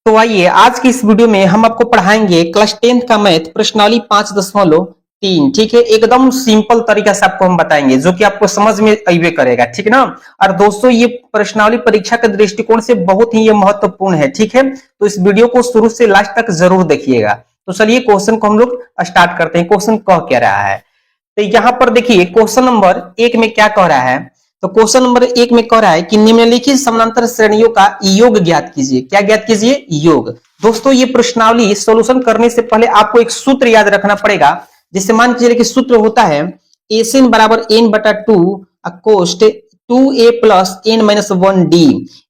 तो आइए आज की इस वीडियो में हम आपको पढ़ाएंगे क्लास 10th का मैथ प्रश्नावली 5.3। ठीक है, एकदम सिंपल तरीका से आपको हम बताएंगे जो कि आपको समझ में अइबे करेगा। ठीक है ना। और दोस्तों ये प्रश्नावली परीक्षा के दृष्टिकोण से बहुत ही ये महत्वपूर्ण है। ठीक है, तो इस वीडियो को शुरू से लास्ट तक जरूर देखिएगा। तो चलिए क्वेश्चन को हम लोग स्टार्ट करते हैं। क्वेश्चन कह क्या रहा है, तो यहाँ पर देखिए क्वेश्चन नंबर 1 में क्या कह रहा है। तो क्वेश्चन नंबर 1 में कह रहा है कि निम्नलिखित समानांतर श्रेणियों का योग ज्ञात कीजिए। क्या ज्ञात कीजिए? योग। दोस्तों ये प्रश्नावली सॉल्यूशन करने से पहले आपको एक सूत्र याद रखना पड़ेगा। जिससे मान के चलिए कि सूत्र होता है एन बराबर एन बटा टू कोस्ट 2a plus N minus 1d।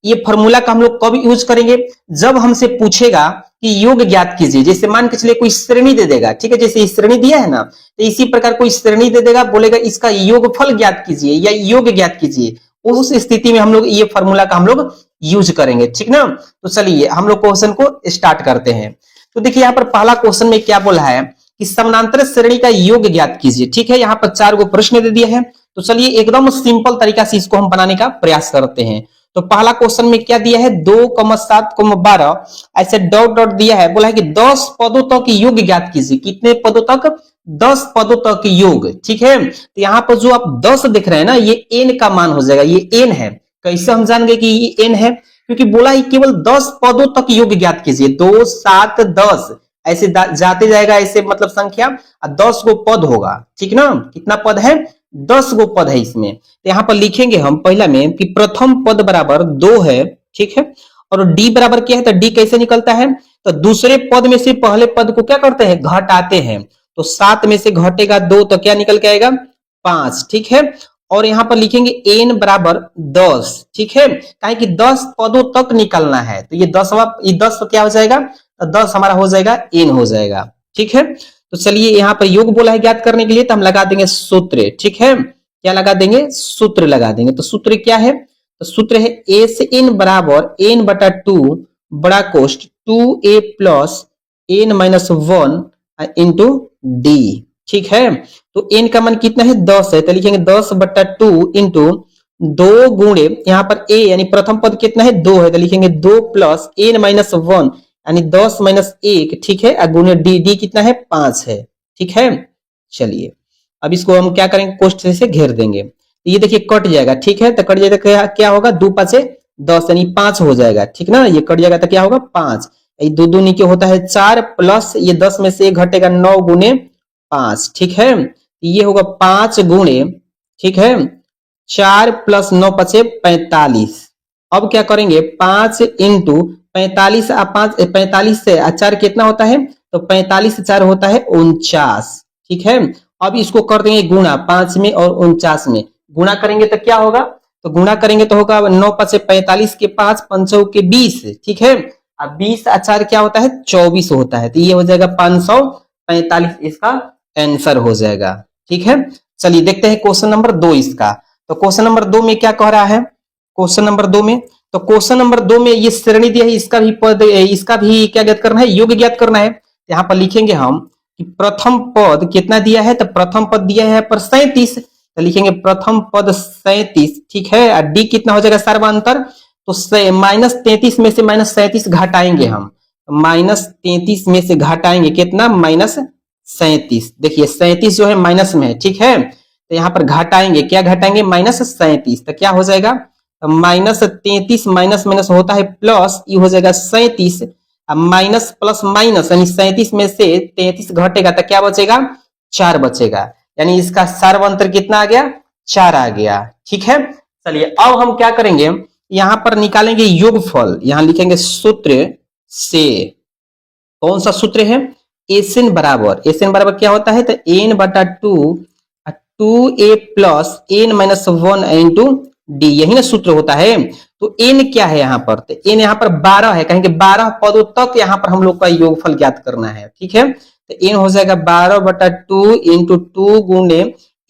ये फॉर्मूला का हम लोग कब यूज करेंगे? जब हमसे पूछेगा कि योग ज्ञात कीजिए। जैसे मान के चलिए कोई श्रेणी दे देगा, ठीक है, जैसे श्रेणी दिया है ना, तो इसी प्रकार कोई श्रेणी दे देगा, बोलेगा इसका योगफल ज्ञात कीजिए या योग ज्ञात कीजिए। उस स्थिति में हम लोग ये फॉर्मूला का हम लोग यूज करेंगे। ठीक ना। तो चलिए हम लोग क्वेश्चन को स्टार्ट करते हैं। तो देखिए यहाँ पर पहला क्वेश्चन में क्या बोला है कि समानांतर श्रेणी का योग ज्ञात कीजिए। ठीक है, यहाँ पर 4 गो प्रश्न दे दिए हैं। तो चलिए एकदम सिंपल तरीका से इसको हम बनाने का प्रयास करते हैं। तो पहला क्वेश्चन में क्या दिया है 2,7,12 ऐसे डॉट डॉट दिया है। बोला है कि 10 पदों तक योग ज्ञात कीजिए। कितने पदों तक? 10 पदों तक योग। ठीक है, तो यहाँ पर जो आप 10 देख रहे हैं ना, ये एन का मान हो जाएगा। ये एन है। कैसे हम जान गए कि ये एन है? क्योंकि बोला ही केवल 10 पदों तक योग ज्ञात कीजिए। 2, 7, 10 ऐसे जाते जाएगा, ऐसे मतलब संख्या 10 गो पद होगा। ठीक ना। कितना पद है? 10 गो पद है इसमें। तो यहाँ पर लिखेंगे हम पहला में कि प्रथम पद बराबर 2 है। ठीक है, और डी बराबर क्या है? तो डी कैसे निकलता है? तो दूसरे पद में से पहले पद को क्या करते हैं? घटाते हैं। तो 7 में से घटेगा 2 तो क्या निकल के आएगा? 5। ठीक है, और यहाँ पर लिखेंगे एन बराबर 10। ठीक है, काहे कि 10 पदों तक निकलना है। तो ये 10 क्या हो जाएगा? तो 10 हमारा हो जाएगा एन हो जाएगा। ठीक है, तो चलिए यहाँ पर योग बोला है ज्ञात करने के लिए, तो हम लगा देंगे सूत्र। ठीक है, क्या लगा देंगे? सूत्र लगा देंगे। तो सूत्र क्या है? तो सूत्र है एस एन बराबर एन बटा टू बड़ा कोष्ट 2a plus N minus 1 into d. ठीक है, तो एन का मान कितना है? 10 है। तो लिखेंगे 10 बटा 2 इंटू 2 गुणे यहाँ पर ए यानी प्रथम पद कितना है? 2 है। तो लिखेंगे 2 प्लस एन माइनस 1 यानी 10 माइनस 1। ठीक है, गुणे डी। डी कितना है? 5 है। ठीक है, चलिए अब इसको हम क्या करेंगे? कोष्ठ से घेर देंगे। तो ये देखिए कट जाएगा। ठीक है, तो कट जाएगा क्या होगा? 2 5 10 यानी 5 हो जाएगा। ठीक ना, ये कट जाएगा तो क्या होगा? 5। दो दो नीचे होता है 4 प्लस ये 10 में से घटेगा 9 गुने 5। ठीक है, ये होगा 5 गुणे, ठीक है, 4 प्लस 9 5 45। अब क्या करेंगे? 5 इंटू 45 45 से 4 कितना होता है? तो 45 से 4 होता है 49। ठीक है, अब इसको कर देंगे गुणा 5 में और 49 में गुणा करेंगे तो क्या होगा? तो गुणा करेंगे तो होगा 9 5 45 के 5 5 के 20। ठीक है, अब 20 4 क्या होता है? 24 होता है। तो ये हो जाएगा 545 इसका आंसर हो जाएगा। ठीक है, चलिए देखते हैं क्वेश्चन नंबर 2 इसका। तो क्वेश्चन नंबर 2 में क्या कह रहा है? क्वेश्चन नंबर 2 में, तो क्वेश्चन नंबर 2 में ये श्रेणी दिया है, इसका भी पद, इसका भी क्या ज्ञात करना है? योग ज्ञात करना है। यहाँ पर लिखेंगे हम कि प्रथम पद कितना दिया है? तो प्रथम पद दिया है पर 37। तो लिखेंगे प्रथम पद 37। ठीक है, और डी कितना हो जाएगा? सर्वांतर। तो -33 में से -37 घटाएंगे हम। -33 में से घटाएंगे कितना? -37। देखिए 37 जो है माइनस में है। ठीक है, तो यहाँ पर घटाएंगे, क्या घटाएंगे? -37। तो क्या हो जाएगा? तो -33 माइनस माइनस होता है प्लस, ये हो जाएगा 37। माइनस प्लस माइनस यानी 37 में से 33 घटेगा तो क्या बचेगा? 4 बचेगा। यानी इसका सार्वंतर कितना आ गया? 4 आ गया। ठीक है, चलिए अब हम क्या करेंगे? यहाँ पर निकालेंगे योगफल। यहाँ लिखेंगे सूत्र से, कौन सा सूत्र है? एन बराबर क्या होता है? तो एन बटा 2a plus N minus 1 into d, यही ना सूत्र होता है। तो एन क्या है यहाँ पर? तो एन यहाँ पर 12 है, कहेंगे 12 पदों तक यहाँ पर हम लोग का योगफल ज्ञात करना है। ठीक है, तो एन हो जाएगा 12 बटा 2 इंटू 2 गुणे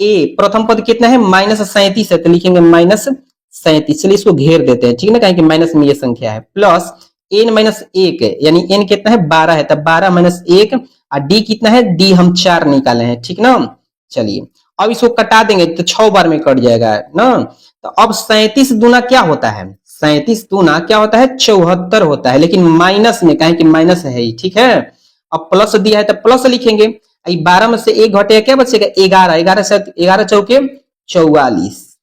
ए, प्रथम पद कितना है? -37 है। तो लिखेंगे -37। चलिए इसको घेर देते हैं। ठीक है ना, कहेंगे माइनस में ये संख्या है, प्लस एन माइनस 1 यानी एन कितना है? 12 है। तो 12 माइनस 1 और डी कितना है? डी हम 4 निकाले हैं। ठीक ना, चलिए अब इसको कटा देंगे तो 6 बार में कट जाएगा ना। तो अब 37 दूना क्या होता है? 37 दूना क्या होता है 74 होता है, लेकिन माइनस में, कहें कि माइनस है, ठीक है। अब प्लस दिया है तो प्लस लिखेंगे। 12 में से एक घटेगा, क्या बचेगा 11, 11 से 11 चौके 44।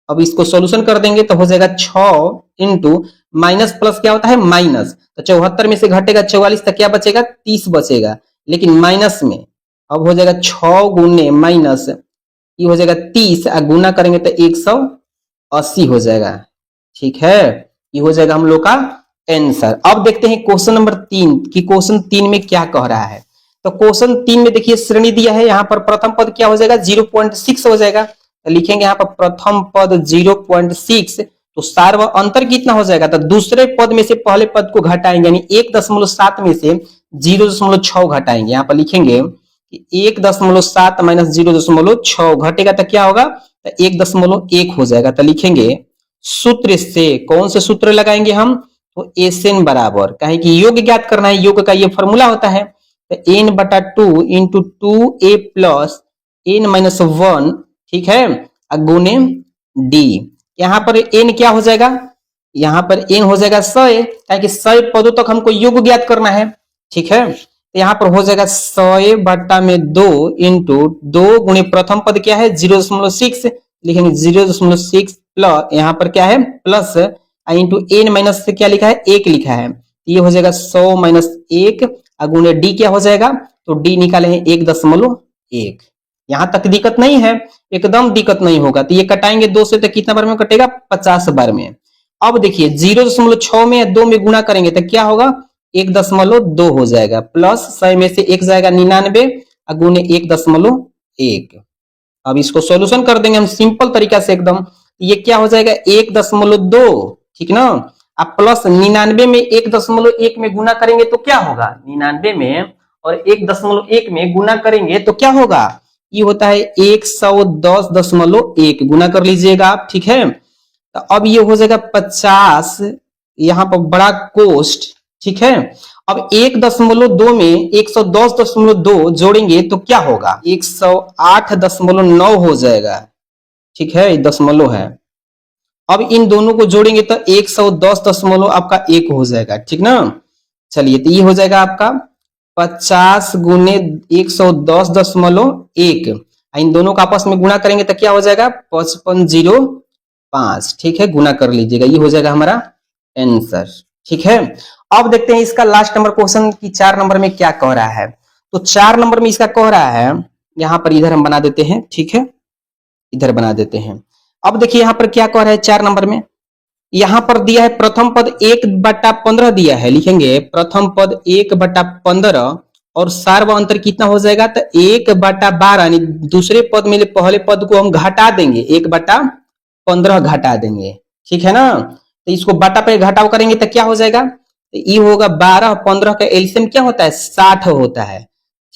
अब इसको सोल्यूशन कर देंगे तो हो जाएगा 6 इंटू माइनस प्लस क्या होता है माइनस, तो 74 में से घटेगा 44 तो क्या बचेगा 30 बचेगा, लेकिन माइनस में। अब हो जाएगा 6 गुने माइनस, ये हो जाएगा 30, गुना करेंगे तो 180 हो जाएगा, ठीक है। ये हो जाएगा हम लोग का आंसर। अब देखते हैं क्वेश्चन नंबर 3 कि क्वेश्चन 3 में क्या कह रहा है। तो क्वेश्चन 3 में देखिए श्रेणी दिया है, यहाँ पर प्रथम पद क्या हो जाएगा 0.6 हो जाएगा, तो लिखेंगे यहाँ पर प्रथम पद 0.6, तो सार व अंतर कितना हो जाएगा, तो दूसरे पद में से पहले पद को घटाएंगे, यानी 1.7 में से 0.6 घटाएंगे। यहाँ पर लिखेंगे कि 1.7 माइनस 0.6 घटेगा तो क्या होगा, तो 1.1 हो जाएगा। तो लिखेंगे सूत्र से, कौन से सूत्र लगाएंगे हम, तो एसएन बराबर, कहे कि योग ज्ञात करना है, योग का ये फॉर्मूला होता है, तो एन बटा 2 into 2a plus N minus 1, ठीक है, गुने डी। यहाँ पर एन क्या हो जाएगा, यहाँ पर एन हो जाएगा 100, ताकि 100 पदों तक हमको योग ज्ञात करना है, ठीक है। तो यहाँ पर हो जाएगा 100 बटा में 2 इंटू 2 गुणे प्रथम पद क्या है 0.6, लिखेंगे 0.6 प्लस, यहाँ पर क्या है प्लस, इंटू एन माइनस से क्या लिखा है 1 लिखा है, ये हो जाएगा 100 माइनस 1, गुणे डी क्या हो जाएगा, तो डी निकाले हैं 1.1। यहां तक दिक्कत नहीं है, एकदम दिक्कत नहीं होगा। तो ये कटाएंगे 2 से, तो कितना बार में कटेगा 50 बार में। अब देखिए 0.6 में 2 में गुणा करेंगे तो क्या होगा 1.2 हो जाएगा, प्लस 100 में से 1 जाएगा 99, गुने 1.1। अब इसको सॉल्यूशन कर देंगे हम सिंपल तरीका से एकदम, ये क्या हो जाएगा 1.2, ठीक ना। अब प्लस 99 में 1.1 में गुना करेंगे तो क्या होगा, 99 में और 1.1 में गुना करेंगे तो क्या होगा, ये होता है 110.1, गुना कर लीजिएगा आप, ठीक है। तो अब ये हो जाएगा 50, यहाँ पर बड़ा कोष्ट, ठीक है। अब 1.2 में 110.2 जोड़ेंगे तो क्या होगा 108.9 हो जाएगा, ठीक है, दशमलव है। अब इन दोनों को जोड़ेंगे तो 110 आपका 1 हो जाएगा, ठीक ना। चलिए तो ये हो जाएगा आपका 50 गुने 110.1, इन दोनों का आपस में गुणा करेंगे तो क्या हो जाएगा 5505, ठीक है, गुना कर लीजिएगा, ये हो जाएगा हमारा आंसर, ठीक है। अब देखते हैं इसका लास्ट नंबर क्वेश्चन की 4 नंबर में क्या कह रहा है। तो 4 नंबर में इसका कह रहा है, यहां पर इधर हम बना देते हैं, ठीक है, इधर बना देते हैं। अब देखिए यहां पर क्या कह रहा है 4 नंबर में, यहां पर दिया है प्रथम पद 1/15 दिया है, लिखेंगे प्रथम पद 1/15 और सार व अंतर कितना हो जाएगा, तो 1/12, यानी दूसरे पद में पहले पद को हम घटा देंगे, 1/15 घटा देंगे, ठीक है ना। तो इसको बटा पे घटाव करेंगे तो क्या हो जाएगा, तो ये होगा 12, 15 का एलसीएम क्या होता है 60 होता है,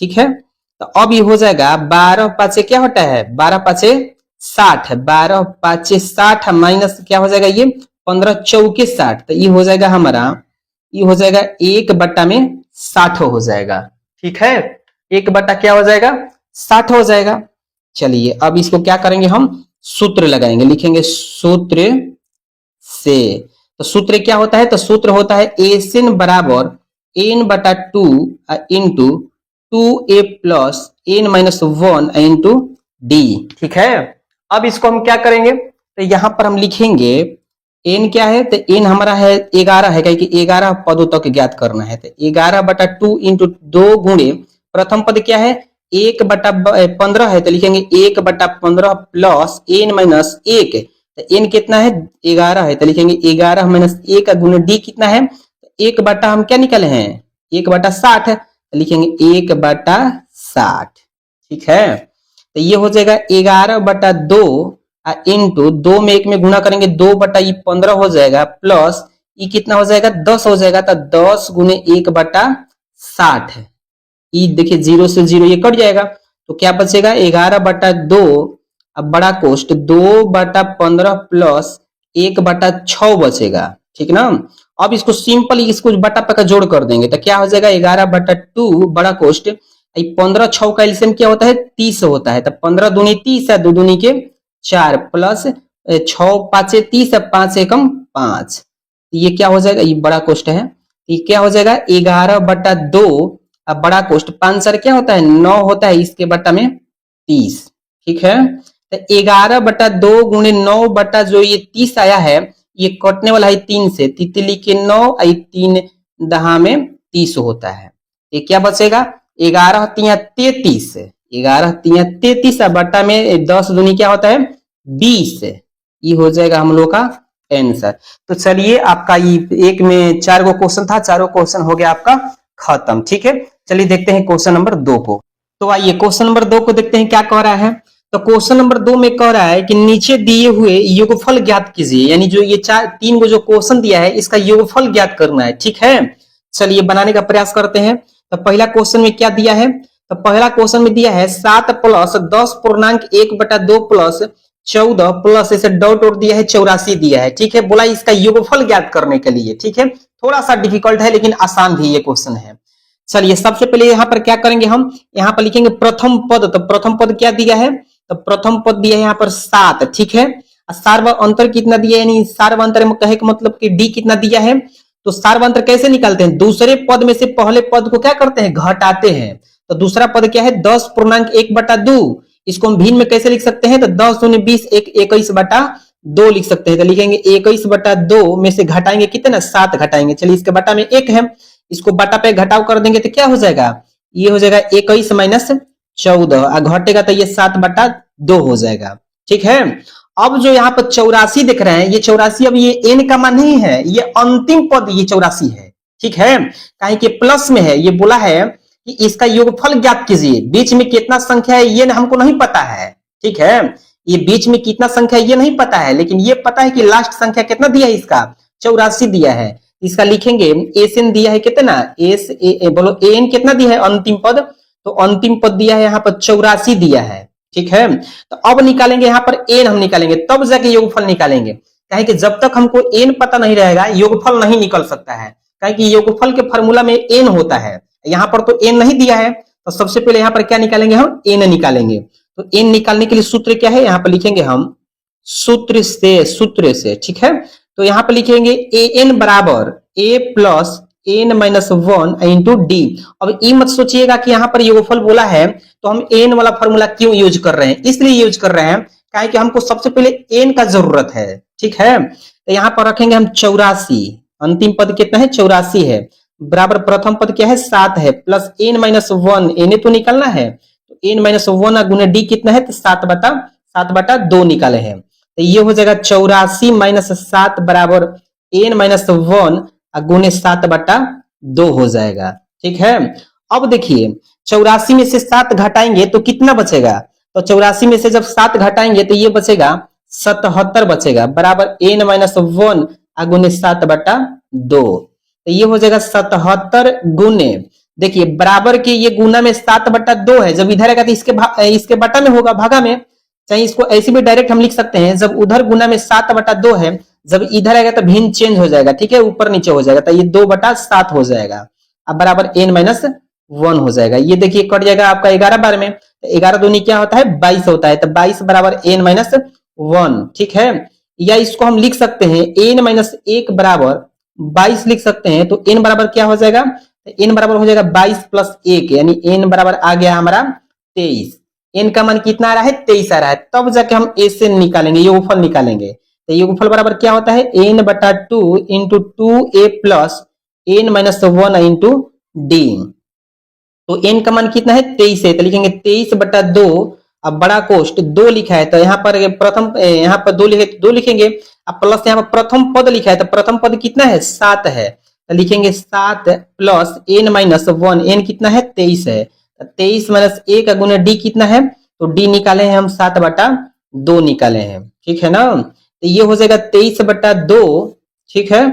ठीक है। तो अब ये हो जाएगा 12 पाँचे क्या होता है 12 पाँचे 60, 12 पाँचे 60 माइनस क्या हो जाएगा ये 15 चौके 60, तो ये हो जाएगा हमारा, ये हो जाएगा 1/60 हो जाएगा, ठीक है, 1 क्या हो जाएगा 60 हो जाएगा। चलिए अब इसको क्या करेंगे हम सूत्र लगाएंगे, लिखेंगे सूत्र से। तो सूत्र क्या होता है, तो सूत्र होता है एन बराबर n/2 into 2a plus n minus 1 into d, ठीक है। अब इसको हम क्या करेंगे, तो यहां पर हम लिखेंगे n क्या है, तो n हमारा है 11 है, क्योंकि 11 पदों तक ज्ञात करना है, तो 11/2 इंटू 2 गुणे प्रथम पद क्या है 1/15 है, तो लिखेंगे 1/15 प्लस n माइनस 1, तो n कितना है 11 है, तो लिखेंगे 11 माइनस 1 का गुना डी कितना है, 1 हम क्या निकले हैं 1/60, तो लिखेंगे 1/60, ठीक है। तो ये हो जाएगा 11/2 इंटू 2 में 1 में गुना करेंगे 2/15 हो जाएगा, प्लस ये कितना हो जाएगा 10 हो जाएगा, तो 10 गुने 1/60, ये देखिए 0 से 0 ये कट जाएगा, तो क्या बचेगा 11/2, अब बड़ा कोष्ट 2/15 प्लस 1/6 बचेगा, ठीक ना। अब इसको सिंपल इसको बटा पका जोड़ कर देंगे तो क्या हो जाएगा 11/2 बड़ा कोष्ट 15 6 का एलसीएम क्या होता है 30 होता है, तो 15 दूनी 30 है, 2 दूनी के 4 प्लस 6 5 30 5 एकम 5। ये क्या हो जाएगा, ये बड़ा कोष्ट है, ये क्या हो जाएगा 11/2। अब बड़ा कोष्ट 5 सर क्या होता है 9 होता है, इसके बट्टा में 30। ठीक है, तो 11/2 गुणे 9 बटा जो ये 30 आया है, ये कटने वाला है 3 से, तितली के 9 आई 3 दहा में 30 होता है। ये क्या बचेगा 11 तिया 33, 11 तिया 33 बट्टा में 10 दूनी क्या होता है 20। ये हो जाएगा हम लोग का आंसर। तो चलिए आपका ये एक में 4 गो क्वेश्चन था, चारों क्वेश्चन हो गया आपका खत्म। ठीक है, चलिए देखते हैं क्वेश्चन नंबर 2 को। तो आइए क्वेश्चन नंबर 2 को देखते हैं क्या कह रहा है। तो क्वेश्चन नंबर 2 में कह रहा है कि नीचे दिए हुए योगफल ज्ञात कीजिए, यानी जो ये 3 गो जो क्वेश्चन दिया है इसका योगफल ज्ञात करना है। ठीक है, चलिए बनाने का प्रयास करते हैं। तो पहला क्वेश्चन में क्या दिया है, तो पहला क्वेश्चन में दिया है 7 प्लस 10.1/2 प्लस 14 प्लस ऐसे डॉट दिया है 84 दिया है। ठीक है, बोला इसका योगफल ज्ञात करने के लिए। ठीक है, थोड़ा सा डिफिकल्ट है लेकिन आसान भी ये क्वेश्चन है। चलिए सबसे पहले यहाँ पर क्या करेंगे, हम यहाँ पर लिखेंगे प्रथम पद। तो प्रथम पद क्या दिया है, तो प्रथम पद दिया है यहाँ पर 7। ठीक है, सार्व अंतर कितना दिया है, यानी सार्व अंतर में कहे का मतलब कि डी कितना दिया है। तो सार्व अंतर कैसे निकालते हैं, दूसरे पद में से पहले पद को क्या करते हैं घटाते हैं। तो दूसरा पद क्या है 10.1/2, इसको हम भिन्न में कैसे लिख सकते हैं, तो 10 दूनी 20 21/2 लिख सकते हैं। तो लिखेंगे 21/2 में से घटाएंगे कितना 7 घटाएंगे। चलिए इसके बटा में 1 है, इसको बटा पे घटाव कर देंगे तो क्या हो जाएगा, ये हो जाएगा 21 माइनस 14 और घटेगा तो ये 7/2 हो जाएगा। ठीक है, अब जो यहाँ पर 84 देख रहे हैं, ये 84 अब ये एन का मान नहीं है, ये अंतिम पद ये 84 है। ठीक है, कहीं के प्लस में है, ये बोला है कि इसका योगफल ज्ञात कीजिए। बीच में कितना संख्या है ये हमको नहीं पता है। ठीक है, ये बीच में कितना संख्या है ये नहीं पता है, लेकिन ये पता है कि लास्ट संख्या कितना दिया है, इसका 84 दिया है। इसका लिखेंगे एस एन दिया है कितना, एस ए बोलो एन कितना दिया है अंतिम पद, तो अंतिम पद दिया है यहाँ पर 84 दिया है। ठीक है, तो अब निकालेंगे यहाँ पर एन हम निकालेंगे, तब जाके योगफल निकालेंगे। कहे कि जब तक हमको एन पता नहीं रहेगा योगफल नहीं निकल सकता है, कहे कि योगफल के फॉर्मूला में एन होता है। यहाँ पर तो एन नहीं दिया है, तो सबसे पहले यहाँ पर क्या निकालेंगे हम एन निकालेंगे। तो एन निकालने के लिए सूत्र क्या है, यहाँ पर लिखेंगे हम सूत्र से। ठीक है, तो यहाँ पर लिखेंगे ए एन बराबर A plus N minus 1 into D. अब ये मत सोचिएगा कि यहाँ पर योगफल बोला है तो हम एन वाला फॉर्मूला क्यों यूज कर रहे हैं, इसलिए यूज कर रहे हैं काहे कि हमको सबसे पहले एन का जरूरत है। ठीक है, तो यहाँ पर रखेंगे हम 84, अंतिम पद कितना है 84 है, बराबर प्रथम पद क्या है 7 है, प्लस एन माइनस 1, एन तो निकालना है, तो एन माइनस 1 गुना डी कितना है तो 7/2 निकाले हैं। तो ये हो जाएगा 84 माइनस 7 बराबर एन माइनस 1 गुने 7/2 हो जाएगा। ठीक है, अब देखिए 84 में से 7 घटाएंगे तो कितना बचेगा, तो 84 में से जब 7 घटाएंगे तो ये बचेगा 77 बचेगा, बराबर एन माइनस 1 गुने 7/2। तो ये हो जाएगा 77 गुने, देखिए बराबर के ये गुना में 7/2 है, जब इधर आएगा तो इसके बटा में होगा भागा में, चाहे इसको ऐसे भी डायरेक्ट हम लिख सकते हैं, जब उधर गुना में 7/2 है, जब इधर आएगा तो भिन्न चेंज हो जाएगा। ठीक है, ऊपर नीचे हो जाएगा, तो ये 2/7 हो जाएगा, अब बराबर एन माइनस 1 हो जाएगा। ये देखिए कट जाएगा आपका 11 बार में, तो 11 दूनी क्या होता है 22 होता है, तो 22 बराबर एन माइनस 1। ठीक है, या इसको हम लिख सकते हैं एन माइनस 1 बराबर 22 लिख सकते हैं, तो एन बराबर क्या हो जाएगा, तो एन बराबर हो जाएगा 22 प्लस 1, यानी एन बराबर आ गया हमारा 23। एन का मान कितना आ रहा है 23 आ रहा है, तब जाके हम एस एन निकालेंगे, योगफल निकालेंगे। तो योगफल बराबर क्या होता है n/2 into 2a plus N minus 1 into d. तो n का मान कितना है 23 है, तो लिखेंगे 23/2। अब बड़ा कोष्ट 2 लिखा है, तो यहाँ पर प्रथम यहाँ पर 2 लिखे 2 लिखेंगे, अब प्लस यहाँ पर प्रथम पद लिखा है, तो प्रथम पद कितना है 7 है, तो लिखेंगे 7 प्लस एन माइनस 1, एन कितना है 23 है, 23 माइनस 1 का गुना डी कितना है, तो डी निकाले हैं हम 7/2 निकाले हैं। ठीक है ना, तो ये हो जाएगा 23/2। ठीक है,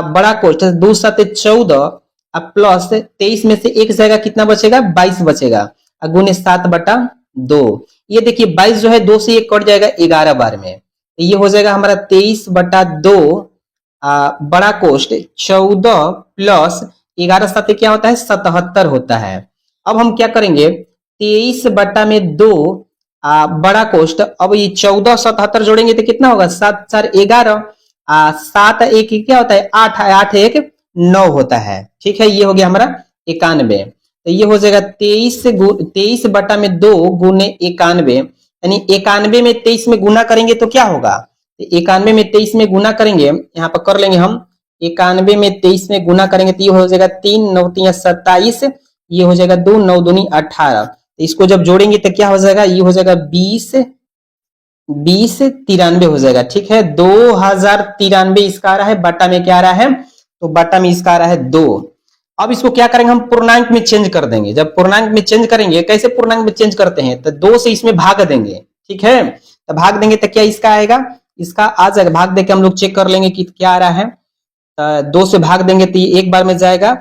बड़ा कोष्ट 2 7 14, अब प्लस 23 में से 1 जाएगा कितना बचेगा 22 बचेगा, गुने 7/2। ये देखिए 22 जो है 2 से 1 कट जाएगा 11 बार में, तो ये हो जाएगा हमारा 23/2 बड़ा कोष्ट 14 प्लस 11 7 क्या होता है 77 होता है। अब हम क्या करेंगे 23/2 बड़ा कोष्ट, अब ये 14 77 जोड़ेंगे तो कितना होगा 7 4 11, 7 एक क्या होता है 8, 8 एक 9 होता है। ठीक है, ये हो गया हमारा 91। तो ये हो जाएगा 23 बटा में 2 गुने 91, यानी 91 में 23 में गुना करेंगे तो क्या होगा, 91 में 23 में गुना करेंगे, यहाँ पर कर लेंगे हम 91 में 23 में गुना करेंगे तो ये हो जाएगा 3 9 3 27, ये हो जाएगा 2 9 दूनी 18। तो इसको जब जोड़ेंगे तो क्या हो जाएगा, ये हो जाएगा 20 93 हो जाएगा। ठीक है, 2093 इसका आ रहा है, बटा में क्या आ रहा है, तो बटा में इसका आ रहा है 2। अब इसको क्या करेंगे, हम पूर्णांक में चेंज कर देंगे। जब पूर्णांक में चेंज करेंगे, कैसे पूर्णांक में चेंज करते हैं, तो 2 से इसमें भाग देंगे। ठीक है, तो भाग देंगे तो क्या इसका आएगा, इसका आ जाएगा, भाग देके हम लोग चेक कर लेंगे कि क्या आ रहा है। तो 2 से भाग देंगे तो ये एक बार में जाएगा,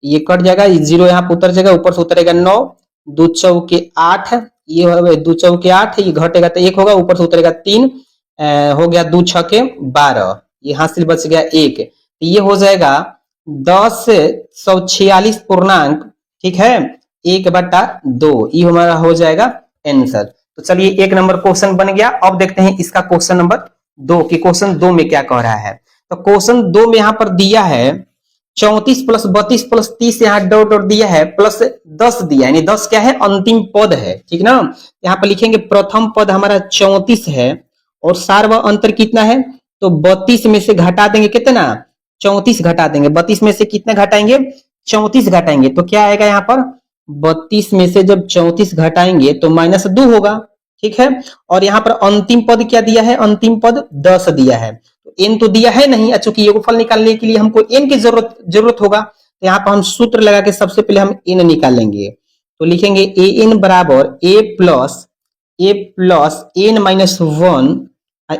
ये कट जाएगा, ये 0 यहाँ पर उतर जाएगा, ऊपर से उतरेगा 9, 2 चौके 8, ये 2 चौके 8, ये घटेगा तो 1 होगा, ऊपर से उतरेगा 3, हो गया 2 छके 12, ये हासिल बच गया 1। तो ये हो जाएगा 1046 पूर्णांक, ठीक है, 1/2, ये हमारा हो जाएगा आंसर। तो चलिए 1 नंबर क्वेश्चन बन गया। अब देखते हैं इसका क्वेश्चन नंबर 2 कि क्वेश्चन 2 में क्या कह रहा है। तो क्वेश्चन 2 में यहाँ पर दिया है 34 + 32 + 30, यहाँ डॉट डॉट दिया है, प्लस 10 दिया, यानी 10 क्या है, अंतिम पद है। ठीक ना, यहाँ पर लिखेंगे प्रथम पद हमारा 34 है और सार व अंतर कितना है, तो 32 में से घटा देंगे कितना, 34 घटा देंगे। 32 में से कितना घटाएंगे, 34 घटाएंगे, तो क्या आएगा यहाँ पर, 32 में से जब 34 घटाएंगे तो -2 होगा। ठीक है, और यहाँ पर अंतिम पद क्या दिया है, अंतिम पद 10 दिया है। तो n तो दिया है नहीं, चूंकि योगफल निकालने के लिए हमको n की जरूरत होगा, तो यहाँ पर हम सूत्र लगा के सबसे पहले हम n निकालेंगे। तो लिखेंगे an बराबर a plus n-1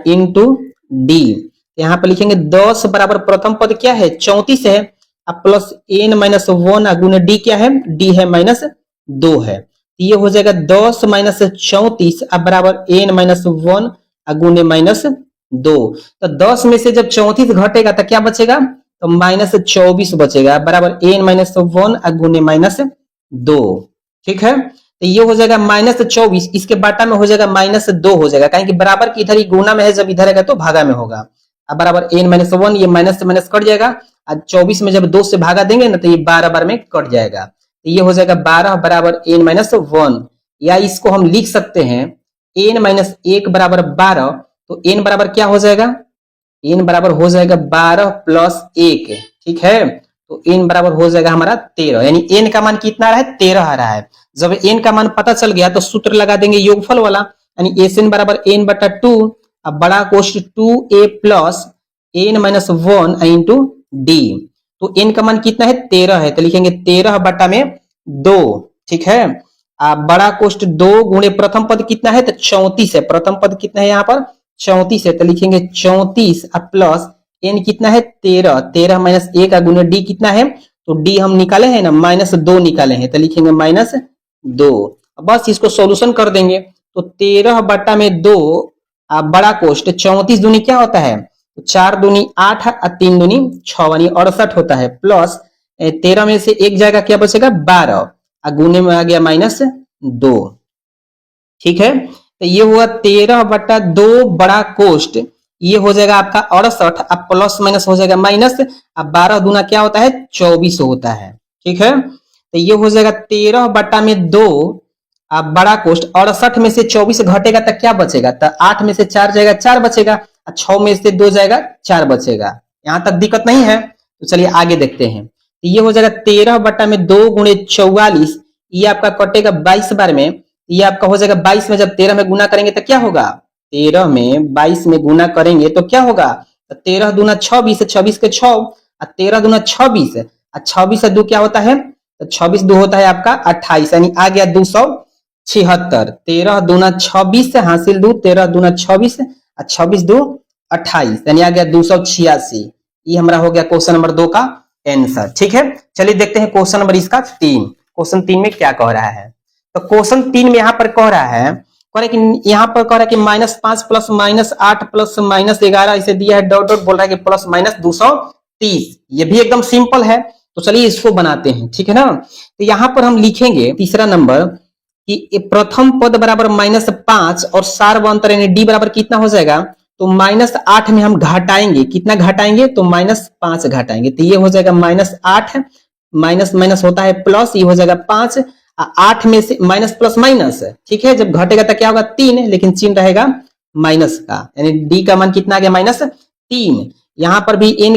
into D. यहाँ पर लिखेंगे 10 बराबर प्रथम पद क्या है, 34 है, अब प्लस n-1 गुने डी क्या है, डी है -2 है। ये हो जाएगा 10 - 34 अब बराबर n-1 गुने -2। तो 10 में से जब 34 घटेगा तो क्या बचेगा, तो -24 बचेगा, बराबर n-1 गुने -2। ठीक है, तो ये हो जाएगा -24, इसके बाटा में हो जाएगा -2 हो जाएगा, कहें कि बराबर की इधर ही गुना में है, जब इधर है तो भागा में होगा। अब बराबर n-1, ये माइनस से माइनस कट जाएगा, और 24 में जब 2 से भागा देंगे ना तो ये 12 बार में कट जाएगा। तो ये हो जाएगा 12 बराबर n-1, या इसको हम लिख सकते हैं n-1 बराबर 12। तो n बराबर क्या हो जाएगा, n बराबर हो जाएगा 12 + 1। ठीक है, तो n बराबर हो जाएगा हमारा 13, यानी n का मान कितना आ रहा है, 13 आ रहा है। जब n का मान पता चल गया तो सूत्र लगा देंगे योगफल वाला, यानी SN बराबर n/2, अब बड़ा कोष्ट 2a plus n-1 into d. तो n का मान कितना है, 13 है, तो लिखेंगे 13/2। ठीक है, बड़ा कोष्ट 2 गुणे प्रथम पद कितना है, तो 34 है, प्रथम पद कितना है यहाँ पर 34 है, तो लिखेंगे 34 प्लस n कितना है 13, 13 - 1 गुने डी कितना है, तो डी हम निकाले हैं ना -2 निकाले हैं, तो लिखेंगे -2। बस इसको सॉल्यूशन कर देंगे, तो 13/2 बड़ा कोष्ट 34 दूनी क्या होता है, 4 दूनी 8 और 3 दूनी 6 यानी 68 होता है, प्लस 13 में से एक जाएगा क्या बचेगा 12, गुने में आ गया -2। ठीक है, तो ये हुआ 13/2 बड़ा कोष्ट, ये हो जाएगा आपका 68, अब प्लस माइनस हो जाएगा माइनस, अब 12 दूना क्या होता है 24 होता है। ठीक है, तो ये हो जाएगा 13/2 अब बड़ा कोष्ट, 68 में से 24 घटेगा तो क्या बचेगा, तो 8 में से 4 जाएगा 4 बचेगा, 6 में से 2 जाएगा 4 बचेगा। यहां तक दिक्कत नहीं है, तो चलिए आगे देखते हैं। तो ये हो जाएगा 13/2 गुणे 44, ये आपका कटेगा 22 बार में, ये आपका हो जाएगा 22 में जब 13 में गुना करेंगे तो क्या होगा, 13 में 22 में गुना करेंगे तो क्या होगा, तो 13 दूना 26, 26 के 6, और 13 दूना 26, और 26 से 2 क्या होता है, तो 26 2 होता है आपका 28, यानी आ गया 276। 13 दूना 26 हासिल 2, 13 दूना 26 और 26 2 28, यानी आ गया 286। ये हमारा हो गया क्वेश्चन नंबर 2 का आंसर। ठीक है, चलिए देखते हैं क्वेश्चन नंबर इसका 3। क्वेश्चन 3 में क्या कह रहा है, तो क्वेश्चन 3 में यहाँ पर कह रहा है कि यहाँ पर कह रहा है कि -5 प्लस -8 प्लस -11 इसे दिया है, डॉट डॉट बोल रहा है कि प्लस -230। ये भी एकदम सिंपल है, तो चलिए इसको बनाते हैं। ठीक है ना, तो यहाँ पर हम लिखेंगे तीसरा नंबर कि प्रथम पद बराबर -5 और सार व अंतर यानी डी बराबर कितना हो जाएगा, तो -8 में हम घटाएंगे, कितना घटाएंगे, तो -5 घटाएंगे, तो ये हो जाएगा -8, माइनस माइनस होता है प्लस, ये हो जाएगा 5, 8 में से माइनस प्लस माइनस, ठीक है, जब घटेगा तो क्या होगा 3, लेकिन चिन्ह रहेगा माइनस का, यानी डी का मान कितना आ गया -3। यहाँ पर भी एन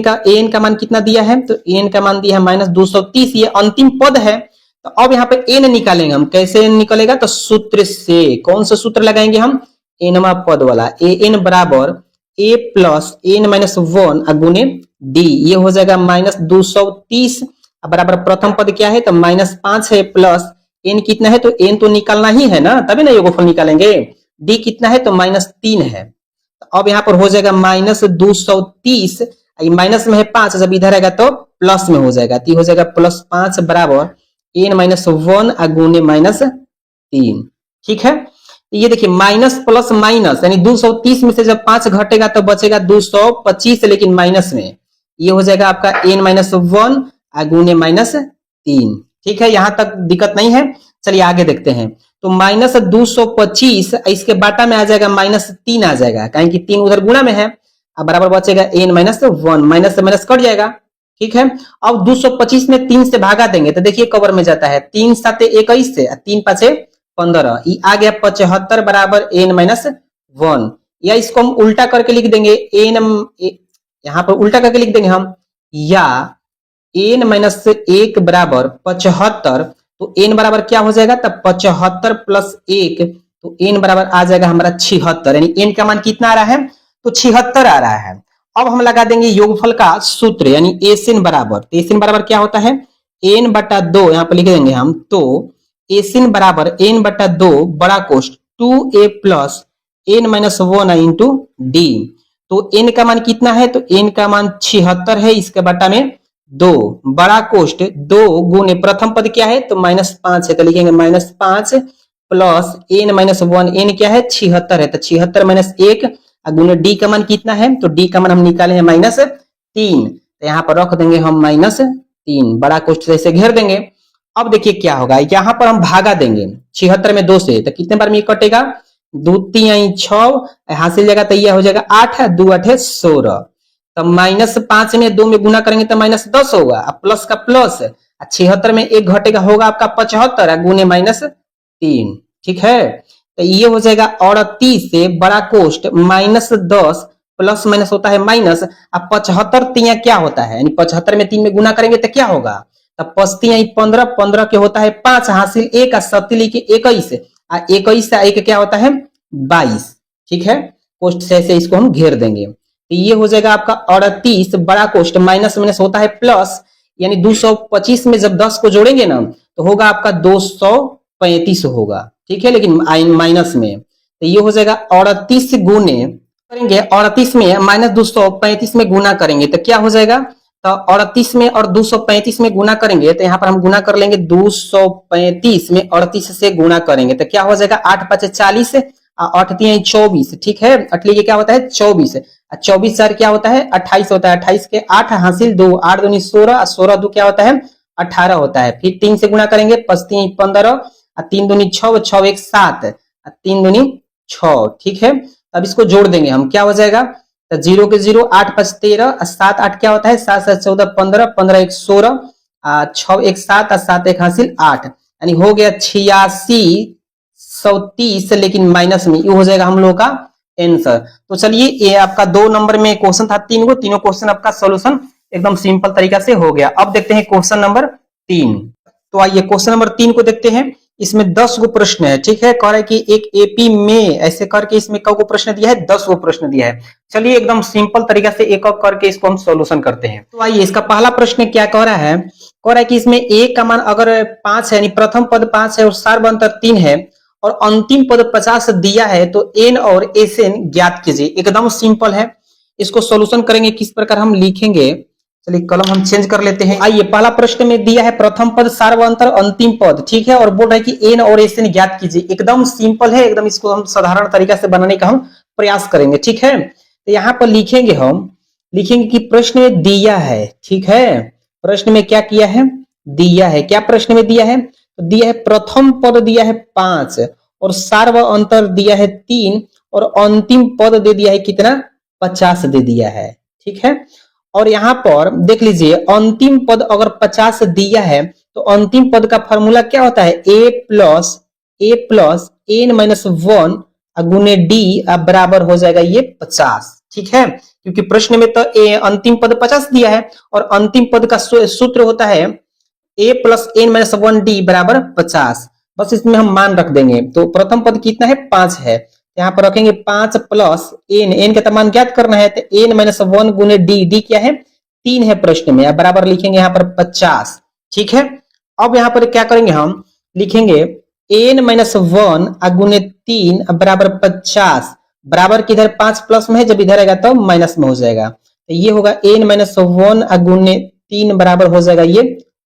का मान कितना दिया है, तो एन का मान दिया है -230, ये अंतिम पद है। तो अब यहाँ पे एन निकालेंगे हम, कैसे एन निकलेगा, तो सूत्र से, कौन सा सूत्र लगाएंगे हम, एनवा पद वाला, ए एन बराबर ए प्लस एन माइनस 1 गुने डी, ये हो जाएगा -230 बराबर प्रथम पद क्या है, तो -5 है, प्लस एन कितना है, तो एन तो निकालना ही है ना, तभी ना योगफल निकालेंगे, डी कितना है, तो -3 है। तो अब यहाँ पर हो जाएगा -230, माइनस में है 5, जब इधर आएगा तो प्लस में हो जाएगा, तो हो जाएगा +5 बराबर एन माइनस 1 गुने -3, ठीक है। तो ये देखिए माइनस प्लस माइनस, यानी 230 में से जब 5 घटेगा तो बचेगा 225, लेकिन माइनस में, ये हो जाएगा आपका एन माइनस 1 गुने -3, ठीक है, यहां तक दिक्कत नहीं है। चलिए आगे देखते हैं, तो -225 इसके बाटा में आ जाएगा -3 आ जाएगा, कहें कि 3 उधर गुणा में है, अब बराबर बचेगा एन माइनस 1, माइनस से माइनस कट जाएगा, ठीक है। अब 225 में 3 से भागा देंगे तो देखिए कवर में जाता है, 3 7 21 से 3 5 15, ये आ गया 75 बराबर एन माइनस 1, या इसको हम उल्टा करके लिख देंगे, एन यहाँ पर उल्टा करके लिख देंगे हम, या एन माइनस 1 बराबर 75, तो एन बराबर क्या हो जाएगा, तब 75 प्लस 1, तो एन बराबर आ जाएगा हमारा 76, यानी एन का मान कितना आ रहा है, तो 76 आ रहा है। अब हम लगा देंगे योगफल का सूत्र, यानी एन बराबर, तो एन बराबर क्या होता है, एन बटा 2, यहाँ पर लिख देंगे हम, तो एन बराबर एन बटा 2 बड़ा कोष्ठ 2a plus N minus 1 into d, तो एन का मान कितना है, तो एन का मान 76 है, इसके बटा में 2 बड़ा कोष्ठ 2 गुने प्रथम पद क्या है, तो -5 है, तो लिखेंगे -5 प्लस एन माइनस 1, एन क्या है 76 है, तो 76 माइनस 1 गुने डी का मान कितना है, तो डी का मान हम निकाले हैं -3, तो यहाँ पर रख देंगे हम -3, बड़ा कोष्ठ से घेर देंगे। अब देखिए क्या होगा, यहाँ पर हम भागा देंगे 76 में 2 से, तो कितने बार में ये कटेगा, 2 3 6 हासिल जाएगा, तो यह हो जाएगा 8 2 8 16, तो -5 में 2 में गुना करेंगे तो -10 होगा, प्लस का प्लस, 76 में 1 घटेगा, होगा आपका 75 गुने -3, ठीक है। तो ये हो जाएगा 38 से बड़ा कोष्ठ -10 प्लस माइनस होता है माइनस, अब 75 तिया क्या होता है, यानी 75 में 3 में गुना करेंगे तो क्या होगा, तब 5 15 15 के होता है 5 हासिल 1 7 लिखे 21, 21 से 1 क्या होता है 22, ठीक है, कोष्ठ से ऐसे इसको हम घेर देंगे, तो ये हो जाएगा आपका 38 बड़ा कोष्ठ माइनस माइनस होता है प्लस, यानी 225 में जब 10 को जोड़ेंगे ना तो होगा आपका 235 होगा, ठीक है, लेकिन माइनस में, तो ये हो जाएगा 38 गुने करेंगे, 38 में -235 में गुना करेंगे तो क्या हो जाएगा, तो 38 में और 235 में गुना करेंगे, तो यहाँ पर हम गुना कर लेंगे 235 में 38 से गुना करेंगे तो क्या हो जाएगा 8 5 40, 8 3 24, ठीक है, 8 लिए क्या होता है 24, 24 4 क्या होता है 28 होता है, 28 के 8 हासिल 2, 8 दूनी 16, 16 2 क्या होता है 18 होता है, फिर 3 से गुना करेंगे 5 3 15, 3 दूनी 6, 6 1 7, 3 दूनी 6, ठीक है। अब इसको जोड़ देंगे हम, क्या हो जाएगा, तो 0 के 0, 8 5 13, 7 8 क्या होता है 7 7 14 15, 15 1 16, 6 1 7, 7 1 हासिल 8, यानी हो गया 8630, लेकिन माइनस में, ये हो जाएगा हम लोग का आंसर। तो चलिए ये आपका 2 नंबर में क्वेश्चन था, तीनों क्वेश्चन आपका सोल्यूशन एकदम सिंपल तरीका से हो गया। अब देखते हैं क्वेश्चन नंबर 3, तो आइए क्वेश्चन नंबर 3 को देखते हैं, इसमें 10 गो प्रश्न है, ठीक है, कह रहा है कि एक एपी में ऐसे करके इसमें कौ गो प्रश्न दिया है 10 गो प्रश्न दिया है। चलिए एकदम सिंपल तरीका से एक एक करके इसको हम सॉल्यूशन करते हैं। तो आइए इसका पहला प्रश्न क्या कह रहा है, कि इसमें ए का मान अगर 5 है, यानी प्रथम पद 5 है और सार्वअंतर 3 है और अंतिम पद 50 दिया है, तो एन और एस एन ज्ञात कीजिए। एकदम सिंपल है, इसको सॉल्यूशन करेंगे किस प्रकार हम लिखेंगे, चलिए कलम हम चेंज कर लेते हैं। आइए पहला प्रश्न में दिया है प्रथम पद सार्वअंतर अंतिम पद, ठीक है, और बोल रहा है कि एन और एस एन ज्ञात कीजिए। एकदम सिंपल है, एकदम इसको हम साधारण तरीका से बनाने का हम प्रयास करेंगे, ठीक है। तो यहाँ पर लिखेंगे कि प्रश्न में दिया है, ठीक है, प्रश्न में क्या किया है दिया है, क्या प्रश्न में दिया है, तो दिया है प्रथम पद दिया है 5 और सार्वअंतर दिया है 3 और अंतिम पद दे दिया है कितना 50 दे दिया है, ठीक है। और यहाँ पर देख लीजिए अंतिम पद अगर 50 दिया है तो अंतिम पद का फॉर्मूला क्या होता है, a plus n minus one गुने डी बराबर हो जाएगा ये 50, ठीक है। क्योंकि प्रश्न में तो अंतिम पद 50 दिया है और अंतिम पद का सूत्र होता है a plus N minus one d बराबर 50। बस इसमें हम मान रख देंगे। तो प्रथम पद कितना है, 5 है, यहाँ पर रखेंगे 5 प्लस एन का मान ज्ञात करना है, तो एन माइनस वन गुने डी क्या है 3 है प्रश्न में, बराबर लिखेंगे यहाँ पर 50, ठीक है। अब यहाँ पर क्या करेंगे, हम लिखेंगे एन माइनस वन गुने 3 बराबर 50, बराबर किधर 5 प्लस में है, जब इधर आएगा तो माइनस में हो जाएगा, तो ये होगा एन माइनस वन गुने 3 बराबर हो जाएगा ये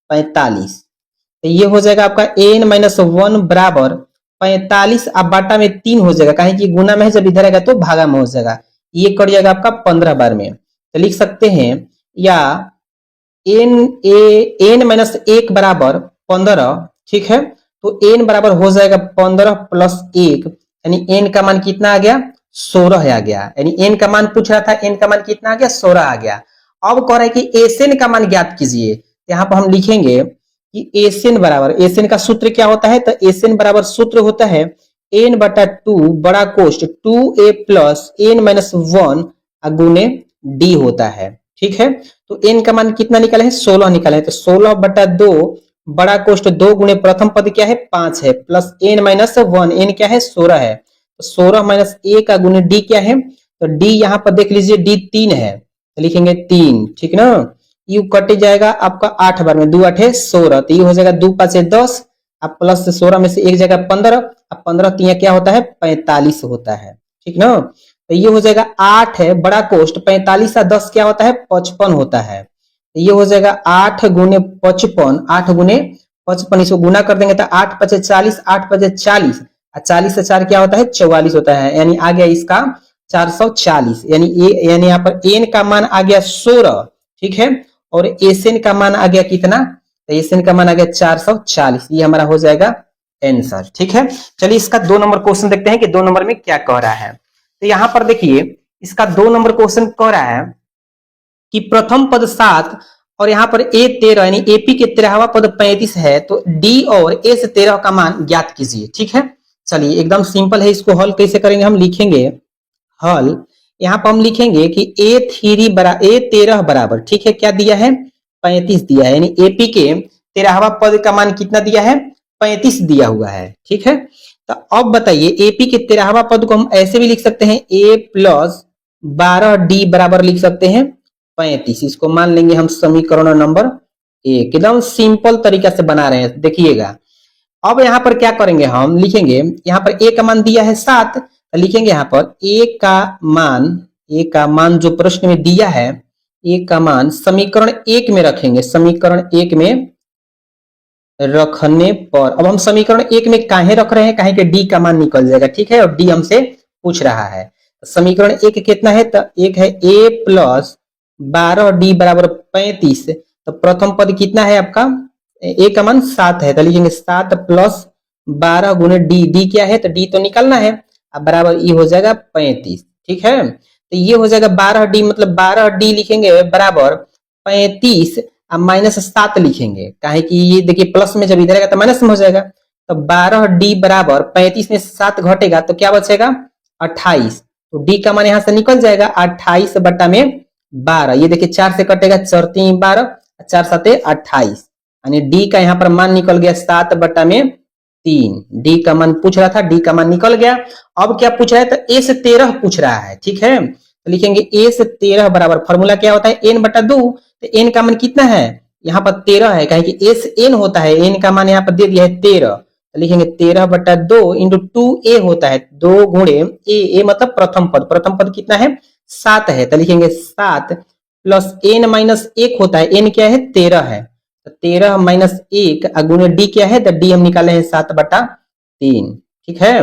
45। तो ये हो जाएगा आपका एन माइनस वन बराबर 45 अब बाटा में 3 हो जाएगा, कहीं कि गुना में है, जब इधर आएगा तो भागा में हो जाएगा, ये कट जाएगा आपका 15 बार में। तो लिख सकते हैं या एन माइनस 1 बराबर 15, ठीक है। तो एन बराबर हो जाएगा 15 प्लस 1, यानी एन का मान कितना आ गया, 16 आ गया, यानी एन का मान पूछ रहा था, एन का मान कितना आ गया, 16 आ गया। अब कह रहा है कि एसएन का मान ज्ञात कीजिए, यहाँ पर हम लिखेंगे कि एसएन बराबर, एसएन का सूत्र क्या होता है, तो एसएन बराबर सूत्र होता है एन बटा 2 बड़ा कोष्ट 2a plus N minus one गुने डी होता है, ठीक है। तो एन का मान कितना निकाला है, 16 निकाला है, तो 16 बटा 2 बड़ा कोष्ट 2 गुने प्रथम पद क्या है 5 है, plus N minus one, n क्या है 16 है, तो 16 माइनस 1 गुने डी क्या है, तो डी यहाँ पर देख लीजिए डी 3 है, तो लिखेंगे 3, ठीक ना। यू कट जाएगा आपका 8 बार में, 2 8 16, तो ये हो जाएगा 2 5 10, अब प्लस 16 में से एक जगह 15, अब 15 3 क्या होता है 45 होता है, ठीक ना। तो ये हो जाएगा 8 है बड़ा कोष्ट 45 और 10 क्या होता है 55 होता है, तो ये हो जाएगा 8 गुने 55, 8 गुने 55, इसको गुना कर देंगे तो 8 5 40, 8 5 40, 40 से 4 क्या होता है 44 होता है, यानी आ गया इसका 440, यानी यहाँ पर एन का मान आ गया 16, ठीक है, और एसएन का मान आ गया कितना, तो एसएन का मान आ गया 440, ये हमारा हो जाएगा आंसर, ठीक है। चलिए इसका 2 नंबर क्वेश्चन देखते हैं कि 2 नंबर में क्या कह रहा है। तो यहाँ पर देखिए इसका 2 नंबर क्वेश्चन कह रहा है कि प्रथम पद 7 और यहाँ पर ए 13 यानी एपी के 13वां पद 35 है, तो डी और ए से 13 का मान ज्ञात कीजिए, ठीक है। चलिए एकदम सिंपल है, इसको हल कैसे करेंगे, हम लिखेंगे हल, यहाँ पर हम लिखेंगे कि A13 बराबर, ठीक है, क्या दिया है 35 दिया है, यानी एपी के 13वां पद का मान कितना दिया है 35 दिया हुआ है, ठीक है। तो अब बताइए एपी के 13वां पद को हम ऐसे भी लिख सकते हैं a प्लस 12d बराबर लिख सकते हैं 35, इसको मान लेंगे हम समीकरण नंबर 1, एकदम सिंपल तरीका से बना रहे हैं, देखिएगा। अब यहाँ पर क्या करेंगे, हम लिखेंगे यहाँ पर a का मान दिया है 7, तो लिखेंगे यहाँ पर a का मान जो प्रश्न में दिया है a का मान समीकरण 1 में रखेंगे, समीकरण 1 में रखने पर, अब हम समीकरण 1 में काहे रख रहे हैं, काहे कि डी का मान निकल जाएगा, ठीक है, और डी हमसे पूछ रहा है। समीकरण 1 कितना है, तो एक है a प्लस 12d बराबर 35, तो प्रथम पद कितना है आपका, a का मान 7 है, तो लिखेंगे 7 प्लस 12 गुने डी क्या है, तो डी तो निकलना है, अब बराबर ये हो जाएगा 35, ठीक है। तो ये हो जाएगा 12d, मतलब 12d लिखेंगे बराबर 35 अब माइनस 7 लिखेंगे, काहे कि ये देखिए प्लस में जब इधर आएगा तो माइनस में हो जाएगा, तो 12d बराबर 35 में 7 घटेगा तो क्या बचेगा 28, तो d का मान यहां से निकल जाएगा 28 बटा में 12, ये देखिए 4 से कटेगा 4 3 12, 4 7 28, यानी d का यहाँ पर मान निकल गया 7 बटा में 3, d का मान पूछ रहा था, d का मान निकल गया। अब क्या पूछ रहा है, तो a से 13 पूछ रहा है, ठीक है, तो लिखेंगे a से 13 बराबर फॉर्मूला क्या होता है n बटा 2, तो n का मान कितना है यहाँ पर 13 है, कहे कि एस एन होता है, n का मान यहाँ पर दे दिया है 13, तो लिखेंगे 13 बटा 2 इंटू 2a होता है, 2 गुणे a मतलब प्रथम पद कितना है 7 है, तो लिखेंगे 7 प्लस n माइनस 1 होता है, n क्या है 13 है, तो 13 माइनस 1 गुणे d क्या है, तो d हम निकाले हैं 7 बटा 3, ठीक है।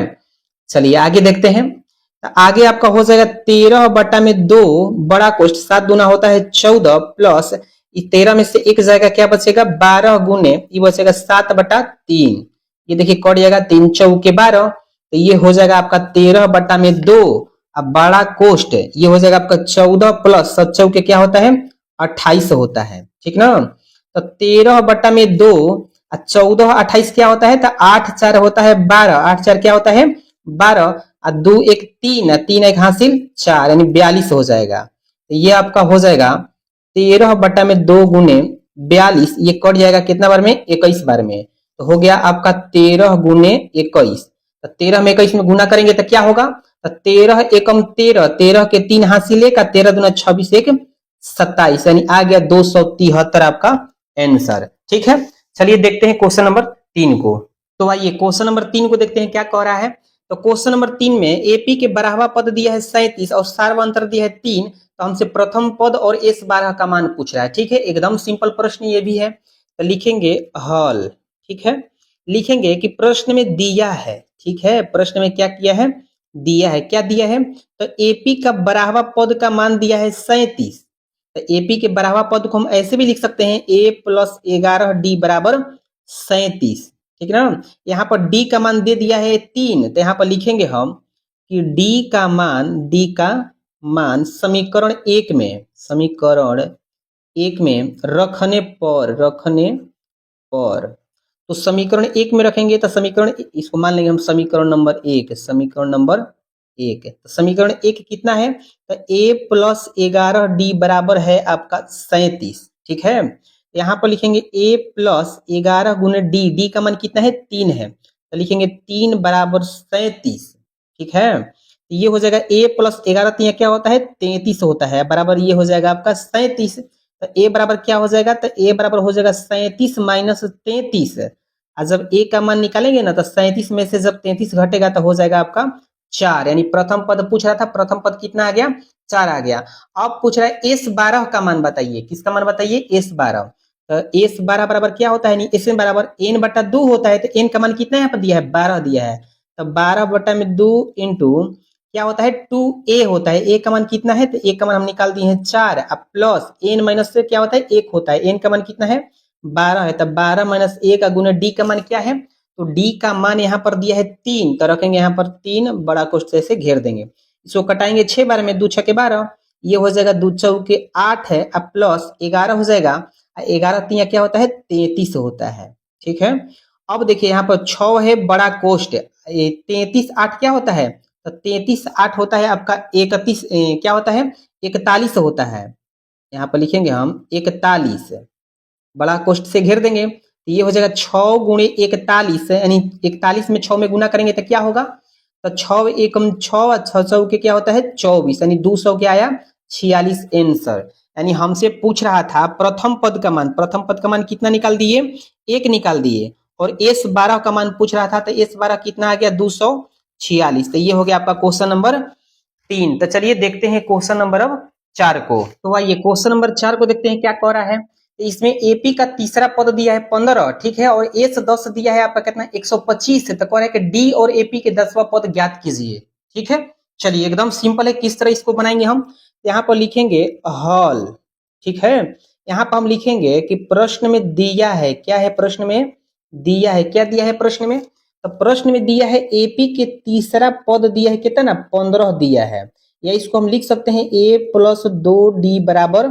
चलिए आगे देखते हैं, तो आगे आपका हो जाएगा 13 बटा में 2 बड़ा कोष्ट 7 दूना होता है 14 प्लस 13 में से एक जाएगा क्या बचेगा 12 गुने ये बचेगा 7 बटा 3, ये देखिए कट जाएगा 3 चौके 12, तो ये हो जाएगा आपका 13 बटा में 2 अब बड़ा कोष्ट ये हो जाएगा आपका 14 प्लस 7 चौके क्या होता है 28 होता है, ठीक ना। तो 13 बटा में 2 और 14 28 क्या होता है, तो 8 4 होता है 12, 8 4 क्या होता है 12 और 2 1 3, 3 1 हासिल 4 यानी 42 हो जाएगा। तो ये आपका हो जाएगा 13 बटा में 2 गुने 42, ये कट जाएगा कितना बार में 21 बार में, तो हो गया आपका 13 गुने 21। तो 13 में 21 में गुना करेंगे तो क्या होगा, तो 13 एकम 13, 13 के 3 हासिल का 13 दूना 26 1 27 यानी आ गया 273 आपका आंसर, ठीक है। चलिए देखते हैं क्वेश्चन नंबर 3 को। तो आइए क्वेश्चन नंबर 3 को देखते हैं क्या कह रहा है। तो क्वेश्चन नंबर 3 में एपी के बराबर पद दिया है 37 और सार्वंतर दिया है 3, तो हमसे प्रथम पद और एस 12 का मान पूछ रहा है, ठीक है। एकदम सिंपल प्रश्न ये भी है। तो लिखेंगे हल, ठीक है। लिखेंगे कि प्रश्न में दिया है, ठीक है, प्रश्न में क्या किया है दिया है, क्या दिया है, तो एपी का बराबर पद का मान दिया है 37। तो एपी के बराबर पद को हम ऐसे भी लिख सकते हैं a प्लस 11 डी बराबर 37, ठीक है ना। यहाँ पर डी का मान दे दिया है 3, तो यहाँ पर लिखेंगे हम कि डी का मान समीकरण 1 में, समीकरण 1 में रखने पर, तो समीकरण 1 में रखेंगे तो समीकरण इसको मान लेंगे हम समीकरण नंबर 1, समीकरण नंबर 1। तो समीकरण 1 कितना है, तो a प्लस 11 डी बराबर है आपका 37, ठीक है। यहाँ पर लिखेंगे a प्लस 11 गुने डी का मान कितना है 3 है, तो लिखेंगे 3 बराबर 37, ठीक है। तो ये हो जाएगा a प्लस 11 तो क्या होता है 33 होता है, बराबर ये हो जाएगा आपका 37। तो a बराबर क्या हो जाएगा, तो a बराबर हो जाएगा 37 माइनस 33, और जब a का मान निकालेंगे ना तो 37 में से जब 33 घटेगा तो हो जाएगा आपका 4, यानी प्रथम पद पूछ रहा था, प्रथम पद कितना आ गया 4 आ गया। अब पूछ रहा है एस 12 का मान बताइए, किसका मान बताइए एस 12। तो एस 12 बराबर क्या होता है, एस बराबर एन बटा 2 होता है, तो एन का मान कितना यहाँ पर दिया है 12 दिया है, तो 12 बटा में 2 इंटू क्या होता है 2a होता है, a का मान कितना है, तो a का मान हम निकाल दिए हैं 4, अब प्लस n माइनस से क्या होता है 1 होता है, n का मान कितना है 12 है, तब 12 माइनस 1 का गुना d का मान क्या है, तो d का मान यहाँ पर दिया है 3, तो रखेंगे यहाँ पर 3 बड़ा कोष्ठ से घेर देंगे, इसको कटाएंगे 6 बार में, 2 6 के 12, ये हो जाएगा 2 चौके 8 है, अब प्लस 11 हो जाएगा, 11 3 क्या होता है 33 होता है, ठीक है। अब देखिए यहाँ पर 6 है बड़ा कोष्ठ, 33 8 क्या होता है, तो 33 8 होता है आपका 31 क्या होता है 41 होता है, यहाँ पर लिखेंगे हम 41, बड़ा कोष्ठ से घेर देंगे, तो ये हो जाएगा 6 गुणे 41, यानी 41 में 6 में गुना करेंगे तो क्या होगा, तो 6 एकम 6 6 के क्या होता है 24, यानी 200 क्या आया 46 आंसर। यानी हमसे पूछ रहा था प्रथम पद का मान, प्रथम पद का मान कितना निकाल दिए 1 निकाल दिए, और एस 12 का मान पूछ रहा था, तो एस 12 कितना आ गया 246। तो ये हो गया आपका क्वेश्चन नंबर 3। तो चलिए देखते हैं क्वेश्चन नंबर अब 4 को। तो आइए क्वेश्चन नंबर 4 को देखते हैं क्या कह रहा है। तो इसमें एपी का तीसरा पद दिया है 15, ठीक है, और एस 10 दिया है आपका कितना 125, तो कह रहा है कि डी और एपी के 10वां पद ज्ञात कीजिए, ठीक है। चलिए एकदम सिंपल है, किस तरह इसको बनाएंगे हम, यहाँ पर लिखेंगे हल, ठीक है। यहाँ पर हम लिखेंगे कि प्रश्न में दिया है, क्या है प्रश्न में दिया है, क्या दिया है प्रश्न में, तो प्रश्न में दिया है एपी के तीसरा पद दिया है कितना 15 दिया है, या इसको हम लिख सकते हैं a प्लस 2 डी बराबर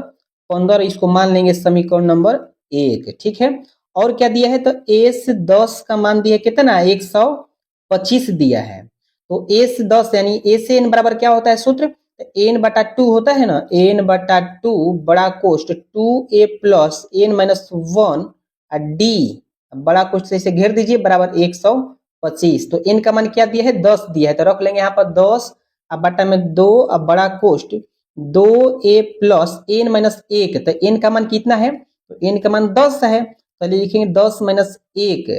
15, इसको मान लेंगे समीकरण नंबर 1, ठीक है। और क्या दिया है, तो एस 10 का मान दिया कितना 125 दिया है, तो एस 10 यानी ए से एन बराबर क्या होता है सूत्र, एन बटा 2 होता है ना, एन बटा 2 बड़ा कोष्ठ 2a plus N minus 1 D बड़ा कोष्ठ से इसे घेर दीजिए बराबर 125। तो n का मान क्या दिया है 10 दिया है, तो रख लेंगे यहाँ पर 10, अब बटा में 2, अब बड़ा कोष्ठ 2a प्लस एन माइनस 1, तो n का मान कितना है, तो n का मान 10 है, तो लिखेंगे 10 माइनस 1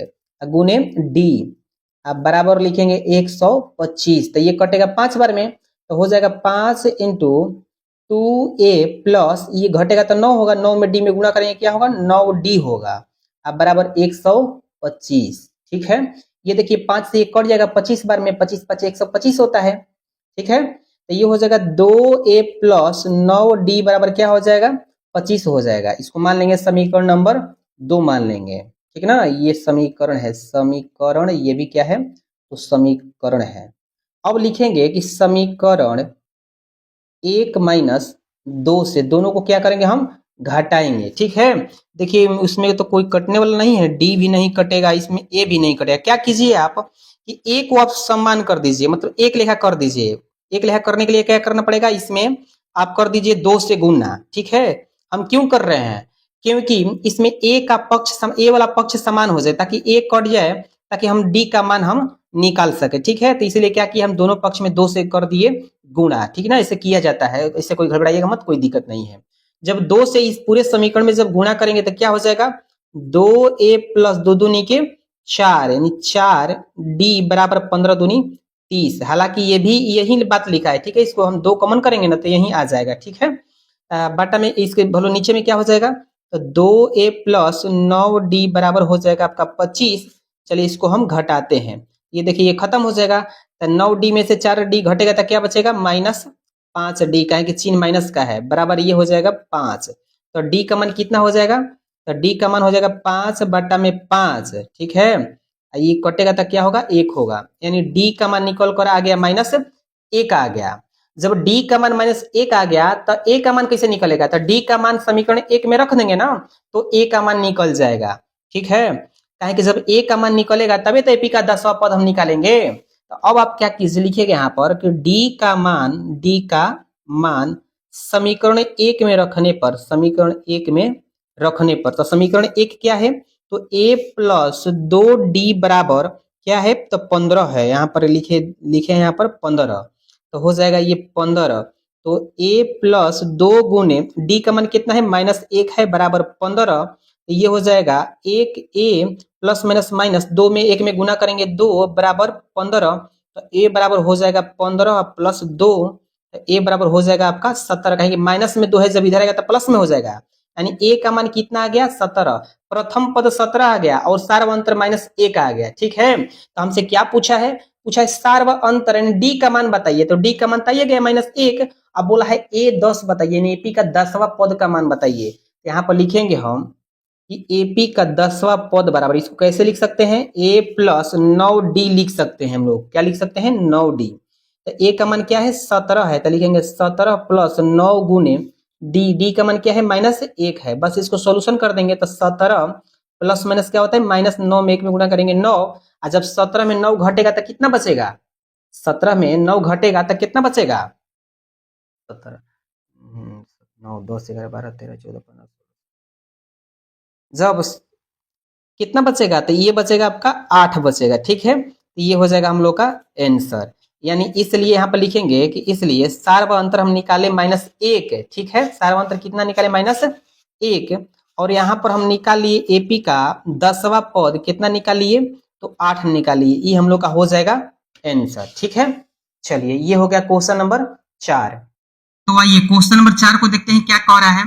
गुने डी, अब बराबर लिखेंगे 125, तो ये कटेगा 5 बार में, तो हो जाएगा 5 इंटू 2a प्लस ये घटेगा तो 9 होगा, 9 में डी में गुणा करेंगे क्या होगा 9d होगा, अब बराबर 125, ठीक है। ये देखिए 5 से ये कट जाएगा 25 बार में, 25 5 125 होता है, ठीक है। तो ये हो जाएगा 2a प्लस 9d बराबर क्या हो जाएगा 25 हो जाएगा, इसको मान लेंगे समीकरण नंबर 2 मान लेंगे, ठीक ना। ये समीकरण है, समीकरण ये भी क्या है तो समीकरण है। अब लिखेंगे कि समीकरण 1 माइनस 2 से दोनों को क्या करेंगे हम घटाएंगे। ठीक है, देखिए उसमें तो कोई कटने वाला नहीं है, डी भी नहीं कटेगा, इसमें ए भी नहीं कटेगा। क्या कीजिए आप कि ए को आप सम्मान कर दीजिए, मतलब एक लेखा कर दीजिए। एक लेखा करने के लिए क्या करना पड़ेगा, इसमें आप कर दीजिए 2 से गुना। ठीक है, हम क्यों कर रहे हैं, क्योंकि इसमें ए का पक्ष ए वाला पक्ष समान हो जाए, ताकि ए कट जाए, ताकि हम डी का मान हम निकाल सके। ठीक है, तो इसीलिए क्या किया, हम दोनों पक्ष में 2 से कर दिए गुणा। ठीक है ना, ऐसे किया जाता है, इससे कोई घबराइएगा मत, कोई दिक्कत नहीं है। जब 2 से इस पूरे समीकरण में जब गुणा करेंगे तो क्या हो जाएगा, 2a प्लस 2 दूनी के 4, यानी 4 डी बराबर 15 दूनी 30। हालांकि ये भी यही बात लिखा है। ठीक है, इसको हम 2 कॉमन करेंगे ना तो यही आ जाएगा। ठीक है, बटा में इसके भलो नीचे में क्या हो जाएगा, तो 2a प्लस 9d बराबर हो जाएगा आपका 25। चलिए इसको हम घटाते हैं, ये देखिए ये खत्म हो जाएगा। तो 9d में से 4d घटेगा तो क्या बचेगा, -5d, का है कि चिन्ह माइनस का है, बराबर ये हो जाएगा 5। तो d का मान कितना हो जाएगा, तो d का मान हो जाएगा 5 बटा में 5। ठीक है, ये कटेगा तो क्या होगा, 1 होगा, यानी d का मान निकल कर आ गया -1 आ गया। जब d का मान -1 आ गया तो a का मान कैसे निकलेगा, तो d का मान समीकरण 1 में रख देंगे ना तो a का मान निकल जाएगा। ठीक है, काहे कि जब a का मान निकलेगा तभी तो एपी का 10वां पद हम निकालेंगे। तो अब आप क्या कीजिए, लिखिएगा यहाँ पर कि d का मान समीकरण 1 में रखने पर, समीकरण 1 में रखने पर, तो समीकरण 1 क्या है, तो a प्लस 2d बराबर क्या है, तो 15 है। यहाँ पर लिखे यहाँ पर 15, तो हो जाएगा ये 15। तो a प्लस 2 गुने d का मान कितना है, -1 है, बराबर 15। तो ये हो जाएगा 1a प्लस माइनस माइनस 2 में 1 में गुना करेंगे 2 बराबर 15। तो a बराबर हो जाएगा 15 प्लस 2, तो a बराबर हो जाएगा आपका 17। कहेंगे माइनस में 2 है, जब इधर आएगा तो प्लस में हो जाएगा, यानी a का मान कितना आ गया, 17। प्रथम पद 17 आ गया और सार्व अंतर -1 आ गया। ठीक है, तो हमसे क्या पूछा है, पूछा है सार्व अंतर डी का मान बताइए, तो डी का मान बताइए गया -1। अब बोला है ए 10 बताइए, यानी एपी का 10वां पद का मान बताइए। यहाँ पर लिखेंगे हम कि एपी का 10वां पद बराबर, इसको कैसे लिख सकते हैं, ए प्लस 9d लिख सकते हैं हम लोग। क्या लिख सकते हैं, 9d। तो ए का मान क्या है, 17 है, तो लिखेंगे 17 प्लस 9 गुने डी का मान क्या है, -1 है। बस इसको सोल्यूशन कर देंगे तो 17 प्लस माइनस क्या होता है, -9 में 1 में गुणा करेंगे 9। और जब 17 में 9 घटेगा तो कितना बचेगा, 17 में 9 घटेगा तो कितना बचेगा, 17 9 10 11 12 13 14 15, जब कितना बचेगा, तो ये बचेगा आपका 8 बचेगा। ठीक है, तो ये हो जाएगा हम लोग का आंसर। यानी इसलिए यहाँ पर लिखेंगे कि इसलिए सार्व अंतर हम निकाले -1। ठीक है, सार्व अंतर कितना निकाले, -1। और यहाँ पर हम निकाल लिए एपी का 10वां पद, कितना निकालिए, तो 8 निकालिए। ये हम लोग का हो जाएगा आंसर। ठीक है, चलिए ये हो गया क्वेश्चन नंबर 4। तो आइए क्वेश्चन नंबर 4 को देखते हैं क्या कह रहा है।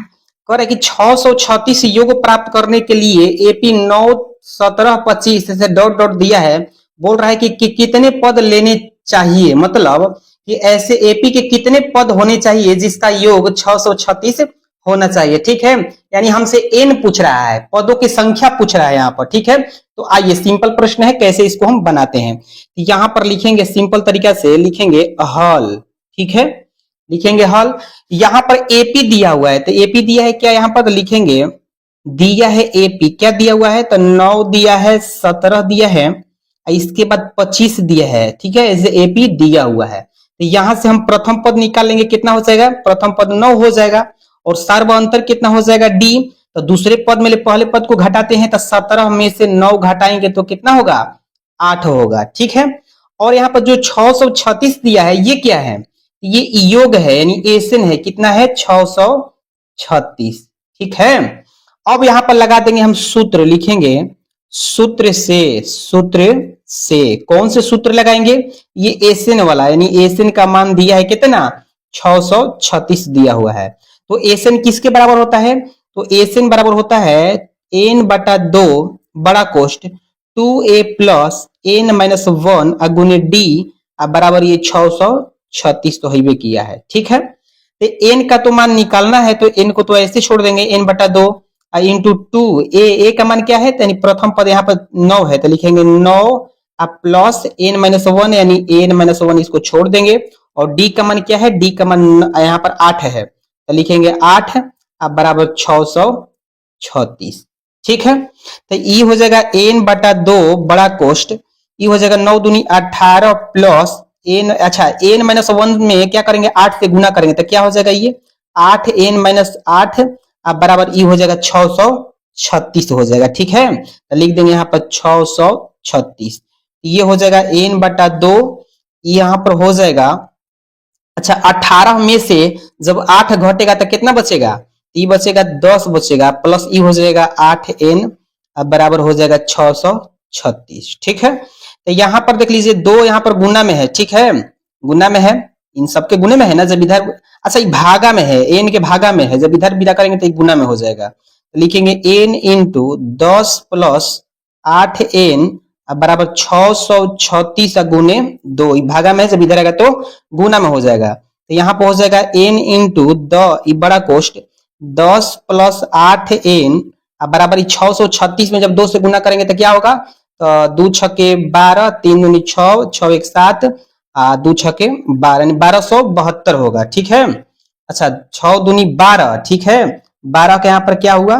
कह रहा है कि 636 योग प्राप्त करने के लिए एपी 9 17 25 से डॉट डॉट दिया है। बोल रहा है कि कितने पद लेने चाहिए, मतलब कि ऐसे एपी के कितने पद होने चाहिए जिसका योग 636 होना चाहिए। ठीक है, यानी हमसे एन पूछ रहा है, पदों की संख्या पूछ रहा है यहाँ पर। ठीक है, तो आइए सिंपल प्रश्न है, कैसे इसको हम बनाते हैं। यहाँ पर लिखेंगे सिंपल तरीका से, लिखेंगे हल। ठीक है, लिखेंगे हल। यहाँ पर एपी दिया हुआ है, तो एपी दिया है क्या, यहाँ पर तो लिखेंगे दिया है एपी, क्या दिया हुआ है, तो 9 दिया है, 17 दिया है, इसके बाद 25 दिया है। ठीक है, ऐसे एपी दिया हुआ है। तो यहां से हम प्रथम पद निकाल लेंगे, कितना हो जाएगा, प्रथम पद 9 हो जाएगा, और सार्व अंतर कितना हो जाएगा, डी। तो दूसरे पद में पहले पद को घटाते हैं, तो 17 में से 9 घटाएंगे तो कितना होगा, 8 होगा। ठीक है, और यहाँ पर जो 636 दिया है ये क्या है, ये योग है, यानी एसन है, कितना है, 636। ठीक है, अब यहां पर लगा देंगे हम सूत्र, लिखेंगे सूत्र से कौन से सूत्र लगाएंगे, ये एसन वाला, यानी एसन का मान दिया है कितना, 636 दिया हुआ है। तो एसन किसके बराबर होता है, तो एसन बराबर होता है n बटा 2 बड़ा कोष्ट 2a प्लस n माइनस 1 अगुने डी बराबर ये 636 तो हईवे किया है। ठीक है, तो n का तो मान निकालना है, तो n को तो ऐसे छोड़ देंगे, n बटा 2 इंटू 2 ए का मान क्या है, तो प्रथम पद यहाँ पर 9 है, तो लिखेंगे 9 अब प्लस n माइनस वन यानी n माइनस वन इसको छोड़ देंगे और d का मान क्या है, d का मान यहाँ पर 8 है तो लिखेंगे 8 अब बराबर 636। ठीक है, तो ई हो जाएगा n बटा 2 बड़ा कोष्ट, ई हो जाएगा 9 दूनी 18 प्लस n, अच्छा n माइनस वन में क्या करेंगे 8 से गुना करेंगे तो क्या हो जाएगा ये 8n माइनस 8 अब बराबर ई हो जाएगा 636 हो जाएगा। ठीक है, तो लिख देंगे यहाँ पर 636, ये हो जाएगा n बटा 2, यहाँ पर हो जाएगा, अच्छा 18 में से जब 8 घटेगा तो कितना बचेगा, ई बचेगा 10 बचेगा प्लस ई हो जाएगा 8n अब बराबर हो जाएगा 636। ठीक है, तो यहाँ पर देख लीजिए दो यहाँ पर गुना में है। ठीक है, गुना में है, इन सबके गुने में है ना, जब इधर अच्छा ये भागा में है, एन के भागा में है, जब इधर विदा करेंगे तो ये गुना में हो जाएगा, तो लिखेंगे n इंटू 10 प्लस 8n बराबर 636 गुने 2, भागा में है, जब इधर आएगा तो गुना में हो जाएगा, तो यहाँ पर हो जाएगा n इंटू बड़ा कोष्ट 10 प्लस 8n बराबर 636 में जब 2 से गुना करेंगे तो क्या होगा, तो 2 छके 12, 3 दूनी 6, 6 एक 7, 2 छके 12 यानी 1272 होगा। ठीक है, अच्छा 6 दूनी 12, ठीक है 12 के यहाँ पर क्या हुआ,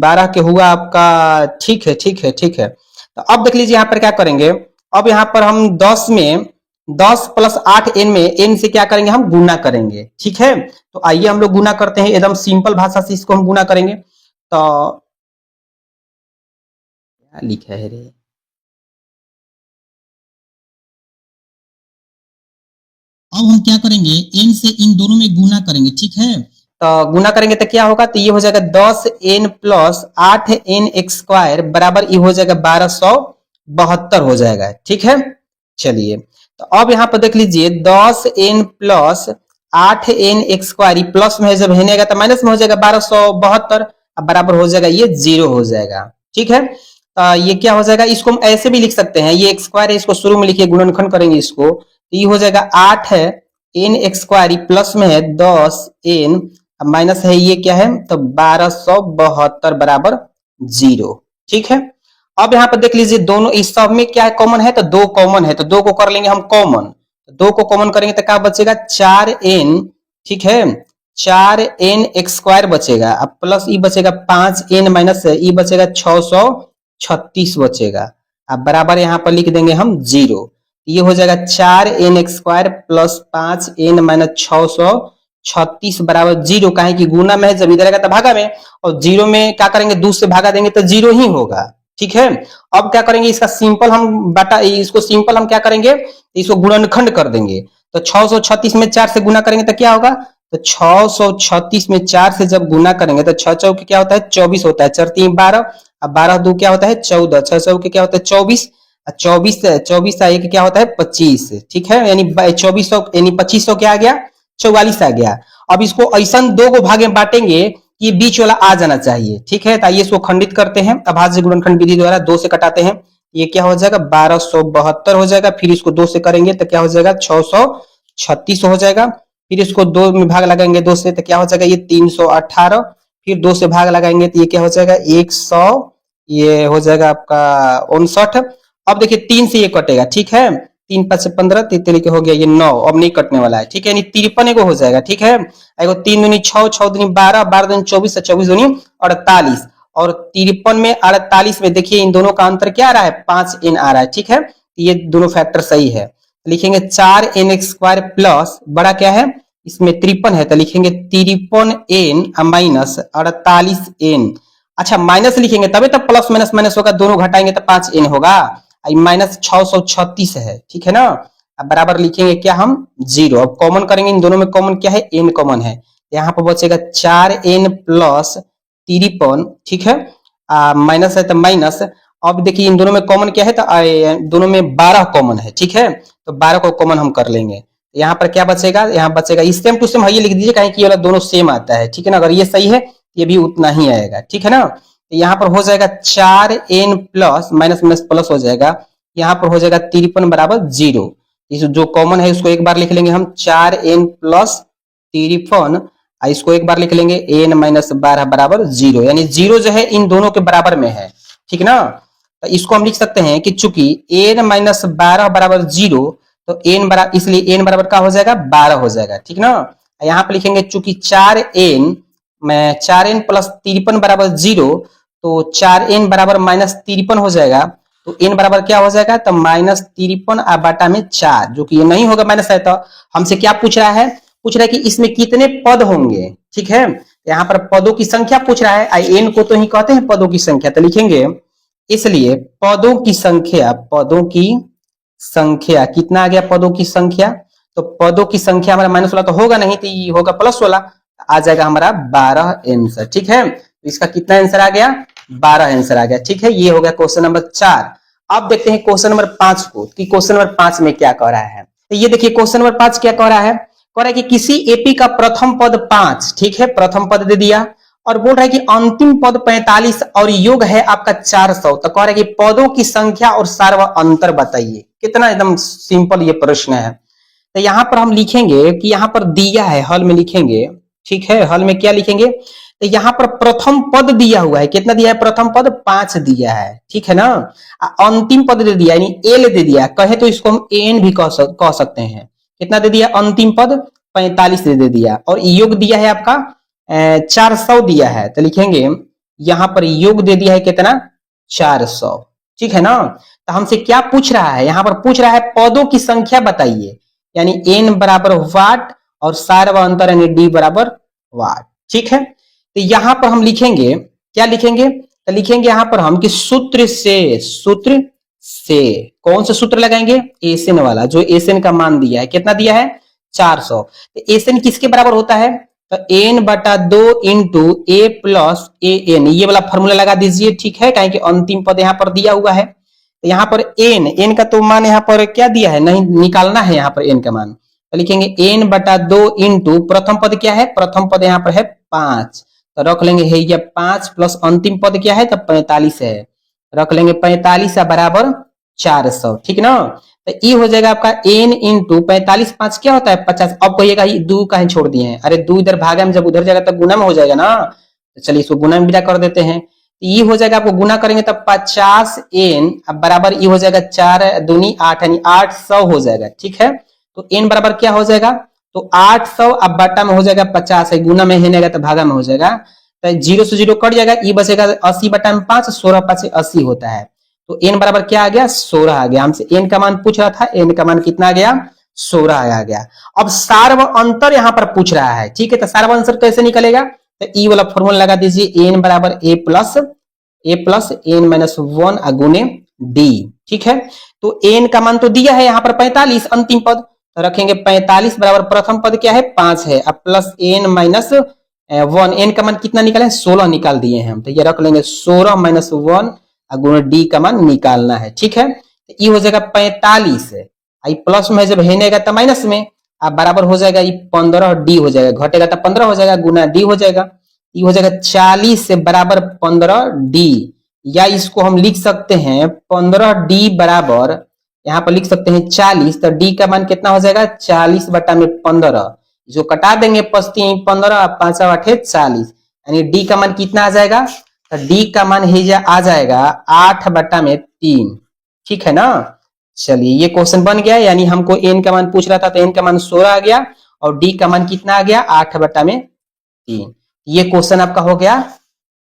12 के हुआ आपका, ठीक है ठीक है ठीक है। तो अब देख लीजिए यहाँ पर क्या करेंगे, अब यहाँ पर हम 10 में 10 प्लस 8n में n से क्या करेंगे, हम गुना करेंगे। ठीक है, तो आइए हम लोग गुना करते हैं, एकदम सिंपल भाषा से इसको हम गुना करेंगे। तो क्या लिखा है रे, अब हम क्या करेंगे n से इन दोनों में गुना करेंगे। ठीक है, तो गुना करेंगे तो क्या होगा, तो ये हो जाएगा 10n प्लस 8n स्क्वायर बराबर ये हो जाएगा 1272 हो जाएगा। ठीक है, चलिए तो अब यहाँ पर देख लीजिए 10n plus 8n square plus में जब हेनेगा तो माइनस में हो जाएगा 1272 अब बराबर हो जाएगा ये 0 हो जाएगा। ठीक है, तो ये क्या हो जाएगा, इसको हम ऐसे भी लिख सकते हैं, ये स्क्वायर है इसको शुरू में लिखिए, गुणनखंड करेंगे इसको, तो ये हो जाएगा 8 है n स्क्वायर प्लस में है 10n माइनस है ये क्या है, तो 1272 बराबर 0। ठीक है, अब यहाँ पर देख लीजिए दोनों इस सब में क्या है कॉमन है, तो 2 कॉमन है, तो 2 को कर लेंगे हम कॉमन, 2 को कॉमन करेंगे तो क्या बचेगा 4n। ठीक है, 4n स्क्वायर बचेगा, अब प्लस ई बचेगा 5n माइनस ई बचेगा 636 बचेगा, अब बराबर यहाँ पर लिख देंगे हम 0, ये हो जाएगा 4n square plus 5n minus 636 बराबर 0, काहे कि गुना में है, जब इधर आएगा तो भागा में, और 0 में क्या करेंगे 2 से भागा देंगे तो 0 ही होगा। ठीक है, अब क्या करेंगे इसका सिंपल हम बटा, इसको सिंपल हम क्या करेंगे, इसको गुणनखंड कर देंगे, तो 636 में 4 से गुना करेंगे तो क्या होगा, तो 636 में 4 से जब गुना करेंगे तो 6 चौके क्या होता है 24 होता है, 4 3 12, अब 12 2 क्या होता है 14, 6 चौके क्या होता है 24, 24 का एक क्या होता है 25। ठीक है, यानी 2400 यानी 2500 क्या आ गया 44 आ गया। अब इसको ऐसा 2 को भागे में बांटेंगे कि बीच वाला आ जाना चाहिए। ठीक है, तो आइए इसको खंडित करते हैं, अभाज्य गुणनखंड विधि द्वारा 2 से कटाते हैं, ये क्या हो जाएगा 1272 हो जाएगा, फिर इसको 2 से करेंगे तो क्या हो जाएगा 636 हो जाएगा, फिर इसको 2 में भाग लगाएंगे 2 से तो क्या हो जाएगा ये 318, फिर 2 से भाग लगाएंगे तो ये क्या हो जाएगा 100, ये हो जाएगा आपका 59। अब देखिए 3 से ये कटेगा। ठीक है, 3 5 15, 3 तरीके हो गया ये 9, अब नहीं कटने वाला है। ठीक है, यानी 53 एगो हो जाएगा। ठीक है, एगो 3 दूनी 6, 6 दूनी 12, 12 दूनी 24, 24 दूनी 48, और 53 में 48 में देखिए इन दोनों का अंतर क्या आ रहा है 5n आ रहा है। ठीक है, ये दोनों फैक्टर सही है, लिखेंगे 4n स्क्वायर प्लस बड़ा क्या है इसमें 53 है, तो लिखेंगे 53n माइनस 48n। अच्छा माइनस लिखेंगे तभी तो प्लस माइनस माइनस होगा, दोनों घटाएंगे तो 5n होगा, माइनस 636 है। ठीक है ना, अब बराबर लिखेंगे क्या हम 0, अब कॉमन करेंगे इन दोनों में, कॉमन क्या है n कॉमन है, यहाँ पर बचेगा 4n प्लस 53। ठीक है, माइनस है तो माइनस, अब देखिए इन दोनों में कॉमन क्या है, तो दोनों में 12 कॉमन है। ठीक है, तो 12 को कॉमन हम कर लेंगे, यहाँ पर क्या बचेगा, यहाँ बचेगा सेम टू सेम, ये लिख दीजिए कहीं कि ये वाला दोनों सेम आता है। ठीक है ना, अगर ये सही है ये भी उतना ही आएगा। ठीक है ना, तो यहाँ पर हो जाएगा 4n plus minus minus plus हो जाएगा, यहाँ पर हो जाएगा 53 बराबर 0, इस जो कॉमन है उसको एक बार लिख लेंगे हम 4n प्लस 53, इसको एक बार लिख लेंगे n माइनस 12 बराबर 0, यानी 0 जो है इन दोनों के बराबर में है। ठीक ना, तो इसको हम लिख सकते हैं कि चूंकि n माइनस 12 बराबर 0, तो n बराबर, इसलिए n बराबर क्या हो जाएगा 12 हो जाएगा, ठीक ना। यहाँ पे लिखेंगे चूंकि 4n प्लस 53 बराबर 0, तो 4n बराबर माइनस 53 हो जाएगा, तो n बराबर क्या हो जाएगा, तो माइनस 53 बटा में 4, जो कि ये नहीं होगा माइनस है। तो हमसे क्या पूछ रहा है, पूछ रहा है कि इसमें कितने पद होंगे, ठीक है। यहाँ पर पदों की संख्या पूछ रहा है, n को तो ही कहते हैं पदों की संख्या, तो लिखेंगे इसलिए पदों की संख्या, पदों की संख्या कितना आ गया, पदों की संख्या, तो पदों की संख्या हमारा माइनस वाला तो होगा नहीं, तो ये होगा प्लस वाला, आ जाएगा हमारा 12 आंसर, ठीक है। तो इसका कितना आंसर आ गया, 12 आंसर आ गया, ठीक है। ये हो गया क्वेश्चन नंबर 4। अब देखते हैं क्वेश्चन नंबर 5 को, कि क्वेश्चन नंबर 5 में क्या कह रहा है। तो ये देखिए क्वेश्चन नंबर 5 क्या कह रहा है, कह रहा है कि किसी एपी का प्रथम पद 5, ठीक है, प्रथम पद दे दिया, और बोल रहा है कि अंतिम पद 45 और योग है आपका 400। तो कह रहा है कि पदों की संख्या और सार्व अंतर बताइए। कितना एकदम सिंपल ये प्रश्न है। तो यहाँ पर हम लिखेंगे कि यहाँ पर दिया है, हल में लिखेंगे, ठीक है। हल में क्या लिखेंगे, तो यहाँ पर प्रथम पद दिया हुआ है, कितना दिया है, प्रथम पद 5 दिया है, ठीक है ना। अंतिम पद दे दिया, यानी एल दे दिया, कहे तो इसको हम एन भी कह सकते हैं। कितना दे दिया, अंतिम पद 45 दे दिया, और योग दिया है आपका 400 दिया है, तो लिखेंगे यहाँ पर योग दे दिया है कितना, 400, ठीक है ना। तो हमसे क्या पूछ रहा है, यहाँ पर पूछ रहा है पदों की संख्या बताइए, यानी n बराबर वाट और सार्व अंतर यानी d बराबर वाट, ठीक है। तो यहाँ पर हम लिखेंगे, क्या लिखेंगे, तो लिखेंगे यहाँ पर हम कि सूत्र से कौन सा सूत्र लगाएंगे, एसएन वाला, जो एसएन का मान दिया है, कितना दिया है 400। तो एसएन किसके बराबर होता है, तो n बटा 2 into A plus A N, ये वाला फॉर्मूला लगा दीजिए, ठीक है, कहें कि अंतिम पद यहाँ पर दिया हुआ है। तो यहाँ पर n का तो मान यहाँ पर क्या दिया है, नहीं निकालना है यहाँ पर n का मान, तो लिखेंगे n बटा 2 इंटू प्रथम पद क्या है, प्रथम पद यहाँ पर है 5, तो रख लेंगे है ये 5 प्लस अंतिम पद क्या है, तो 45 है, रख लेंगे 45 बराबर 400, ठीक ना। तो ये हो जाएगा आपका n इंटू 45, 5 क्या होता है 50। अब कहिएगा ये 2 कहीं छोड़ दिए हैं, अरे 2 इधर भागा में, जब उधर जाएगा तो गुना में हो जाएगा ना, तो चलिए इसको गुना में विदा कर देते हैं। तो ये हो जाएगा, आपको गुना करेंगे तब 50n अब बराबर ये हो जाएगा 4 दूनी 8, यानी 800 हो जाएगा, ठीक है। तो n बराबर क्या हो जाएगा, तो 800 अब बटा में हो जाएगा 50 है, गुना में है तो भागा में हो जाएगा, तो 0 से 0 कट जाएगा, ये बचेगा 80 बटा में 5, 16 5 80 होता है। तो n बराबर क्या आ गया, 16 आ गया। हमसे n का मान पूछ रहा था, n का मान कितना आ गया, 16 आ गया। अब सार्व अंतर यहाँ पर पूछ रहा है, ठीक है। तो सार्व अंतर कैसे निकलेगा, तो ई वाला फॉर्मूला लगा दीजिए, n बराबर a प्लस n माइनस 1 गुने d, ठीक है। तो n का मान तो दिया है यहाँ पर 45 अंतिम पद, तो रखेंगे 45 बराबर प्रथम पद क्या है 5 है, अब प्लस n माइनस 1, n का मान कितना निकाले 16 निकाल दिए हैं हम, तो ये रख लेंगे 16 माइनस 1 गुणे डी का मान निकालना है, ठीक है। तो ये हो जाएगा 45, आई प्लस में जब हेनेगा तो माइनस में, अब बराबर हो जाएगा ये 15 डी हो जाएगा, घटेगा तो 15 हो जाएगा, गुना डी हो जाएगा, ये हो जाएगा 40 से बराबर 15 डी, या इसको हम लिख सकते हैं 15 डी बराबर, यहाँ पर लिख सकते हैं 40, तो डी का मान कितना हो जाएगा 40 बटा में 15, जो कटा देंगे 15 5 8 40, यानी डी का मान कितना आ जाएगा, तो डी का मान आ जाएगा 8 बटा में 3, ठीक है ना। चलिए ये क्वेश्चन बन गया, यानी हमको एन का मान पूछ रहा था, तो एन का मान 16 आ गया और डी का मान कितना आ गया 8 बटा में 3। ये क्वेश्चन आपका हो गया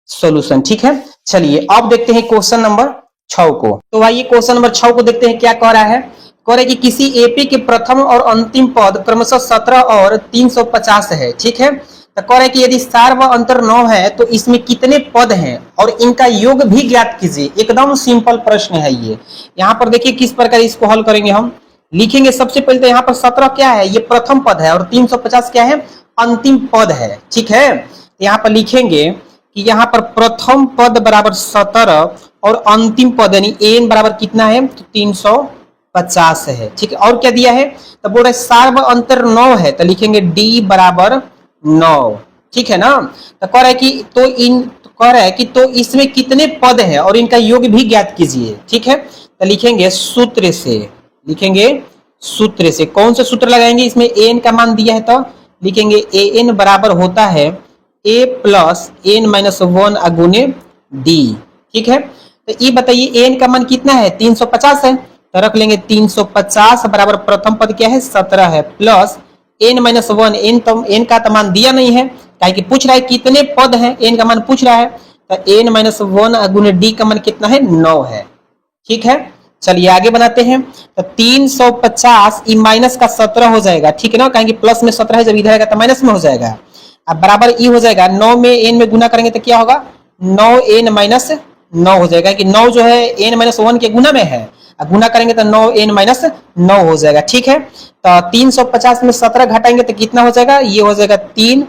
सॉल्यूशन, ठीक है। चलिए अब देखते हैं क्वेश्चन नंबर 6 को। तो भाई ये क्वेश्चन नंबर 6 को देखते हैं क्या कह रहा है, कह रहा है कि किसी एपी के प्रथम और अंतिम पद क्रमशः 17 और 350 है, ठीक है। तो कह रहा है कि यदि सार्व अंतर 9 है तो इसमें कितने पद हैं और इनका योग भी ज्ञात कीजिए। एकदम सिंपल प्रश्न है ये। यहाँ पर देखिए किस प्रकार इसको हल करेंगे हम। लिखेंगे सबसे पहले तो यहाँ पर 17 क्या है, ये प्रथम पद है, और 350 क्या है, अंतिम पद है, ठीक है। यहाँ पर लिखेंगे कि यहाँ पर प्रथम पद बराबर 17 और अंतिम पद यानी एन बराबर कितना है, तो 350 है, ठीक है। और क्या दिया है, तो बोल रहे सार्व अंतर 9 है, तो लिखेंगे डी बराबर 9, ठीक है ना। तो कह रहा है कि कह रहा है कि तो इसमें कितने पद हैं और इनका योग भी ज्ञात कीजिए, ठीक है। तो लिखेंगे सूत्र से, लिखेंगे सूत्र से, कौन सा सूत्र लगाएंगे, इसमें एन का मान दिया है, तो लिखेंगे ए एन बराबर होता है ए प्लस एन माइनस 1 गुने डी, ठीक है। तो तो ये बताइए n का मान कितना है, 350 है, तो रख लेंगे 350 बराबर प्रथम पद क्या है, 17 है, प्लस n-1, n का तो मान दिया नहीं है, काहे कि पूछ रहा है कितने पद हैं, n का मान पूछ रहा है, तो n-1 गुने d का मान कितना है, 9 है। ठीक है, चलिए आगे बनाते हैं। तो 350 ई माइनस का 17 हो जाएगा, ठीक है ना, कहेंगे प्लस में 17 है, जब इधर आएगा तो माइनस में हो जाएगा। अब बराबर ई हो जाएगा, 9 में n में गुना करेंगे तो क्या होगा, 9n-9 हो जाएगा, कि 9 जो है n-1 के गुना में है, गुना करेंगे तो 9n-9 हो जाएगा। ठीक है, तो 350 में 17 घटाएंगे तो कितना हो जाएगा, ये हो जाएगा 3,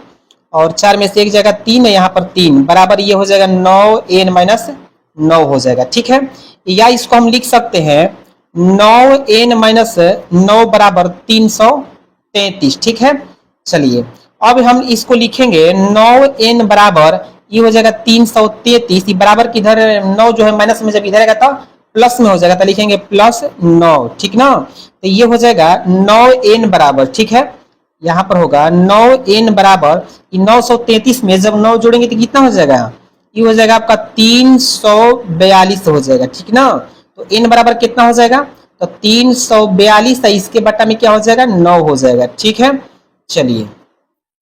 और 4 में से एक जगह 3 है, यहाँ पर 3 बराबर ये हो जाएगा 9n-9 हो जाएगा। ठीक है, या इसको हम लिख सकते हैं 9n-9 बराबर 333। ठीक है, चलिए अब हम इसको लिखेंगे 9n बराबर ये हो जाएगा 333, बराबर किधर 9 जो है माइनस में जब इधर आएगा तो प्लस में हो जाएगा, तो लिखेंगे +9, ठीक ना, तो ये हो जाएगा 9n बराबर, ठीक है, यहाँ पर होगा 9n बराबर 933 में जब 9 जोड़ेंगे तो कितना हो जाएगा, ये हो जाएगा आपका 342 हो जाएगा। ठीक ना, तो n बराबर कितना हो जाएगा, तो 342 है, इसके बट्टा में क्या हो जाएगा, 9 हो जाएगा। ठीक है, चलिए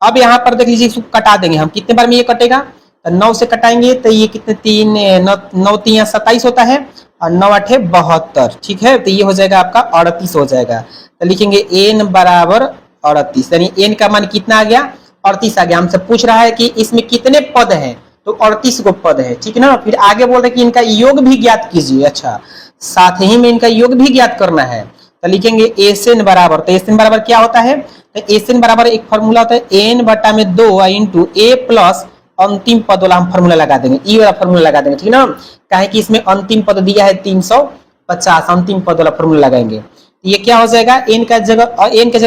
अब यहाँ पर देख लीजिए, इसको कटा देंगे हम, कितने बार में ये कटेगा, तो 9 से कटाएंगे तो ये कितने 9 27 होता है, और 9 8 72। ठीक है, तो ये हो जाएगा आपका 38 हो जाएगा। तो लिखेंगे n बराबर 38, यानी n का मान कितना आ गया, 38 आ गया। हमसे पूछ रहा है कि इसमें कितने पद हैं, तो 38 को पद है। ठीक है ना, फिर आगे बोल रहे कि इनका योग भी ज्ञात कीजिए। अच्छा, साथ ही में इनका योग भी ज्ञात करना है, तो लिखेंगे एसएन बराबर, तो एसएन बराबर क्या होता है, तो एसएन बराबर एक फॉर्मूला होता है n बटा में 2 इंटू a प्लस अंतिम पद वाला हम फॉर्मूला लगा देंगे, ई वाला फॉर्मूला लगा देंगे। ठीक ना, काहे कि इसमें अंतिम पद दिया है 350, अंतिम पद वाला फॉर्मूला लगाएंगे, ये क्या हो जाएगा, n का जगह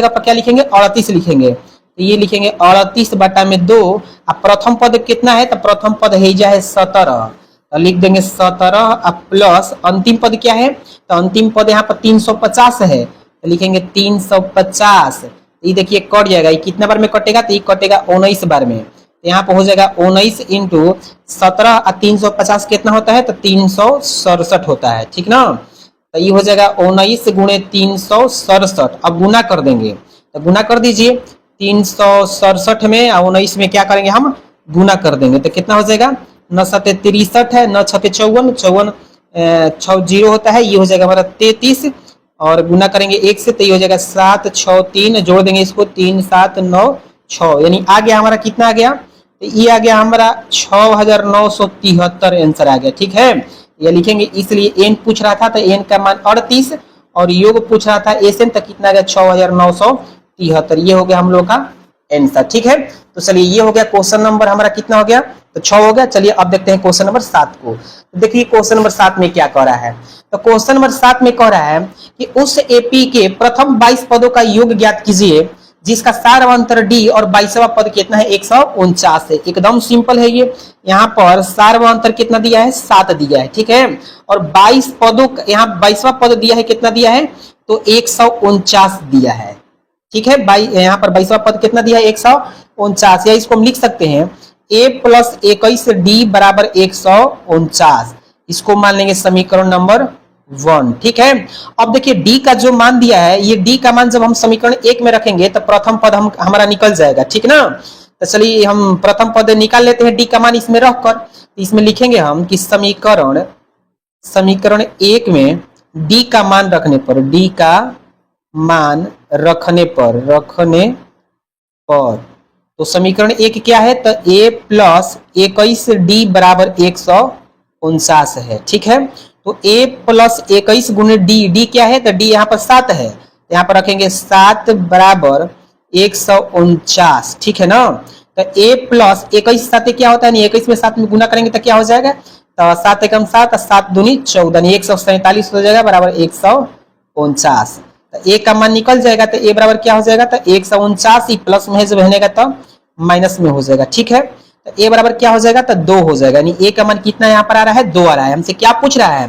पर क्या लिखेंगे, 38 लिखेंगे, तो ये लिखेंगे 38 बटा में 2, अब प्रथम पद कितना है, तो प्रथम पद है जा है 17, तो लिख देंगे 17, अब प्लस अंतिम पद क्या है, तो अंतिम पद यहाँ पर 350 है, तो लिखेंगे 350, ये देखिए कट जाएगा, ये कितना बार में कटेगा, तो ये कटेगा 19 बार में, तो यहाँ पर हो जाएगा 19 इंटू 17 और 350 कितना होता है, तो 367 होता है। ठीक ना, तो ये हो जाएगा 19 गुणे 367, अब गुना कर देंगे, तो गुना कर दीजिए 367 में और 19 में क्या करेंगे हम, गुना कर देंगे, तो कितना हो जाएगा, 9 7 63 है, 9 6 54, 6 0 होता है, ये हो जाएगा हमारा 33, और गुना करेंगे 1 से, तो ये हो जाएगा 7 6 3, जोड़ देंगे इसको 3 7 9 6, यानी आ गया हमारा कितना आ गया, तो ये आ गया हमारा 6973 आंसर आ गया। ठीक है, ये लिखेंगे, इसलिए n पूछ रहा था तो n का मान 38, और योग पूछ रहा था एसएन, तक कितना आ गया 6973, ये हो गया हम लोग का आंसर। ठीक है, तो चलिए ये हो गया क्वेश्चन नंबर हमारा कितना हो गया, तो 6 हो गया। चलिए अब देखते हैं क्वेश्चन नंबर 7 को। तो देखिए क्वेश्चन नंबर 7 में क्या कह रहा है, तो क्वेश्चन नंबर 7 में कह रहा है कि उस एपी के प्रथम 22 पदों का योग ज्ञात कीजिए जिसका सार्वंतर डी और 22वां पद कितना है, 149 है। एकदम सिंपल है ये, यहाँ पर सार्वंतर कितना दिया है, 7 दिया है। ठीक है, और 22 पदों, यहाँ 22वां पद दिया है, कितना दिया है, तो 149 दिया है। ठीक है, यहाँ पर 22वां पद कितना दिया है, 149, या इसको हम लिख सकते हैं a प्लस 21 डी बराबर 149, इसको मान लेंगे समीकरण नंबर 1। ठीक है, अब देखिए d का जो मान दिया है, ये d का मान जब हम समीकरण 1 में रखेंगे तो प्रथम पद हमारा निकल जाएगा। ठीक ना, तो चलिए हम प्रथम पद निकाल लेते हैं, d का मान इसमें रखकर, तो इसमें लिखेंगे हम कि समीकरण 1 में d का मान रखने पर, d का मान रखने पर तो समीकरण 1 क्या है, तो a प्लस 21 डी बराबर 149 है। ठीक है, तो a प्लस 21 गुने डी क्या है, तो d यहाँ पर 7 है, तो यहाँ पर रखेंगे 7 बराबर 149। ठीक है ना, तो a प्लस 21 साथ क्या होता है, 21 में 7 में गुना करेंगे तो क्या हो जाएगा, तो 7 एकम 7, 7 दूनी 14, 147 हो जाएगा बराबर 149, तो a का मान निकल जाएगा, तो a बराबर क्या हो जाएगा, तो 149 प्लस में जब बनेगा तो माइनस में हो जाएगा। ठीक है, तो a बराबर क्या हो जाएगा, तो 2 हो जाएगा, यानी a का मान कितना यहाँ पर आ रहा है, 2 आ रहा है। हमसे क्या पूछ रहा है,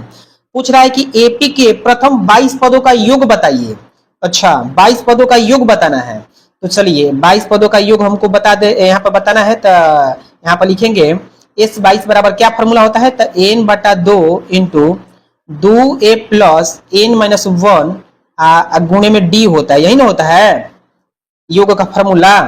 पूछ रहा है कि एपी के प्रथम 22 पदों का योग बताइए। अच्छा, 22 पदों का योग बताना है, तो चलिए 22 पदों का योग हमको बता दे, यहाँ पर बताना है, तो यहाँ पर लिखेंगे एस 22 बराबर क्या फॉर्मूला होता है, तो एन बटा 2 into 2a plus N minus 1 गुणे में डी होता है, यही ना होता है योग का फॉर्मूला।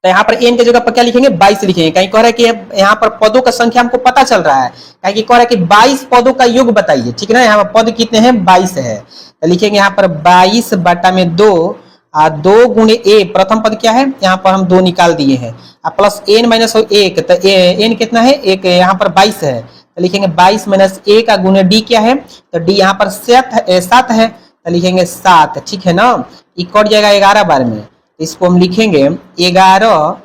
तो यहाँ पर n की जगह पर क्या लिखेंगे 22 लिखेंगे, कहीं कह रहा है कि यहाँ पर पदों का संख्या हमको पता चल रहा है, कहीं कह रहा है कि 22 पदों का योग बताइए, ठीक है ना। यहाँ पर पद कितने हैं 22 है, तो लिखेंगे यहाँ पर 22 बटा में 2 2 गुणे ए, प्रथम पद क्या है यहाँ पर हम 2 निकाल दिए हैं, प्लस एन माइनस 1, तो एन कितना है एक, यहाँ पर 22 है, तो लिखेंगे 22 माइनस 1 गुणे डी क्या है, तो डी यहाँ पर 7 है, तो लिखेंगे 7, ठीक है ना। ये कट जाएगा 11 बार में, इसको हम लिखेंगे 11,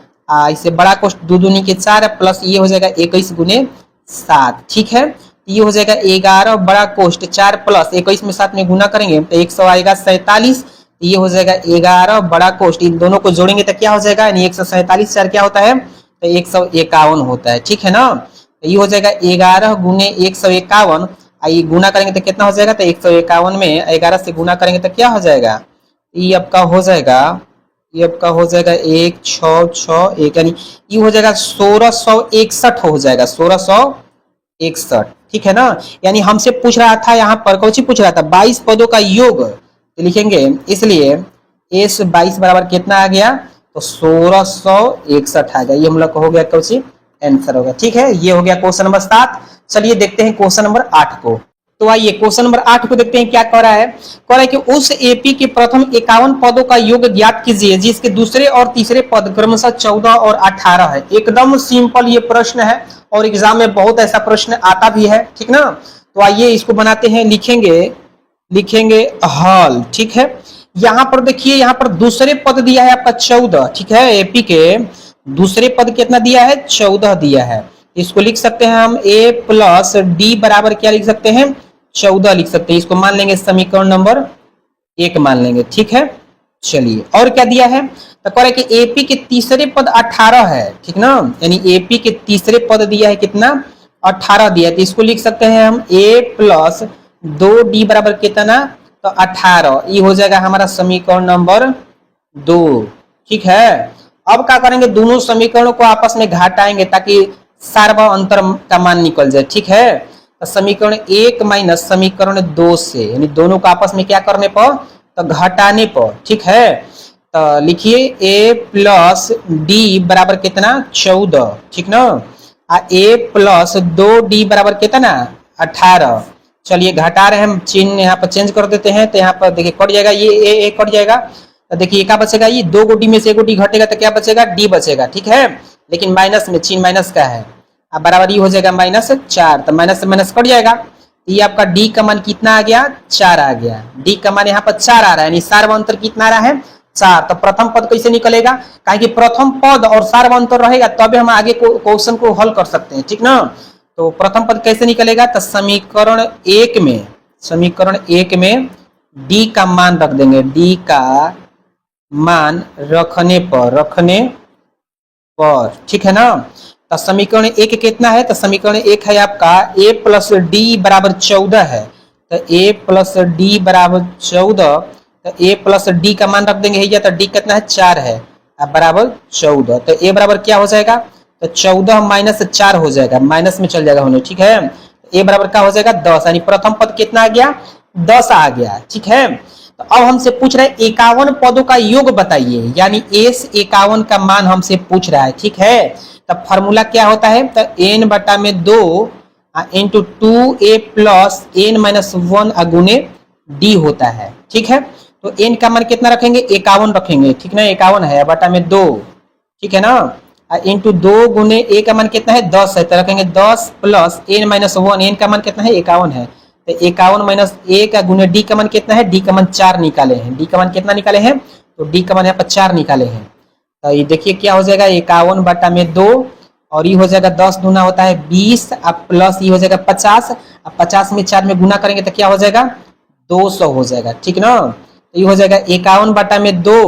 इससे बड़ा कोष्ट 2 दूनी के 4 प्लस ये हो जाएगा 21 गुने 7, ठीक है। ये हो जाएगा 11 बड़ा कोष्ट 4 प्लस 21 में 7 में गुना करेंगे तो 100 आएगा 47, ये हो जाएगा 11 बड़ा कोष्ट, इन दोनों को जोड़ेंगे तो क्या हो जाएगा, यानी 147 4 क्या होता है, तो 151 होता है, ठीक है ना। तो ये हो जाएगा 11 गुने 151, ये गुना करेंगे तो कितना हो जाएगा, तो 151 में 11 से गुना करेंगे तो क्या हो जाएगा, ये आपका हो जाएगा, ये आपका हो जाएगा 1 6 6 1, यानी ये हो जाएगा 1661 हो जाएगा, 1661, ठीक है ना। यानी हमसे पूछ रहा था यहाँ पर कौन पूछ रहा था 22 पदों का योग, तो लिखेंगे इसलिए एस 22 बराबर कितना आ गया, तो 1661 आ गया, ये हम लोग को हो गया कौन आंसर होगा, ठीक है। ये हो गया क्वेश्चन नंबर 7। चलिए देखते हैं क्वेश्चन नंबर 8 को। तो आइए क्वेश्चन नंबर 8 को देखते हैं क्या कह रहा है। कह रहा है कि उस एपी के प्रथम 51 पदों का योग ज्ञात कीजिए जिसके दूसरे और तीसरे पद क्रमशः 14 और 18 है। एकदम सिंपल ये प्रश्न है और एग्जाम में बहुत ऐसा प्रश्न आता भी है, ठीक ना। तो आइए इसको बनाते हैं, लिखेंगे हल, ठीक है। यहाँ पर देखिए, यहाँ पर दूसरे पद दिया है आपका 14, ठीक है। एपी के दूसरे पद कितना दिया है, 14 दिया है। इसको लिख सकते हैं हम a प्लस डी बराबर क्या लिख सकते हैं, 14 लिख सकते हैं। इसको मान लेंगे समीकरण नंबर 1 मान लेंगे, ठीक है। चलिए और क्या दिया है, तो कह रहा है कि एपी के तीसरे पद 18 है, ठीक ना। यानी एपी के तीसरे पद दिया है कितना, 18 दिया है। तो इसको लिख सकते हैं हम a प्लस 2d बराबर कितना, तो 18, ये हो जाएगा हमारा समीकरण नंबर 2, ठीक है। अब क्या करेंगे, दोनों समीकरणों को आपस में घटाएंगे ताकि सार्व अंतर का मान निकल जाए, ठीक है। तो समीकरण 1 माइनस समीकरण 2 से, यानी दोनों को आपस में क्या करने पर, तो घटाने पर, ठीक है। तो लिखिए a प्लस डी बराबर कितना 14, ठीक ना। a प्लस 2d बराबर कितना 18। चलिए घटा रहे हैं हम, चिन्ह यहाँ पर चेंज कर देते हैं, तो यहाँ पर देखिए कट जाएगा, ये a कट जाएगा, तो देखिए क्या बचेगा, ये 2 को डी में से 1 को डी घटेगा तो क्या बचेगा, डी बचेगा, ठीक है। लेकिन माइनस में चिन्ह माइनस का है, अब बराबर ये हो जाएगा -4, तो माइनस से माइनस कट जाएगा। ये आपका डी का मान कितना आ गया, 4 आ गया। डी का मान यहाँ पर 4 आ रहा है, यानी सार्व अंतर कितना आ रहा है, 4। तो प्रथम पद कैसे निकलेगा, कि प्रथम पद और सार्व अंतर रहेगा तब हम आगे क्वेश्चन को हल कर सकते हैं, ठीक ना। तो प्रथम पद कैसे निकलेगा, तो समीकरण 1 में डी का मान रख देंगे, डी का मान रखने पर, ठीक है ना। तो समीकरण 1 कितना है, तो समीकरण 1 है आपका a प्लस डी बराबर 14 है, तो a प्लस डी बराबर 14, तो a प्लस डी का मान रख देंगे, तो डी कितना है 4 है, अब बराबर 14, तो a बराबर क्या हो जाएगा, तो 14 माइनस 4 हो जाएगा, माइनस में चल जाएगा होने, ठीक है। a बराबर क्या हो जाएगा 10, यानी प्रथम पद कितना आ गया 10 आ गया, ठीक है। तो अब हमसे पूछ रहा है 51 पदों का योग बताइए, यानी एस 51 का मान हमसे पूछ रहा है, ठीक है। तब फॉर्मूला क्या होता है, तो n बटा में 2 into 2a plus n minus 1 गुने d होता है, ठीक है। तो n का मान कितना रखेंगे 51 रखेंगे, ठीक ना, 51 है बटा में 2, ठीक है ना। इंटू 2 गुने a का मान कितना है 10 है, तो रखेंगे 10 प्लस n माइनस 1, n का मान कितना है 51 है, तो 51 माइनस 1 गुने d का मान कितना है, d का मान 4 निकाले हैं, d का मान कितना निकाले हैं, तो d का मान यहाँ पर 4 निकाले हैं। तो ये देखिए क्या हो जाएगा 51 बटा में 2, और ये हो जाएगा 10 दूना होता है 20, अब प्लस ये हो जाएगा 50, अब 50 में 4 में गुना करेंगे तो क्या हो जाएगा 200 हो जाएगा, ठीक ना। तो ये हो जाएगा 51 बटा में 2,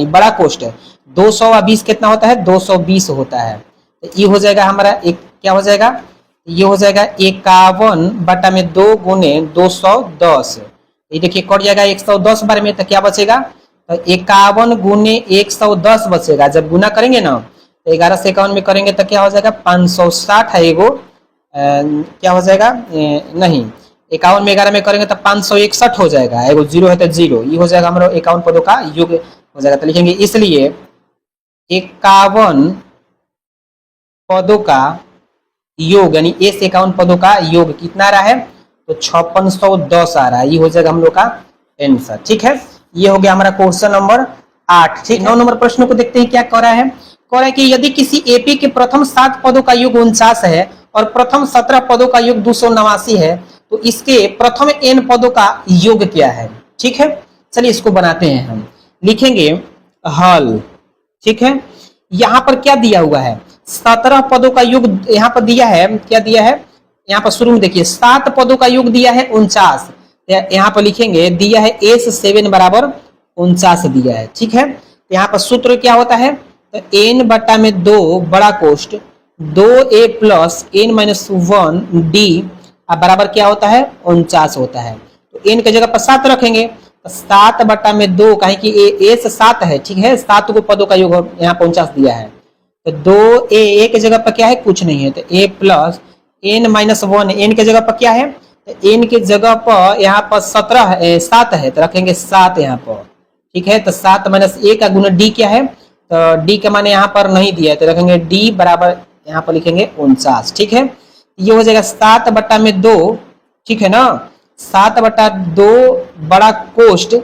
बड़ा कोष्ट है 200 और 20 कितना होता है 220 होता है। तो ये हो जाएगा हमारा एक क्या हो जाएगा, ये हो जाएगा 51 बटा में 2 गुने 210, ये देखिए कट जाएगा 110 बार में, तो क्या बचेगा, तो 51 गुने 110 बचेगा। जब गुना करेंगे ना तो 1151 में करेंगे तो क्या हो जाएगा 560 है एगो, क्या हो जाएगा नहीं 51 में 11 में करेंगे तो 561 हो जाएगा, एगो जीरो है तो जीरो, ये हो जाएगा हमारा 51 पदों का योग हो जाएगा। तो लिखेंगे इसलिए 51 पदों का योग यानी ए से 51 पदों का योग कितना आ रहा है, तो 5610 आ रहा है, ये हो जाएगा हम लोग का आंसर। ठीक है, ये हो गया हमारा क्वेश्चन नंबर 8। ठीक, 9 नंबर प्रश्न को देखते हैं क्या कह रहा है। कह रहा है कि यदि किसी एपी के प्रथम 7 पदों का योग 49 है और प्रथम 17 पदों का योग 289 है, तो इसके प्रथम n पदों का योग क्या है। ठीक है, चलिए इसको बनाते हैं हम, लिखेंगे हल। ठीक है, यहां पर क्या दिया हुआ है, 17 पदों का योग यहाँ पर दिया है, क्या दिया है यहाँ पर शुरू में देखिए 7 पदों का योग दिया है 49, यहाँ पर लिखेंगे दिया है S7 बराबर 49 दिया है। ठीक है, यहाँ पर सूत्र क्या होता है, तो n बटा में 2 बड़ा कोष्ट 2a plus n minus 1 d बराबर क्या होता है 49 होता है। तो n की जगह पर 7 रखेंगे, तो 7 बटा में 2 कहे कि a से 7 है। ठीक है, 7 को पदों का योग यहाँ 49 दिया है, तो 2a की जगह पर क्या है कुछ नहीं है, तो a plus n minus 1 n की जगह पर क्या है, तो n की जगह पर यहाँ पर 7 है, तो रखेंगे 7 यहाँ पर। ठीक है, तो 7 माइनस a का गुना d क्या है, तो d का माने यहाँ पर नहीं दिया है, तो रखेंगे d बराबर यहाँ पर लिखेंगे 49। ठीक है, ये हो जाएगा 7 बटा में 2। ठीक है ना, 7 बटा 2 बड़ा कोष्ट,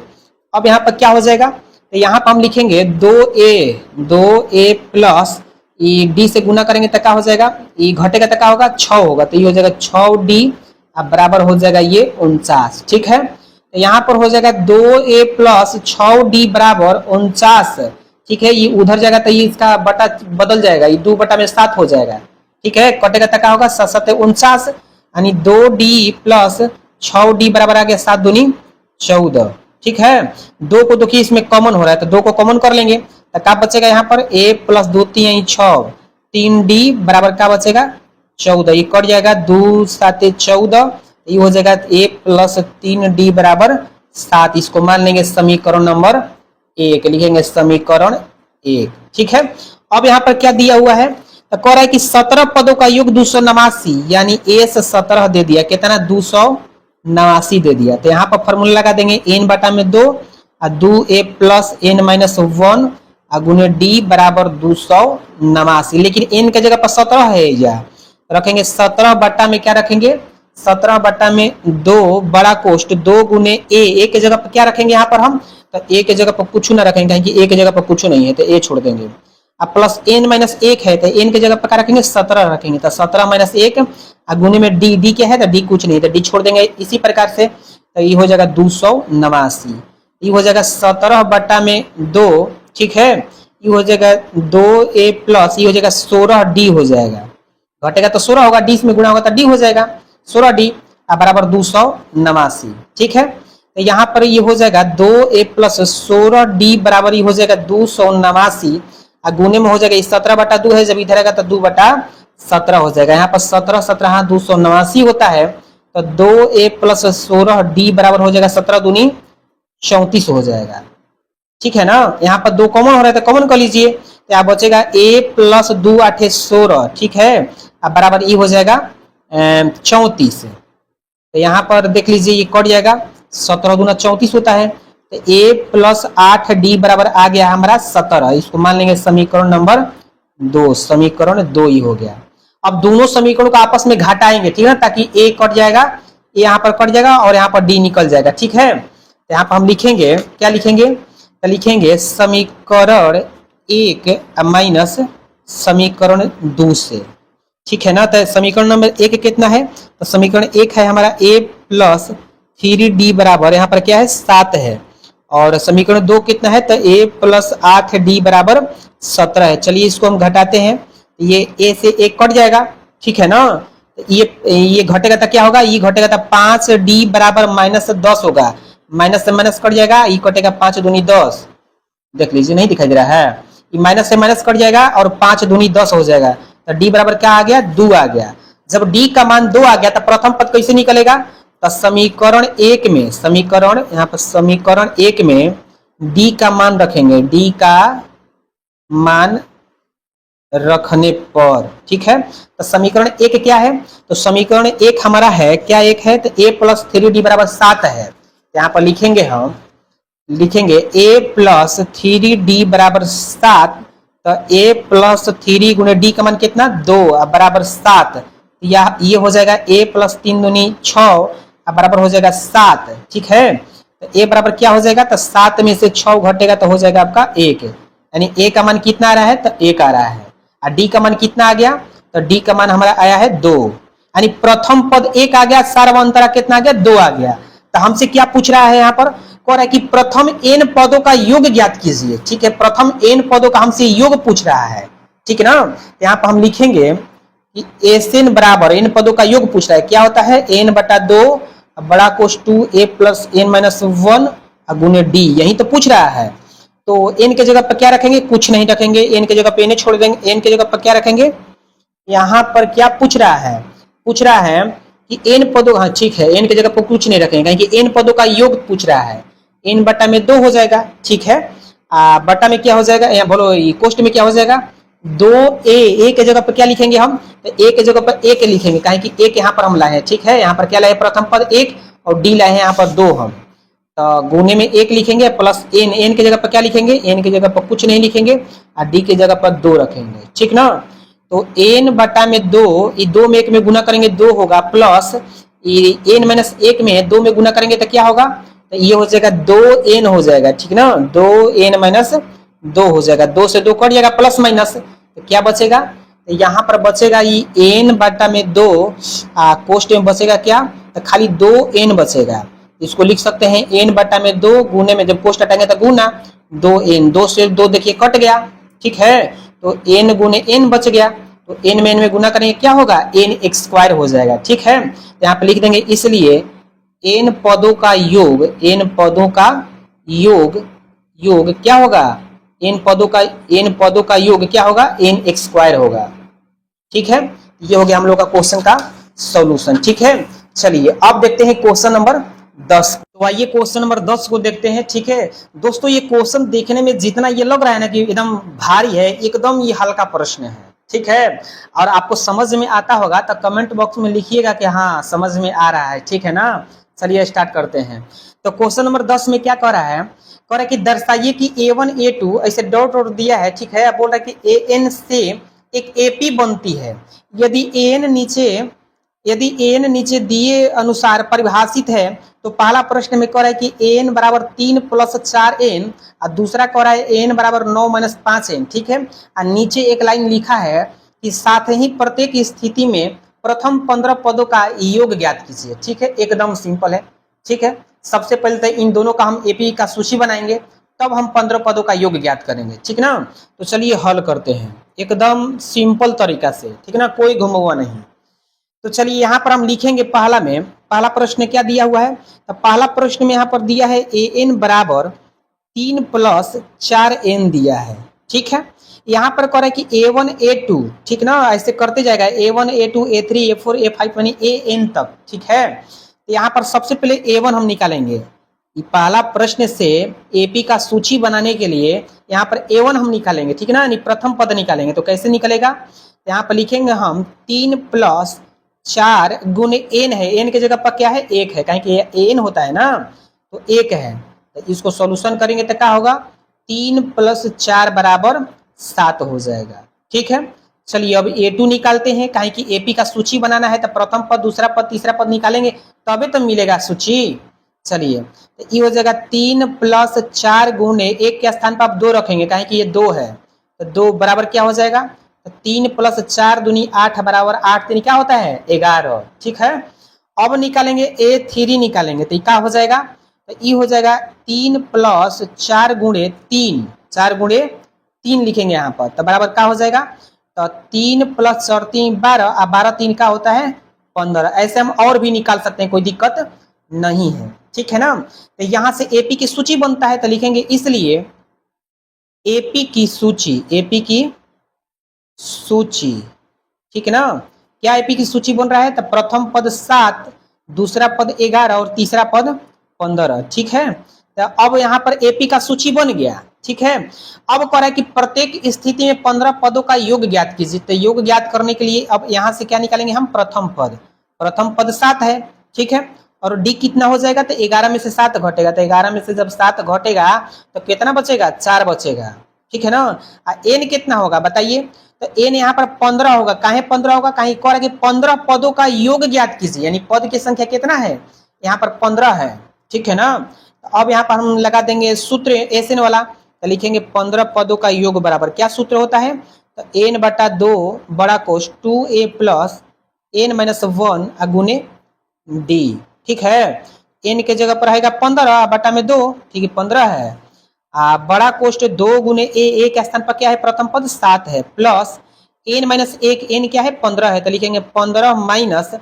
अब यहाँ पर क्या हो जाएगा, तो यहाँ पर हम लिखेंगे 2a प्लस ये d से गुना करेंगे तो क्या हो जाएगा, ये घटेगा तो क्या होगा 6 होगा, तो ये हो जाएगा 6d अब बराबर हो जाएगा ये 49। ठीक है, तो यहाँ पर हो जाएगा 2a प्लस 6d बराबर 49। ठीक है, ये उधर जाएगा तो ये इसका बटा बदल जाएगा, ये 2 बटा में 7 हो जाएगा। ठीक है, कटेगा तो क्या होगा 7 49 यानी 2d प्लस 6d बराबर आ गया 7 दूनी 14। ठीक है, 2 को देखिए इसमें कॉमन हो रहा है, तो 2 को कॉमन कर लेंगे तो क्या बचेगा यहाँ पर a प्लस 2 3 6 3d बराबर क्या बचेगा 14, ये कट जाएगा 2 7 14, ये हो जाएगा a प्लस 3d बराबर 7। इसको मान लेंगे समीकरण नंबर 1, लिखेंगे समीकरण 1। ठीक है, अब यहाँ पर क्या दिया हुआ है, तो कह रहा है कि 17 पदों का योग 289 यानी a से 17 दे दिया, कितना 289 दे दिया, तो यहाँ पर फॉर्मूला लगा देंगे n बटा में 2 और 2a प्लस n माइनस 1 गुने d बराबर 289, लेकिन n की जगह पर 17 है, या रखेंगे 17 बटा में क्या रखेंगे 17 बटा में 2 बड़ा कोष्ट 2 गुने a की जगह पर क्या रखेंगे यहाँ पर हम, तो a की जगह पर कुछ ना रखेंगे क्योंकि a की जगह पर कुछ नहीं है, तो a छोड़ देंगे। अब प्लस n माइनस 1 है, तो n की जगह पर क्या रखेंगे 17 रखेंगे, तो 17 माइनस 1 गुने में d क्या है, तो d कुछ नहीं, तो d छोड़ देंगे। इसी प्रकार से तो ये हो जाएगा 289, ये हो जाएगा 17 बटा में 2। ठीक है, ये हो जाएगा 2a प्लस ये हो जाएगा 16d हो जाएगा, घटेगा तो 16 होगा, d में गुणा होगा तो d हो जाएगा 16d बराबर 289। ठीक है, तो यहाँ पर ये हो जाएगा 2a प्लस 16d बराबर ये हो जाएगा 289 और गुने में हो जाएगा 17 बटा 2 है, जब इधर आएगा तो 2 बटा 17 हो जाएगा। यहाँ पर 17 17 हाँ 289 होता है, तो 2a प्लस 16d बराबर हो जाएगा 17 दूनी 34 हो जाएगा। ठीक है ना, यहाँ पर 2 कॉमन हो रहा है तो कॉमन कर लीजिए, तो यहाँ बचेगा a प्लस 2 8 16। ठीक है, अब बराबर ये हो जाएगा 34, तो यहाँ पर देख लीजिए ये कट जाएगा 17 दूना 34 होता है, तो a प्लस 8d बराबर आ गया हमारा 17। इसको मान लेंगे समीकरण नंबर 2, समीकरण 2 ही हो गया। अब दोनों समीकरणों को आपस में घटाएंगे, ठीक है, ताकि a कट जाएगा, a यहाँ पर कट जाएगा और यहाँ पर d निकल जाएगा। ठीक है, तो यहाँ पर हम लिखेंगे क्या लिखेंगे, तो लिखेंगे समीकरण 1 माइनस समीकरण 2 से। ठीक है ना, तो समीकरण नंबर 1 कितना है, तो समीकरण 1 है हमारा a प्लस 3d बराबर यहाँ पर क्या है 7 है, और समीकरण 2 कितना है, तो a प्लस 8d बराबर 17 है। चलिए इसको हम घटाते हैं, ये a से 1 कट जाएगा। ठीक है ना, ये घटेगा तो क्या होगा, ये घटेगा तो 5d बराबर माइनस 10 होगा, माइनस से माइनस कट जाएगा, ये कटेगा 5 दूनी 10, देख लीजिए नहीं दिखाई दे रहा है, ये माइनस से माइनस कट जाएगा और 5 दूनी 10 हो जाएगा, तो d बराबर क्या आ गया 2 आ गया। जब d का मान 2 आ गया तो प्रथम पद कैसे निकलेगा, तो समीकरण 1 में, समीकरण यहाँ पर समीकरण 1 में d का मान रखेंगे, d का मान रखने पर, ठीक है। तो समीकरण एक क्या है, तो समीकरण एक हमारा है क्या, एक है तो a प्लस 3d बराबर 7 है। यहाँ पर लिखेंगे हम, लिखेंगे a प्लस 3d बराबर 7, तो a प्लस 3 गुणे d का मान कितना 2 बराबर 7, या ये हो जाएगा a प्लस 3 दूनी 6 बराबर हो जाएगा 7, ठीक है। तो a बराबर क्या हो जाएगा, तो 7 में से 6 घटेगा तो हो जाएगा आपका 1, यानी a का मान कितना आ रहा है, तो 1 आ रहा है। और d का मान कितना आ गया, तो d का मान हमारा आया है 2, यानी प्रथम पद 1 आ गया, सार्वंतरा कितना आ गया 2 आ गया। तो हमसे क्या पूछ रहा है यहाँ पर, कह रहा है कि प्रथम n पदों का योग ज्ञात कीजिए, ठीक है। प्रथम n पदों का हमसे योग पूछ रहा है, ठीक है ना। तो यहाँ पर हम लिखेंगे कि एन बराबर इन पदों का योग पूछ रहा है, क्या होता है n बटा 2 बड़ा कोस 2 a प्लस n माइनस 1 गुने d, यही तो पूछ रहा है। तो n के जगह पर क्या रखेंगे, कुछ नहीं रखेंगे, n के जगह पे n छोड़ देंगे, n के जगह पर क्या रखेंगे, यहाँ पर क्या पूछ रहा है, पूछ रहा है कि n पदों, हाँ ठीक है, n के जगह पर कुछ नहीं रखेंगे क्योंकि n पदों का योग पूछ रहा है। n बटा में 2 हो जाएगा, ठीक है। बटा में क्या हो जाएगा, यहाँ बोलो कोष्ट में क्या हो जाएगा 2a, के जगह पर क्या लिखेंगे हम, तो a के जगह पर 1 लिखेंगे, कहें कि 1 यहाँ पर हम लाए हैं, ठीक है। यहाँ पर क्या लाए, प्रथम पद 1 और d लाए हैं यहाँ पर 2 हम, तो गुने में 1 लिखेंगे प्लस n के जगह पर क्या लिखेंगे, n के जगह पर कुछ नहीं लिखेंगे और d के जगह पर 2 रखेंगे, ठीक ना। तो n बटा में 2, ये 2 में 1 में गुना करेंगे 2 होगा, प्लस n माइनस 1 में 2 में गुना करेंगे तो क्या होगा, तो ये हो जाएगा 2n हो जाएगा, ठीक ना। 2n माइनस 2 हो जाएगा, 2 से 2 कट जाएगा प्लस माइनस, तो क्या बचेगा, तो यहाँ पर बचेगा ये n बटा में 2, कोष्ट में बचेगा क्या, तो खाली 2n बचेगा। इसको लिख सकते हैं n बटा में 2 गुने में, जब कोष्ट हटाएंगे तो गुना 2n, 2 से 2 देखिए कट गया, ठीक है। तो n गुने n बच गया, तो n में n में गुना करेंगे क्या होगा, n x स्क्वायर हो जाएगा, ठीक है। तो यहाँ पे लिख देंगे इसलिए n पदों का योग, n पदों का योग, योग क्या होगा, n पदों का योग क्या होगा, n x स्क्वायर होगा, ठीक है। ये हो गया हम लोग का क्वेश्चन का सॉल्यूशन, ठीक है। चलिए अब देखते हैं क्वेश्चन नंबर 10। तो आइए क्वेश्चन नंबर 10 को देखते हैं, ठीक है। दोस्तों ये क्वेश्चन देखने में जितना ये लग रहा है ना कि एकदम भारी है, एकदम ये हल्का प्रश्न है, ठीक है। और आपको समझ में आता होगा तो कमेंट बॉक्स में लिखिएगा कि हाँ समझ में आ रहा है, ठीक है ना। चलिए स्टार्ट करते हैं। तो क्वेश्चन नंबर 10 में क्या कह रहा है, कह रहा है कि दर्शाइए कि a1 a2 ऐसे डॉट डॉट दिया है, ठीक है। बोल रहा है कि an से एक AP बनती है, यदि an नीचे दिए अनुसार परिभाषित है, तो पहला प्रश्न में कह रहा है कि an बराबर 3 प्लस 4n और दूसरा कह रहा है n बराबर 9 माइनस 5n, ठीक है। और नीचे एक लाइन लिखा है कि साथ ही प्रत्येक स्थिति में प्रथम 15 पदों का योग ज्ञात कीजिए, ठीक है। एकदम सिंपल है, ठीक है। सबसे पहले तो इन दोनों का हम एपी का सूची बनाएंगे, तब हम 15 पदों का योग ज्ञात करेंगे, ठीक ना। तो चलिए हल करते हैं एकदम सिंपल तरीका से, ठीक ना, कोई घुमा नहीं। तो चलिए यहाँ पर हम लिखेंगे पहला प्रश्न क्या दिया हुआ है, तो पहला प्रश्न में यहाँ पर दिया है an बराबर 3 प्लस 4n दिया है, ठीक है। यहाँ पर कह रहा है कि a1 a2, ठीक ना, ऐसे करते जाएगा a1 a2 a3 a4 a5 यानी an तक, ठीक है। तो यहाँ पर सबसे पहले a1 हम निकालेंगे, पहला प्रश्न से एपी का सूची बनाने के लिए यहाँ पर a1 हम निकालेंगे, ठीक ना, यानी प्रथम पद निकालेंगे। तो कैसे निकलेगा, यहाँ पर लिखेंगे हम 3 प्लस 4 गुने n है, n के जगह पर क्या है 1 है, कहें कि n होता है ना, तो 1 है। तो इसको सॉल्यूशन करेंगे तो क्या होगा, 3 प्लस 4 बराबर 7 हो जाएगा, ठीक है। चलिए अब a2 निकालते हैं, कहें कि एपी का सूची बनाना है तो प्रथम पद दूसरा पद तीसरा पद निकालेंगे तबे तो मिलेगा सूची। चलिए तो ये हो जाएगा 3 प्लस 4 गुने 1 के स्थान पर आप 2 रखेंगे, कहें कि ये 2 है, तो 2 बराबर क्या हो जाएगा, तो 3 प्लस 4 दूनी 8 बराबर 8 3 क्या होता है 11, ठीक है। अब निकालेंगे a3 निकालेंगे तो क्या हो जाएगा, तो ये हो जाएगा 3 प्लस 4 गुणे 3, 4 गुणे 3 लिखेंगे यहाँ पर, तो बराबर क्या हो जाएगा, तो 3 प्लस 4 3 12 और 12 3 का होता है 15। ऐसे हम और भी निकाल सकते हैं, कोई दिक्कत नहीं है, ठीक है ना। तो यहाँ से एपी की सूची बनता है तो लिखेंगे इसलिए एपी की सूची, एपी की सूची, ठीक है ना। क्या एपी की सूची बन रहा है, तो प्रथम पद 7 दूसरा पद 11 और तीसरा पद 15, ठीक है। तो अब यहाँ पर एपी का सूची बन गया, ठीक है। अब कह रहा है कि प्रत्येक स्थिति में 15 पदों का योग ज्ञात कीजिए। तो योग ज्ञात करने के लिए अब यहां से क्या निकालेंगे हम, प्रथम पद 7 है, ठीक है। और डी कितना हो जाएगा, तो 11 में से 7 घटेगा, तो 11 में से जब 7 घटेगा तो कितना बचेगा, 4 बचेगा, ठीक है ना। एन कितना होगा बताइए, तो एन यहाँ पर 15 होगा। काहे 15 होगा, कहीं कह रहा है कि 15 पदों का योग ज्ञात कीजिए, यानी पद की संख्या कितना है, यहाँ पर 15 है, ठीक है ना। तो अब यहाँ पर हम लगा देंगे सूत्र एन वाला, तो लिखेंगे 15 पदों का योग बराबर क्या सूत्र होता है, तो एन बटा 2 बड़ा कोष 2a प्लस एन माइनस 1 गुने डी, ठीक है। एन के जगह पर आएगा 15 बटा में 2, ठीक है 15 है। बड़ा कोष्ट 2 गुने ए के स्थान पर क्या है, प्रथम पद 7 है, प्लस एन माइनस 1, एन क्या है 15 है, तो लिखेंगे 15 माइनस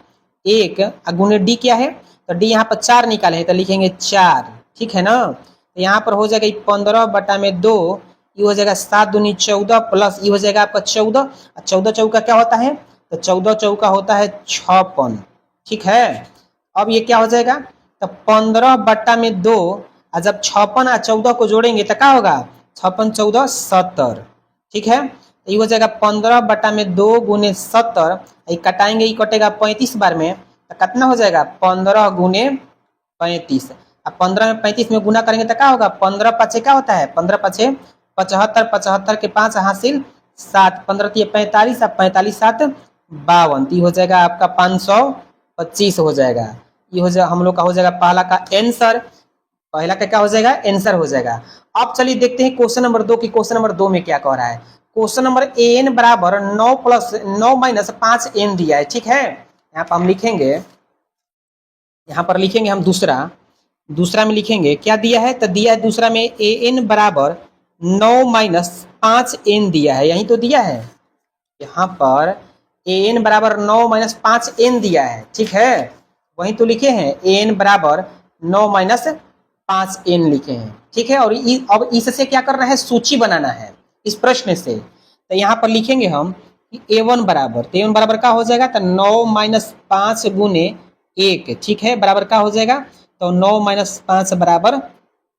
1 गुने डी क्या है, तो डी यहाँ पर 4 निकाले है, तो लिखेंगे 4, ठीक है ना। तो यहाँ पर हो जाएगा 15 बटा में 2, ये हो जाएगा 7 दूनी 14 प्लस ये हो जाएगा आपका 14, 14 चौका क्या होता है, तो 14 चौका होता है 56, ठीक है। अब ये क्या हो जाएगा, तो 15 बटा में 2, और जब 56 और 14 को जोड़ेंगे तो क्या होगा, 56 14 70, ठीक है। तो ये हो जाएगा 15 बटा में 2 गुने 70, ये कटाएंगे, ये कटेगा 35 बार में, तो कितना हो जाएगा 15 गुने 35। अब 15 में 35 में गुना करेंगे तो क्या होगा, 15 पचे क्या होता है, 15 पचे 75, 75 के 5 हासिल 7, 15 तिये 45, अब 45 7 52, तो ये हो जाएगा आपका 525 हो जाएगा। ये हो जाएगा हम लोग का हो जाएगा पहला का आंसर, पहला का क्या हो जाएगा, आंसर हो जाएगा। अब चलिए देखते हैं क्वेश्चन नंबर 2 की, क्वेश्चन नंबर 2 में क्या कह रहा है। क्वेश्चन नंबर एन बराबर 9 प्लस 9 माइनस 5 एन दिया है, ठीक है। यहाँ पर हम लिखेंगे, यहाँ पर लिखेंगे हम दूसरा में लिखेंगे क्या दिया है, तो दिया है दूसरा में ए एन बराबर 9 माइनस 5 एन दिया है, यही तो दिया है, यहाँ पर ए एन बराबर 9 माइनस 5 एन दिया है, ठीक है। वही तो लिखे हैं एन बराबर 9 माइनस 5 एन लिखे हैं, ठीक है। और अब इससे क्या करना है, सूची बनाना है इस प्रश्न से। तो यहाँ पर लिखेंगे हम a1 बराबर, तो a1 बराबर क्या हो जाएगा, तो 9 माइनस 5 गुने 1, ठीक है, बराबर क्या हो जाएगा, तो 9 माइनस 5 बराबर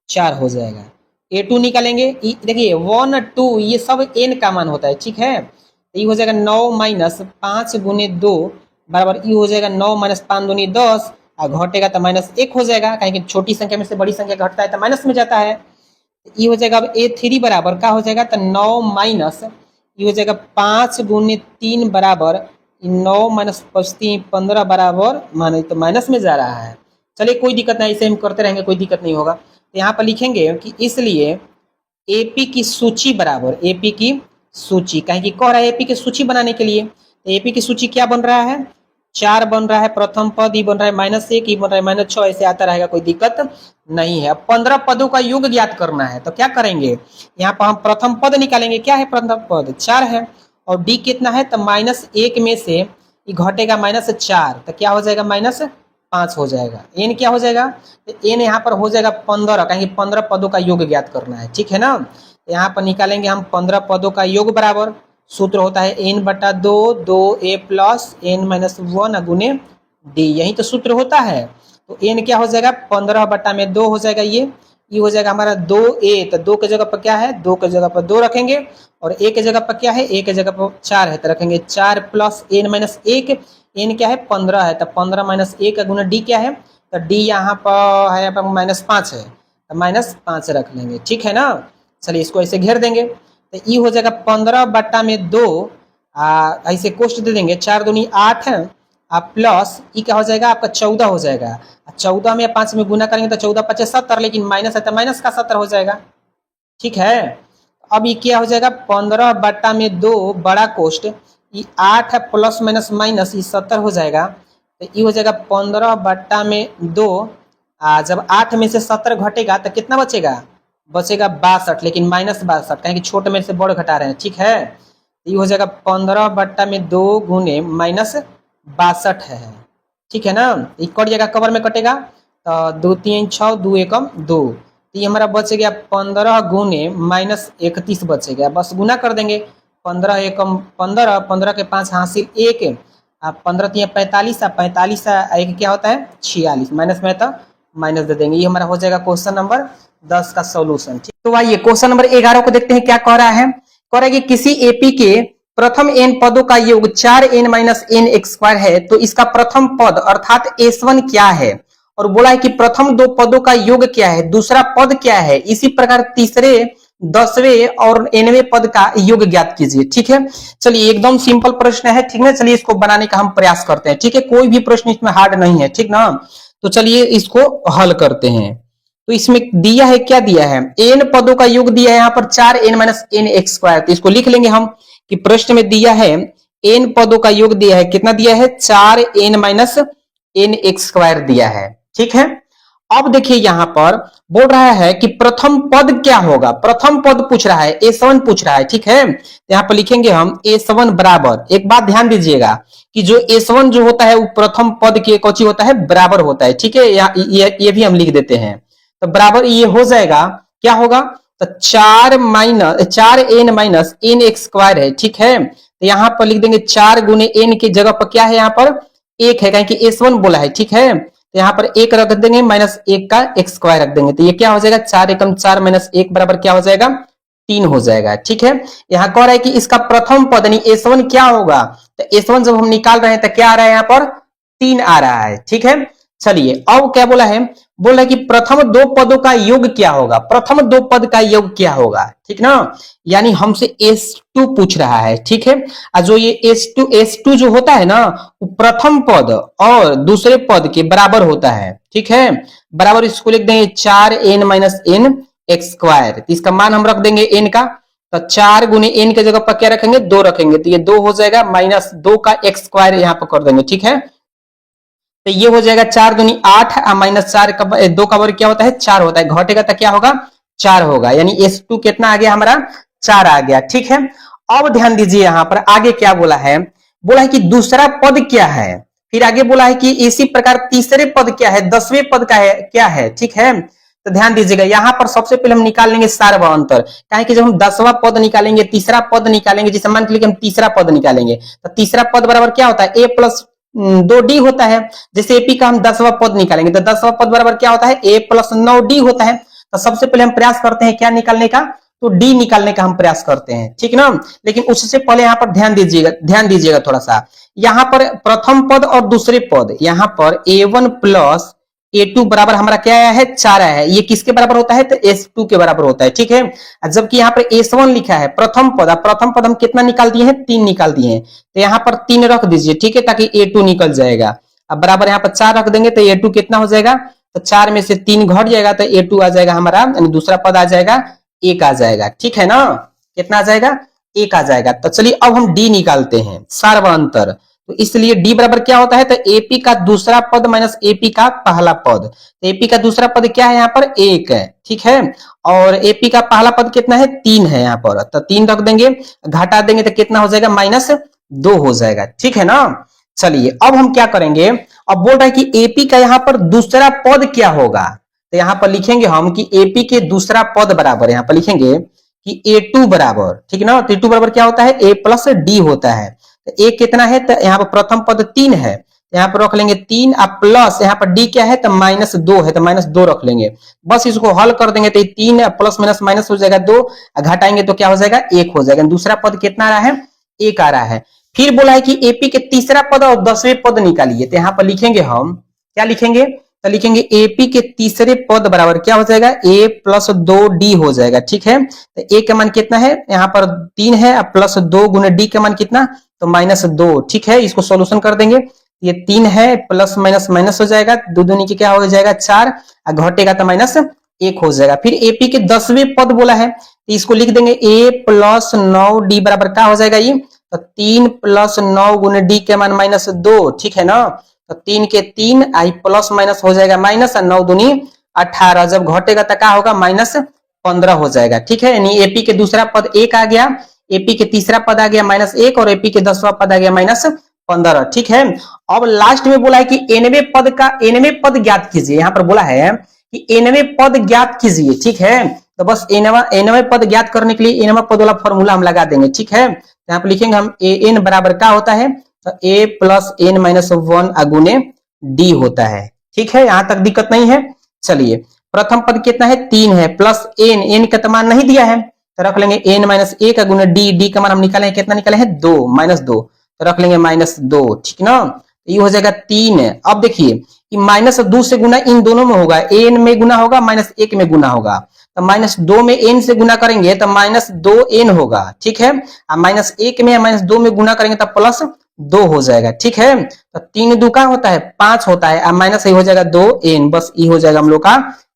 4 हो जाएगा। a2 निकालेंगे, देखिए 1 2 ये सब n का मान होता है, ठीक है। तो ये हो जाएगा 9 माइनस 5 गुने 2 बराबर ये हो जाएगा 9 माइनस 5 दूनी 10, और घटेगा तो -1 हो जाएगा, कहीं छोटी संख्या में से बड़ी संख्या घटता है तो माइनस में जाता है। ये हो जाएगा अब a3 बराबर क्या हो जाएगा, तो 9 माइनस ये हो जाएगा 5 गुने 3 बराबर 9 माइनस 3 15 बराबर माने तो माइनस में जा रहा है। चलिए कोई दिक्कत नहीं, इसे हम करते रहेंगे, कोई दिक्कत नहीं होगा। तो यहाँ पर लिखेंगे कि इसलिए एपी की सूची बराबर, एपी की सूची, कहीं की कह रहा है एपी की सूची बनाने के लिए, तो एपी की सूची क्या बन रहा है, 4 बन रहा है प्रथम पद, ये बन रहा है -1, ये बन रहा है -6, ऐसे आता रहेगा, कोई दिक्कत नहीं है। अब 15 पदों का योग ज्ञात करना है, तो क्या करेंगे, यहाँ पर हम प्रथम पद निकालेंगे, क्या है प्रथम पद 4 है, और डी कितना है, तो -1 में से ये घटेगा -4, तो क्या हो जाएगा -5 हो जाएगा। एन क्या हो जाएगा, तो एन यहाँ पर हो जाएगा 15, कहेंगे 15 पदों का योग ज्ञात करना है, ठीक है ना। यहाँ पर निकालेंगे हम 15 पदों का योग बराबर, सूत्र होता है n बटा 2 2a प्लस एन माइनस 1 गुने डी, यही तो सूत्र होता है। तो n क्या हो जाएगा, 15 बटा में 2 हो जाएगा, ये हो जाएगा हमारा 2a, तो 2 के जगह पर क्या है, 2 के जगह पर 2 रखेंगे, और a के जगह पर क्या है, a के जगह पर 4 है, तो रखेंगे 4 प्लस एन माइनस 1, एन क्या है 15 है, तो 15 माइनस 1 गुना डी क्या है, तो डी यहाँ पर है -5 है, तो -5 रख लेंगे, ठीक है ना। चलिए इसको ऐसे घेर देंगे, तो ये हो जाएगा 15 बटा में 2, ऐसे कोष्ट दे देंगे, 4 दूनी 8 है, प्लस ये क्या हो जाएगा आपका 14 हो जाएगा, 14 में 5 में गुना करेंगे तो 14 5 70, लेकिन माइनस है तो माइनस का 70 हो जाएगा, ठीक है। अब ये क्या हो जाएगा 15 बटा में 2 बड़ा कोष्ट, ये 8 है प्लस माइनस माइनस, ये 70 हो जाएगा, तो ये हो जाएगा 15 बटा में 2, जब 8 में से 70 घटेगा तो कितना बचेगा, बचेगा 62, लेकिन -62, कहें कि छोटे में से बड़ घटा रहे हैं, ठीक है। ये हो जाएगा 15 बट्टा में 2 गुने -62 है, ठीक है ना। ये कट जाएगा, कवर में कटेगा, तो 2 3 6 2 1 2, तो ये हमारा बच गया 15 गुने -31 बचेगा, बस गुना कर देंगे, 15 1 15, 15 के 5 हासिल 1, 15 3 45, 45 1 क्या होता है 46, माइनस में तो माइनस दे देंगे। ये हमारा हो जाएगा क्वेश्चन नंबर 10 का सॉल्यूशन। ठीक, तो आइए क्वेश्चन नंबर 11 को देखते हैं क्या कह रहा है। कह रहा है कि किसी एपी के प्रथम n पदों का योग 4n minus n x square है, तो इसका प्रथम पद अर्थात s1 क्या है, और बोला है कि प्रथम दो पदों का योग क्या है, दूसरा पद क्या है, इसी प्रकार तीसरे 10वें और nवें पद का योग ज्ञात कीजिए। ठीक है, चलिए एकदम सिंपल प्रश्न है। ठीक है, चलिए इसको बनाने का हम प्रयास करते हैं। ठीक है, कोई भी प्रश्न इसमें हार्ड नहीं है। ठीक ना, तो चलिए इसको हल करते हैं। तो इसमें दिया है, क्या दिया है, n पदों का योग दिया है यहाँ पर 4n minus n x square. तो इसको लिख लेंगे हम कि प्रश्न में दिया है n पदों का योग दिया है, कितना दिया है, 4n minus n x square दिया है। ठीक है, अब देखिए यहां पर बोल रहा है कि प्रथम पद क्या होगा, प्रथम पद पूछ रहा है, a7 पूछ रहा है। ठीक है, तो यहां पर लिखेंगे हम a7 बराबर, एक बात ध्यान दीजिएगा कि जो a7 जो होता है वो प्रथम पद के कौची होता है, बराबर होता है। ठीक है, ये भी हम लिख देते हैं। तो बराबर ये हो जाएगा, क्या होगा, तो 4n minus n x square है। ठीक है, तो यहां पर लिख देंगे 4 गुने n की जगह पर क्या है, यहाँ पर 1 है, कहें कि s1 बोला है। ठीक है, तो यहाँ पर 1 रख देंगे, माइनस 1 का एक्स स्क्वायर रख देंगे, तो ये क्या हो जाएगा, 4 एकम 4 माइनस 1 बराबर क्या हो जाएगा, 3 हो जाएगा। ठीक है, यहाँ कह रहा है कि इसका प्रथम पद यानी s1 क्या होगा, तो s1 जब हम निकाल रहे हैं तो क्या आ रहा है, यहाँ पर 3 आ रहा है। ठीक है, चलिए अब क्या बोला है, बोल रहा है कि प्रथम दो पदों का योग क्या होगा, प्रथम दो पद का योग क्या होगा। ठीक ना, यानी हमसे s2 पूछ रहा है। ठीक है, जो ये s2 जो होता है ना, वो प्रथम पद और दूसरे पद के बराबर होता है। ठीक है, बराबर इसको लिख देंगे 4n minus n x square. तो इसका मान हम रख देंगे n का, तो 4 गुने n के जगह पर क्या रखेंगे, 2 रखेंगे, तो ये 2 हो जाएगा, माइनस 2 का एक्स स्क्वायर यहाँ पर कर देंगे। ठीक है, तो ये हो जाएगा 4 दूनी 8 माइनस 4 का 2 का वर्ग क्या होता है, 4 होता है, घटेगा तो क्या होगा, 4 होगा, यानी s2 कितना आ गया हमारा, 4 आ गया। ठीक है, अब ध्यान दीजिए यहाँ पर आगे क्या बोला है, बोला है कि दूसरा पद क्या है, फिर आगे बोला है कि इसी प्रकार तीसरे पद क्या है, 10वें पद का है क्या है। ठीक है, तो ध्यान दीजिएगा यहाँ पर सबसे पहले हम निकाल लेंगे सार्वअंतर, काहे कि जब हम 10वां पद निकालेंगे, तीसरा पद निकालेंगे, जैसे मान के लिए हम तीसरा पद निकालेंगे, तो तीसरा पद बराबर क्या होता है, a प्लस 2d होता है। जैसे एपी का हम 10वां पद निकालेंगे तो 10वां पद बराबर क्या होता है, a प्लस 9d होता है। तो सबसे पहले हम प्रयास करते हैं क्या निकालने का, तो d निकालने का हम प्रयास करते हैं। ठीक ना, लेकिन उससे पहले यहाँ पर ध्यान दीजिएगा थोड़ा सा, यहाँ पर प्रथम पद और दूसरे पद, यहाँ पर a1 प्लस a2 बराबर हमारा क्या आया है, 4 आया है, ये किसके बराबर होता है, तो s2 के बराबर होता है। ठीक है, जबकि यहाँ पर s1 लिखा है प्रथम पद हम कितना निकाल दिए हैं, 3 निकाल दिए हैं, तो यहाँ पर 3 रख दीजिए। ठीक है, ताकि a2 निकल जाएगा। अब बराबर यहाँ पर 4 रख देंगे तो a2 कितना हो जाएगा, तो 4 में से 3 घट जाएगा तो a2 आ जाएगा हमारा, यानी दूसरा पद आ जाएगा 1 आ जाएगा। ठीक है ना, कितना आ जाएगा, 1 आ जाएगा। तो चलिए अब हम d निकालते हैं, सार्वअंतर। तो इसलिए d बराबर क्या होता है, तो AP का दूसरा पद माइनस AP का पहला पद। तो AP का दूसरा पद क्या है, यहाँ पर 1 है। ठीक है, और AP का पहला पद कितना है, 3 है यहाँ पर, तो 3 रख देंगे, घटा देंगे तो कितना हो जाएगा, माइनस 2 हो जाएगा। ठीक है ना, चलिए अब हम क्या करेंगे, अब बोल रहा है कि AP का यहाँ पर दूसरा पद क्या होगा, तो यहाँ पर लिखेंगे हम कि AP के दूसरा पद बराबर, यहाँ पर लिखेंगे कि A2 बराबर, ठीक है ना, तो A2 बराबर क्या होता है, A प्लस D होता है। तो a कितना है, तो यहाँ पर प्रथम पद 3 है, यहाँ पर रख लेंगे 3, अब प्लस यहाँ पर d क्या है, तो माइनस 2 है, तो माइनस 2 रख लेंगे। बस इसको हल कर देंगे तो 3 प्लस माइनस माइनस हो जाएगा 2, घटाएंगे तो क्या हो जाएगा, 1 हो जाएगा। दूसरा पद कितना आ रहा है, 1 आ रहा है। फिर बोला है कि एपी के तीसरा पद और 10वें पद निकालिए, तो यहाँ पर लिखेंगे हम, क्या लिखेंगे, तो लिखेंगे एपी के तीसरे पद बराबर क्या हो जाएगा, a प्लस 2d हो जाएगा। ठीक है, तो a का मान कितना है, यहाँ पर 3 है, प्लस 2 गुने d का मान कितना, तो माइनस 2। ठीक है, इसको सॉल्यूशन कर देंगे, ये 3 है, प्लस माइनस माइनस हो जाएगा, 2 दूनी की क्या हो जाएगा 4, घटेगा तो माइनस 1 हो जाएगा। फिर एपी के 10वें पद बोला है, तो इसको लिख देंगे a प्लस 9d बराबर क्या हो जाएगा, ये तो 3 प्लस 9 गुने d के मान माइनस 2। ठीक है ना, तो 3 के 3 आई प्लस माइनस हो जाएगा माइनस, 9 दूनी 18, जब घटेगा तो क्या होगा, माइनस 15 हो जाएगा। ठीक है, यानी एपी के दूसरा पद 1 आ गया, एपी के तीसरा पद आ गया माइनस 1, और एपी के 10वां पद आ गया माइनस 15। ठीक है, अब लास्ट में बोला है कि एनवें पद ज्ञात कीजिए। यहाँ पर बोला है कि एनवें पद ज्ञात कीजिए। ठीक है, तो बस एनवें पद ज्ञात करने के लिए एनवें पद वाला फॉर्मूला हम लगा देंगे। ठीक है, यहाँ पर लिखेंगे हम ए एन बराबर क्या होता है, तो a प्लस एन माइनस 1 अगुने d होता है। ठीक है, यहां तक दिक्कत नहीं है। चलिए प्रथम पद कितना है 3 है, प्लस एन, एन का तो मान नहीं दिया है तो रख लेंगे एन माइनस ए का गुना डी, डी का मान हम निकाले हैं कितना निकाले हैं 2, -2 तो रख लेंगे -2, ठीक ना। ये हो जाएगा 3 है। अब देखिए -2 से गुना इन दोनों में होगा, एन में गुना होगा -1 में गुना होगा, तो -2 में एन से गुना करेंगे तो -2n होगा, ठीक है। अब -1 में -2 में गुना करेंगे तो +2 हो जाएगा, ठीक है। तो 3 2 का होता है 5 होता है, अब माइनस हो जाएगा 2n, बस ये हो जाएगा हम लोग का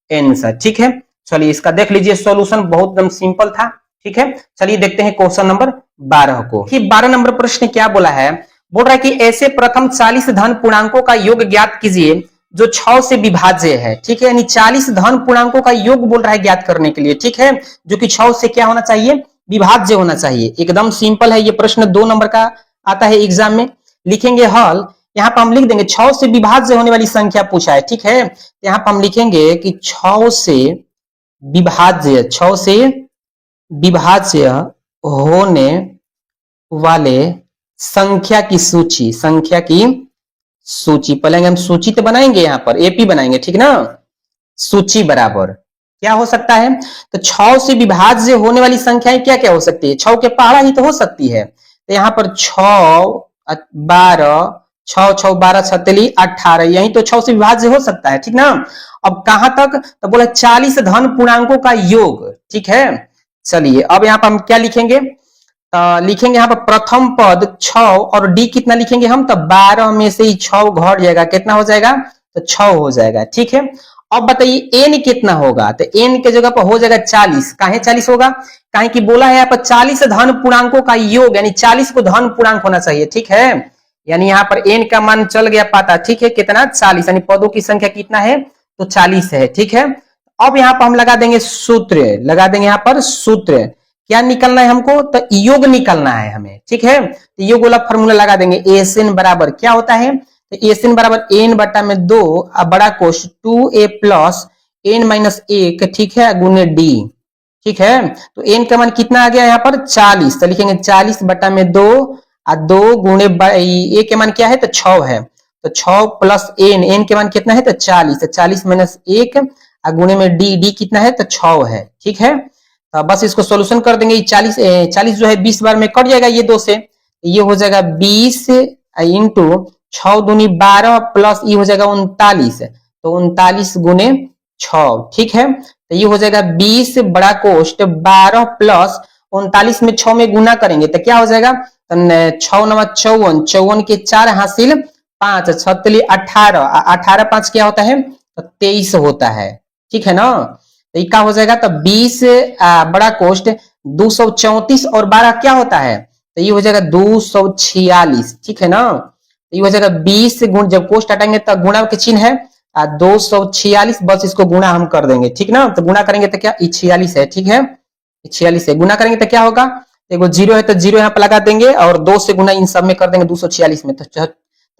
आंसर, ठीक है। चलिए इसका देख लीजिए सॉल्यूशन बहुत एकदम सिंपल था, ठीक है। चलिए देखते हैं क्वेश्चन नंबर 12 को। 12 नंबर प्रश्न क्या बोला है, बोल रहा है कि ऐसे प्रथम 40 धन पूर्णांकों का योग ज्ञात कीजिए जो 6 से विभाज्य है, ठीक है। यानी 40 धन पूर्णांकों का योग बोल रहा है ज्ञात करने के लिए, ठीक है, जो कि 6 से क्या होना चाहिए, विभाज्य होना चाहिए। एकदम सिंपल है ये प्रश्न, 2 नंबर का आता है एग्जाम में। लिखेंगे हल, यहाँ पर हम लिख देंगे 6 से विभाज्य होने वाली संख्या पूछा है, ठीक है। यहाँ पर हम लिखेंगे कि 6 से विभाज्य होने वाले संख्या की सूची, पहले हम सूची तो बनाएंगे, यहाँ पर एपी बनाएंगे, ठीक ना। सूची बराबर क्या हो सकता है, तो 6 से विभाज्य होने वाली संख्याएं क्या क्या हो सकती है, 6 के पहाड़ा ही तो हो सकती है। तो यहाँ पर 6 12 6 6 12 छतली 18, यही तो 6 से विभाज्य हो सकता है, ठीक ना। अब कहां तक, तो बोला 40 धन पूर्णांकों का योग, ठीक है। चलिए अब यहाँ पर हम क्या लिखेंगे, लिखेंगे यहाँ पर प्रथम पद 6 और डी कितना लिखेंगे हम, तो 12 में से ही 6 घट जाएगा, कितना हो जाएगा, तो 6 हो जाएगा, ठीक है। अब बताइए एन कितना होगा, तो एन के जगह पर हो जाएगा 40, काहे 40 होगा, काहे कि बोला है यहाँ पर 40 धन पूर्णांकों का योग, यानी 40 को धन पूर्णांक होना चाहिए, ठीक है। यानी यहाँ पर एन का मान चल गया पता, ठीक है, कितना 40, यानी पदों की संख्या कितना है, तो 40 है, ठीक है। अब यहाँ पर हम लगा देंगे सूत्र, यहाँ पर सूत्र क्या निकलना है हमको, तो योग निकलना है हमें, ठीक है। तो योग वाला फॉर्मूला लगा देंगे, एसएन बराबर क्या होता है, तो एसएन बराबर एन बटा में 2 बड़ा कोश 2a प्लस एन माइनस 1, ठीक है, गुने डी, ठीक है। तो एन का मान कितना आ गया यहाँ पर 40, तो लिखेंगे 40 बटा में 2 और 2 गुणे ए के मान क्या है, तो 6 है, तो 6 प्लस एन के मान कितना है, तो 40, तो 40 माइनस 1 और गुणे में डी कितना है, तो 6 है, ठीक है। तो बस इसको सॉल्यूशन कर देंगे, 40 जो है 20 बार में कट जाएगा ये 2 से, ये हो जाएगा 20 इंटू 6 दूनी 12 प्लस ये हो जाएगा 39, तो 39 गुने 6, ठीक है। तो ये हो जाएगा 20 बड़ा कोष्ट 12 प्लस 39 में 6 में गुना करेंगे तो क्या हो जाएगा, तो 6 9 54, 54 के 4 हासिल 5, 6 18, 18 5 क्या होता है, तो 23 होता है, ठीक है ना। तो क्या हो जाएगा, तो 20 बड़ा कोष्ट 234 और 12 क्या होता है, तो ये हो जाएगा 246, ठीक है ना। तो ये हो जाएगा 20 गुण, जब कोष्ट हटाएंगे तो गुणा के चिन्ह है 246, बस इसको गुणा हम कर देंगे, ठीक ना। तो गुणा करेंगे तो क्या 46 है, ठीक है, 46 है, गुणा करेंगे तो क्या होगा, देखो 0 है तो 0 यहाँ पर लगा देंगे और 2 से गुणा इन सब में कर देंगे 246 में, तो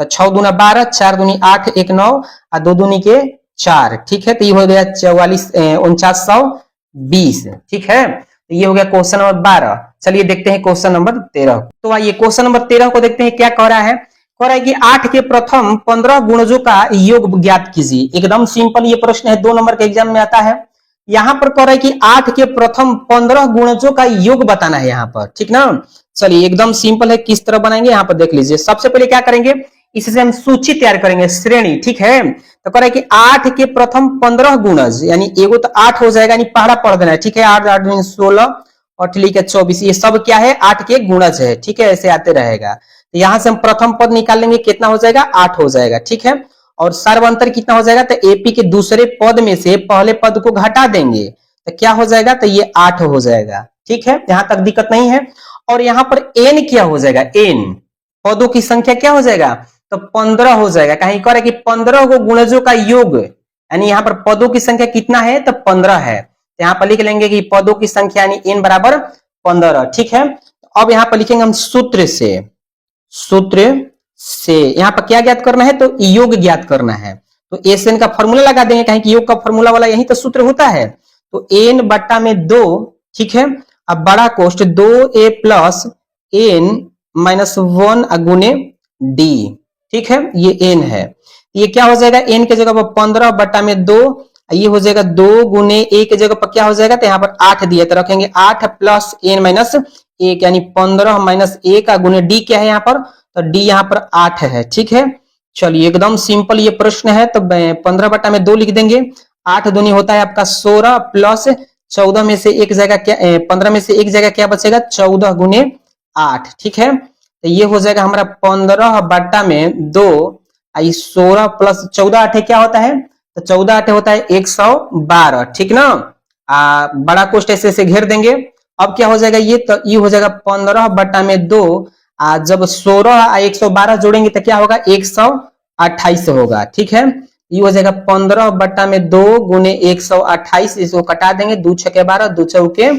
6 दूना 12, 4 दूनी 8, 1 9 और 2 दूनी के 4, ठीक है। तो ये हो गया 4920, ठीक है। तो ये हो गया क्वेश्चन नंबर 12। चलिए देखते हैं क्वेश्चन नंबर 13। तो आइए क्वेश्चन नंबर 13 को देखते हैं क्या कह रहा है। कह रहा है कि 8 के प्रथम 15 गुणजों का योग ज्ञात कीजिए। एकदम सिंपल ये प्रश्न है, 2 नंबर के एग्जाम में आता है। यहाँ पर कह रहा है कि 8 के प्रथम 15 गुणजों का योग बताना है यहाँ पर, ठीक ना। चलिए एकदम सिंपल है, किस तरह बनाएंगे यहाँ पर देख लीजिए। सबसे पहले क्या करेंगे, इससे हम सूची तैयार करेंगे, श्रेणी, ठीक है। तो कह रहा है कि 8 के प्रथम 15 गुणज, यानी एगो तो 8 हो जाएगा, यानी पहला पढ़ देना है, ठीक है। 8 8 16 और 24, ये सब क्या है, 8 के गुणज है, ठीक है, ऐसे आते रहेगा। तो यहां से हम प्रथम पद निकाल लेंगे, कितना हो जाएगा, 8 हो जाएगा, ठीक है। और सर्वांतर कितना हो जाएगा, तो एपी के दूसरे पद में से पहले पद को घटा देंगे तो क्या हो जाएगा, तो ये 8 हो जाएगा, ठीक है, यहां तक दिक्कत नहीं है। और यहाँ पर एन क्या हो जाएगा, एन पदों की संख्या क्या हो जाएगा, तो 15 हो जाएगा। कहीं कह रहा है कि 15 को गुणजों का योग, यानी यहाँ पर पदों की संख्या कितना है, तो 15 है। तो यहाँ पर लिख लेंगे कि पदों की संख्या यानी एन बराबर 15, ठीक है। अब यहाँ पर लिखेंगे हम सूत्र से यहाँ पर क्या ज्ञात करना है, तो योग ज्ञात करना है। तो एस एन का फॉर्मूला लगा देंगे, कहीं कि योग का फॉर्मूला वाला यही तो सूत्र होता है। तो एन बटा में 2, ठीक है। अब बड़ा कोष्ट 2a प्लस एन माइनस 1 गुने डी, ठीक है, ये एन है। ये क्या हो जाएगा, एन के जगह पर 15 बटा में 2 ये हो जाएगा 2 गुने 1 की जगह पर क्या हो जाएगा, तो यहाँ पर 8 दिया तो रखेंगे 8 प्लस n माइनस 1 यानी 15 माइनस 1 का गुने डी क्या है यहाँ पर, तो डी यहाँ पर 8 है। ठीक है, चलिए एकदम सिंपल ये प्रश्न है, तो 15/2 लिख देंगे। 8 दूनी होता है आपका 16 प्लस 14 में से एक जगह क्या 15 में से एक जगह क्या बचेगा, 14 गुने 8। ठीक है, तो ये हो जाएगा हमारा 15/2 16 प्लस 14 8 क्या होता है, तो 14 8 होता है 112। ठीक ना, बड़ा कोष्ठ ऐसे ऐसे घेर देंगे। अब क्या हो जाएगा ये, तो ये हो जाएगा 15/2 जब 16 112 जोड़ेंगे तो क्या होगा 128 होगा। ठीक है, ये हो जाएगा 15/2 गुने 128, इसको कटा देंगे, 2 छके 12 2 चौके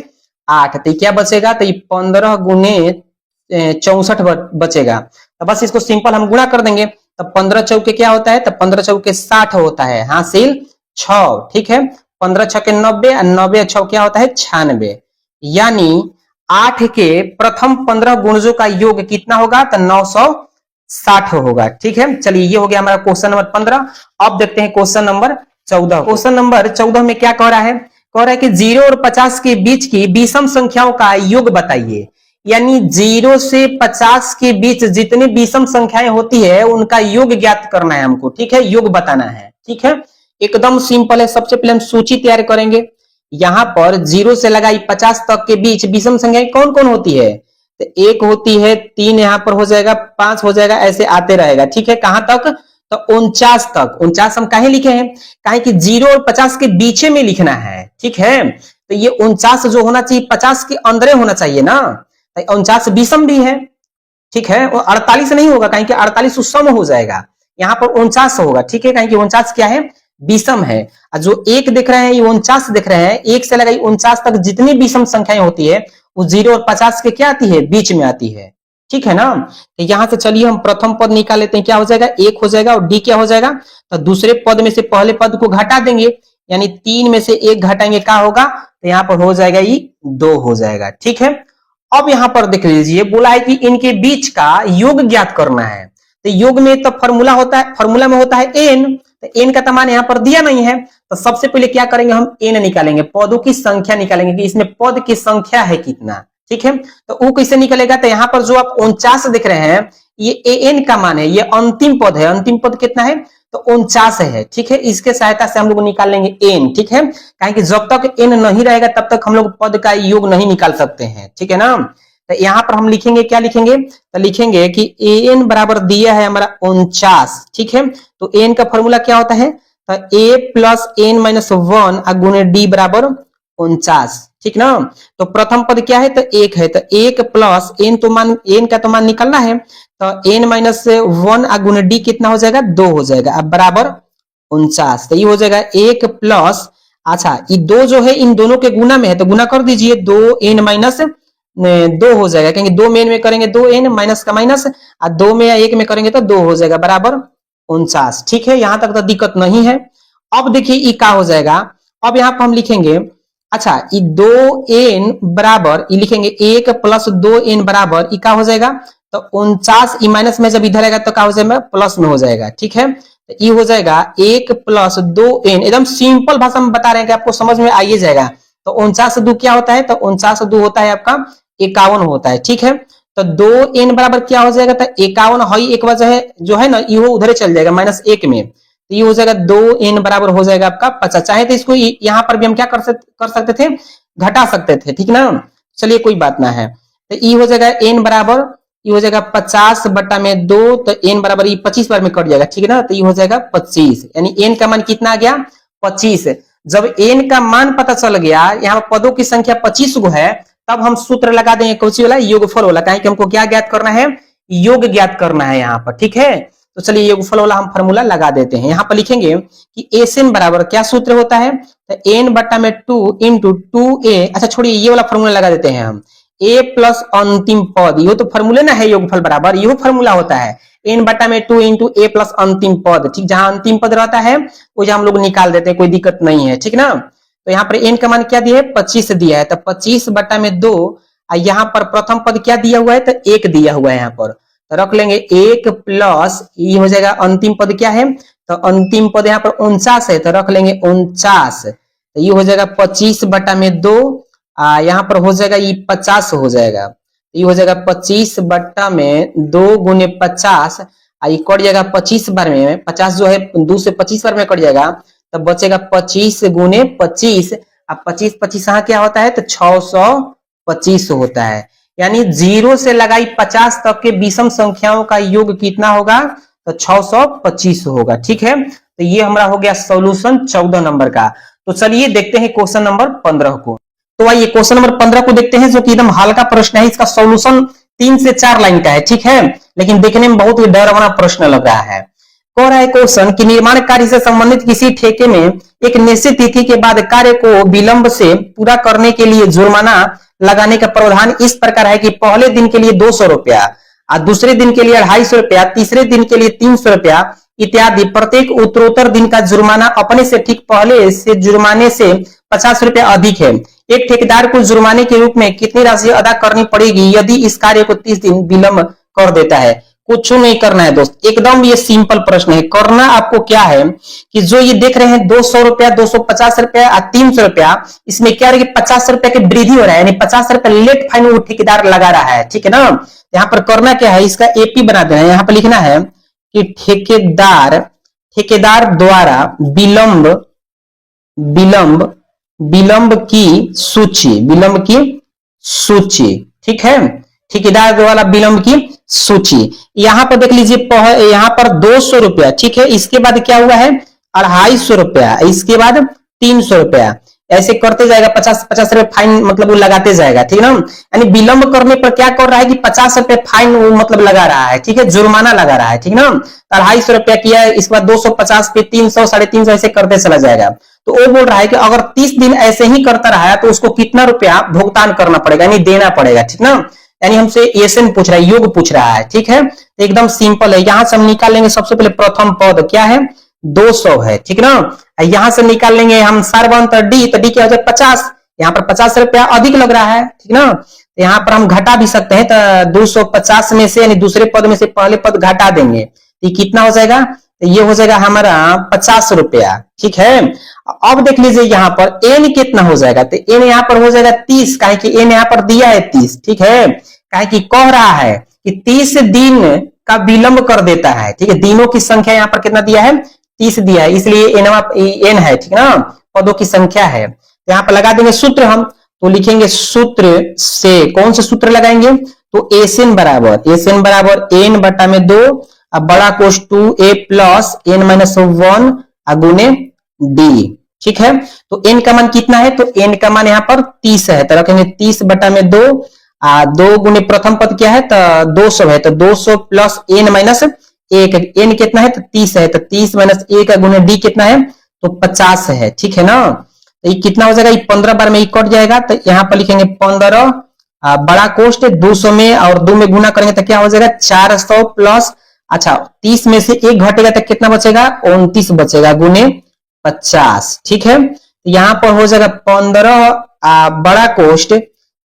8, तो क्या बचेगा, तो ये 15 गुने 64 बचेगा। तो बस इसको सिंपल हम गुणा कर देंगे, तो 15 चौके क्या होता है, तो 15 चौके 60 होता है, हासिल 6। ठीक है, 15 छके 90 और 90 6 क्या होता है 96, यानी 8 के प्रथम 15 गुणजों का योग कितना होगा, तो 960 होगा। ठीक है, चलिए ये हो गया हमारा क्वेश्चन नंबर 15। अब देखते हैं क्वेश्चन नंबर 14। क्वेश्चन नंबर 14 में क्या कह रहा है, कह रहा है कि 0 और 50 के बीच की विषम संख्याओं का योग बताइए। यानी 0 से 50 के बीच जितने विषम संख्याएं होती है उनका योग ज्ञात करना है हमको। ठीक है, योग बताना है। ठीक है, एकदम सिंपल है। सबसे पहले हम सूची तैयार करेंगे। यहां पर 0 से लगाई 50 तक के बीच विषम संख्याएं कौन कौन होती है, तो 1 होती है, 3 यहां पर हो जाएगा, 5 हो जाएगा, ऐसे आते रहेगा। ठीक है, कहां तक, तो 49 तक। 49 हम काहे लिखे हैं, काहे कि 0 और 50 के बीच में लिखना है। ठीक है, तो ये 49 जो होना चाहिए 50 के अंदर होना चाहिए ना, 49 विषम भी है। ठीक है, और 48 नहीं होगा, कहीं कि 48 सम हो जाएगा, यहाँ पर 49 होगा। ठीक है, कहीं कि 49 क्या है, विषम है। और जो 1 देख रहे हैं ये 49 देख रहे हैं, 1 से लगाई 49 तक जितनी विषम संख्याएं होती है वो 0 और 50 के क्या आती है, बीच में आती है। ठीक है ना, तो यहां से चलिए हम प्रथम पद निकाल लेते हैं। क्या हो जाएगा, 1 हो जाएगा, और डी क्या हो जाएगा, तो दूसरे पद में से पहले पद को घटा देंगे, यानी 3 में से 1 घटाएंगे, क्या होगा, तो यहाँ पर हो जाएगा ये 2 हो जाएगा। ठीक है, अब यहां पर देख लीजिए, बोला है कि इनके बीच का योग ज्ञात करना है। तो योग में तो फॉर्मूला होता है, फॉर्मूला में होता है एन, तो एन का मान यहां पर दिया नहीं है, तो सबसे पहले क्या करेंगे, हम एन निकालेंगे, पदों की संख्या निकालेंगे कि इसमें पद की संख्या है कितना। ठीक है, तो वो कैसे निकलेगा, तो यहाँ पर जो आप 49 देख रहे हैं ये एन का मान है, ये अंतिम पद है। अंतिम पद कितना है, तो 49 है। ठीक है, इसके सहायता से हम लोग निकाल लेंगे एन। ठीक है, कहें कि जब तक एन नहीं रहेगा तब तक हम लोग पद का योग नहीं निकाल सकते हैं। ठीक है ना, तो यहाँ पर हम लिखेंगे, क्या लिखेंगे, तो लिखेंगे कि एन बराबर दिया है हमारा 49। ठीक है, तो एन का फॉर्मूला क्या होता है, तो ए प्लस एन माइनस 1 गुने डी बराबर 49। ठीक ना, तो प्रथम पद क्या है, तो 1 है, तो 1 प्लस एन, तो मान एन का तो मान निकालना है, तो एन माइनस 1 गुने डी कितना हो जाएगा, 2 हो जाएगा, अब बराबर 49। तो ये हो जाएगा 1 प्लस, अच्छा ये 2 जो है इन दोनों के गुना में है, तो गुना कर दीजिए, 2n माइनस 2 हो जाएगा, क्योंकि 2 में n में करेंगे 2n माइनस का माइनस, और 2 में या 1 में करेंगे तो 2 हो जाएगा, बराबर 49। ठीक है, यहां तक तो दिक्कत नहीं है। अब देखिए ये क्या हो जाएगा, अब यहाँ पर हम लिखेंगे, अच्छा ये 2n बराबर, ये लिखेंगे 1 प्लस 2n बराबर, ये क्या हो जाएगा, तो 49, ई माइनस में जब इधर आएगा तो क्या हो जाएगा, प्लस में हो जाएगा। ठीक है, तो ये हो जाएगा 1 प्लस 2n, एकदम सिंपल भाषा में बता रहे हैं कि आपको समझ में आइए जाएगा। तो 49 से 2 क्या होता है, तो 49 से 2 होता है आपका 51 होता है। ठीक है, तो 2n बराबर क्या हो जाएगा, तो 51 है, एक वजह है जो है ना, ये उधर चल जाएगा -1 में, तो ये हो जाएगा 2n बराबर हो जाएगा आपका 50। चाहे तो इसको यहाँ पर भी हम क्या कर सकते थे, घटा सकते थे। ठीक ना, चलिए कोई बात ना है, तो ये हो जाएगा n बराबर, ये हो जाएगा 50/2, तो n बराबर ये 25 बार में कट जाएगा। ठीक है ना, तो ये हो जाएगा 25, यानी n का मान कितना आ गया, 25। जब n का मान पता चल गया, यहाँ पदों की संख्या 25 गो है, तब हम सूत्र लगा देंगे कौन वाला, योगफल वाला, कहें कि हमको क्या ज्ञात करना है, योग ज्ञात करना है यहाँ पर। ठीक है, तो चलिए योगफल वाला हम फॉर्मूला लगा देते हैं। यहाँ पर लिखेंगे कि एन बराबर क्या सूत्र होता है, तो n/2 इंटू 2a, अच्छा छोड़िए ये वाला फॉर्मूला लगा देते हैं हम, a प्लस अंतिम पद, ये तो फॉर्मूले ना है योगफल बराबर, ये फॉर्मूला होता है n/2 इंटू a प्लस अंतिम पद। ठीक, जहां अंतिम पद रहता है वो हम लोग निकाल देते हैं, कोई दिक्कत नहीं है। ठीक ना, तो यहाँ पर n का मान क्या दिया है, 25 दिया है, तो 25/2, यहाँ पर प्रथम पद क्या दिया हुआ है, तो 1 दिया हुआ है यहाँ पर, तो रख लेंगे 1 प्लस, ये हो जाएगा अंतिम पद क्या है, तो अंतिम पद यहाँ पर 49 है, तो रख लेंगे 49। तो ये हो जाएगा 25/2, यहाँ पर हो जाएगा ये 50 हो जाएगा। ये हो जाएगा 25/2 गुने 50, ये कट जाएगा 25 बार में, 50 जो है 2 से 25 बार में कट जाएगा, तब बचेगा 25 गुने 25। अब 25 25 यहाँ क्या होता है, तो 625 होता है। यानी 0 से लगाई 50 तक के विषम संख्याओं का योग कितना होगा, तो 625 होगा। ठीक है, तो ये हमारा हो गया सॉल्यूशन 14 नंबर का। तो चलिए देखते हैं क्वेश्चन नंबर 15 को। तो आइए क्वेश्चन नंबर 15 को देखते हैं, जो कि एकदम हल्का प्रश्न है। इसका सॉल्यूशन 3 से 4 लाइन का है। ठीक है, लेकिन देखने में बहुत ही डरावना प्रश्न लग रहा है। कह रहा है क्वेश्चन कि निर्माण कार्य से संबंधित किसी ठेके में एक निश्चित तिथि के बाद कार्य को विलंब से पूरा करने के लिए जुर्माना लगाने का प्रावधान इस प्रकार है कि पहले दिन के लिए 200 रुपया, दूसरे दिन के लिए 250 रुपया, तीसरे दिन के लिए 300 रुपया इत्यादि प्रत्येक उत्तरोत्तर दिन का जुर्माना अपने से ठीक पहले से जुर्माने से 50 रुपया अधिक है। एक ठेकेदार को जुर्माने के रूप में कितनी राशि अदा करनी पड़ेगी यदि इस कार्य को 30 दिन विलंब कर देता है? कुछ नहीं करना है दोस्त, एकदम ये सिंपल प्रश्न है। करना आपको क्या है कि जो ये देख रहे हैं 200 रुपया, 250 रुपया और 300 रुपया, इसमें क्या है कि 50 रुपया की वृद्धि हो रहा है, यानी 50 रुपया लेट फाइन वो ठेकेदार लगा रहा है। ठीक है ना, यहाँ पर करना क्या है, इसका एपी बना देना है। यहाँ पर लिखना है कि ठेकेदार द्वारा विलंब की सूची। ठीक है, ठेकेदार द्वारा विलंब की सूची। यहां पर देख लीजिए, यहां पर 200 रुपया, ठीक है, इसके बाद क्या हुआ है 250 रुपया, इसके बाद 300 रुपया, ऐसे करते जाएगा। 50 रुपए फाइन मतलब वो लगाते जाएगा। ठीक है ना, यानी विलंब करने पर क्या कर रहा है कि 50 रुपए फाइन वो मतलब लगा रहा है। ठीक है, जुर्माना लगा रहा है। ठीक है ना, 250 रुपया किया है, इसके बाद 250 पे 300, 350 ऐसे करते चला जाएगा। तो वो बोल रहा है कि अगर 30 दिन ऐसे ही करता रहा तो उसको कितना रुपया भुगतान करना पड़ेगा, यानी देना पड़ेगा। ठीक ना, यानी हमसे एसन पूछ रहा है, योग पूछ रहा है। ठीक है, तो एकदम सिंपल है। यहां से हम निकाल लेंगे सबसे पहले प्रथम पद क्या है 200 है। ठीक ना, यहां से निकाल लेंगे हम सार्वंत डी, तो डी क्या हो जाए 50, यहाँ पर 50 रुपया अधिक लग रहा है। ठीक ना, तो यहाँ पर हम घटा भी सकते हैं, तो 250 में से यानी दूसरे पद में से पहले पद घटा देंगे, तो कितना हो जाएगा, तो ये हो जाएगा हमारा 50 रुपया। ठीक है, अब देख लीजिए यहाँ पर एन कितना हो जाएगा, तो एन यहाँ पर हो जाएगा 30, काहे कि एन यहाँ पर दिया है 30। ठीक है, काहे कि कह रहा है कि 30 दिन का विलंब कर देता है। ठीक है, दिनों की संख्या यहाँ पर कितना दिया है 30 दिया है, इसलिए एन है। ठीक है ना, पदों की संख्या है। तो यहाँ पर लगा देंगे सूत्र हम, तो लिखेंगे सूत्र से, कौन से सूत्र लगाएंगे, तो एन बराबर एन बटा में 2, अब बड़ा कोष 2a प्लस एन माइनस 1 गुने डी। ठीक है, तो एन का मान कितना है, तो एन का मान यहाँ पर 30 है, तो रखेंगे 30 बटा में 2, 2 गुने प्रथम पद क्या है, तो 200 है, तो 200 प्लस एन माइनस 1, एन कितना है तो 30 है, तो 30 माइनस 1 गुने डी कितना है, तो 50 है। ठीक है ना, तो ये कितना हो जाएगा, ये 15 बार में ये कट जाएगा, तो यहाँ पर लिखेंगे 15, बड़ा कोष्ट 200 में और 2 में गुना करेंगे तो क्या हो जाएगा 400 प्लस, अच्छा 30 में से 1 घटेगा तो कितना बचेगा 29 बचेगा गुने 50। ठीक है, तो यहाँ पर हो जाएगा 15 बड़ा कोष्ट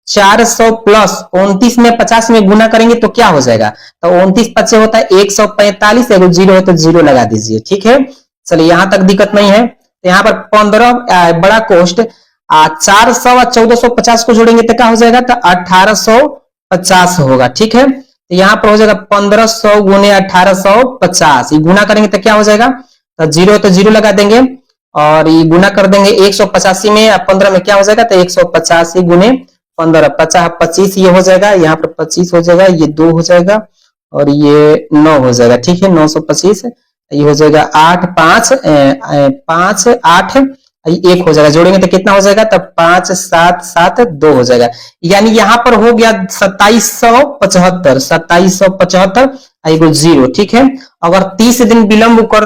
400 प्लस 29 में 50 में गुना करेंगे तो क्या हो जाएगा, तो 29 5 होता है 145, एगो 0 है तो 0 लगा दीजिए। ठीक है, चलिए यहां तक दिक्कत नहीं है। तो यहाँ पर 15 बड़ा कोष्ट 400 और 1450 को जोड़ेंगे तो क्या हो जाएगा, तो 1850 होगा। ठीक है, तो यहाँ पर हो जाएगा 1500 गुने 1850, ये गुना करेंगे तो क्या हो जाएगा, तो 0 लगा देंगे और ये गुना कर देंगे 185 में 15 में क्या हो जाएगा, तो 185 गुने 15, 50 25 ये हो जाएगा, यहाँ पर 25 हो जाएगा, ये 2 हो जाएगा और ये 9 हो जाएगा। ठीक है, 925, ये हो जाएगा 8 5 5 8 1 हो जाएगा, जोड़ेंगे तो कितना हो जाएगा, तब 5 7 7 2 हो जाएगा। यानी यहाँ पर हो गया 2775 एगो 0। ठीक है, अगर 30 दिन विलंब कर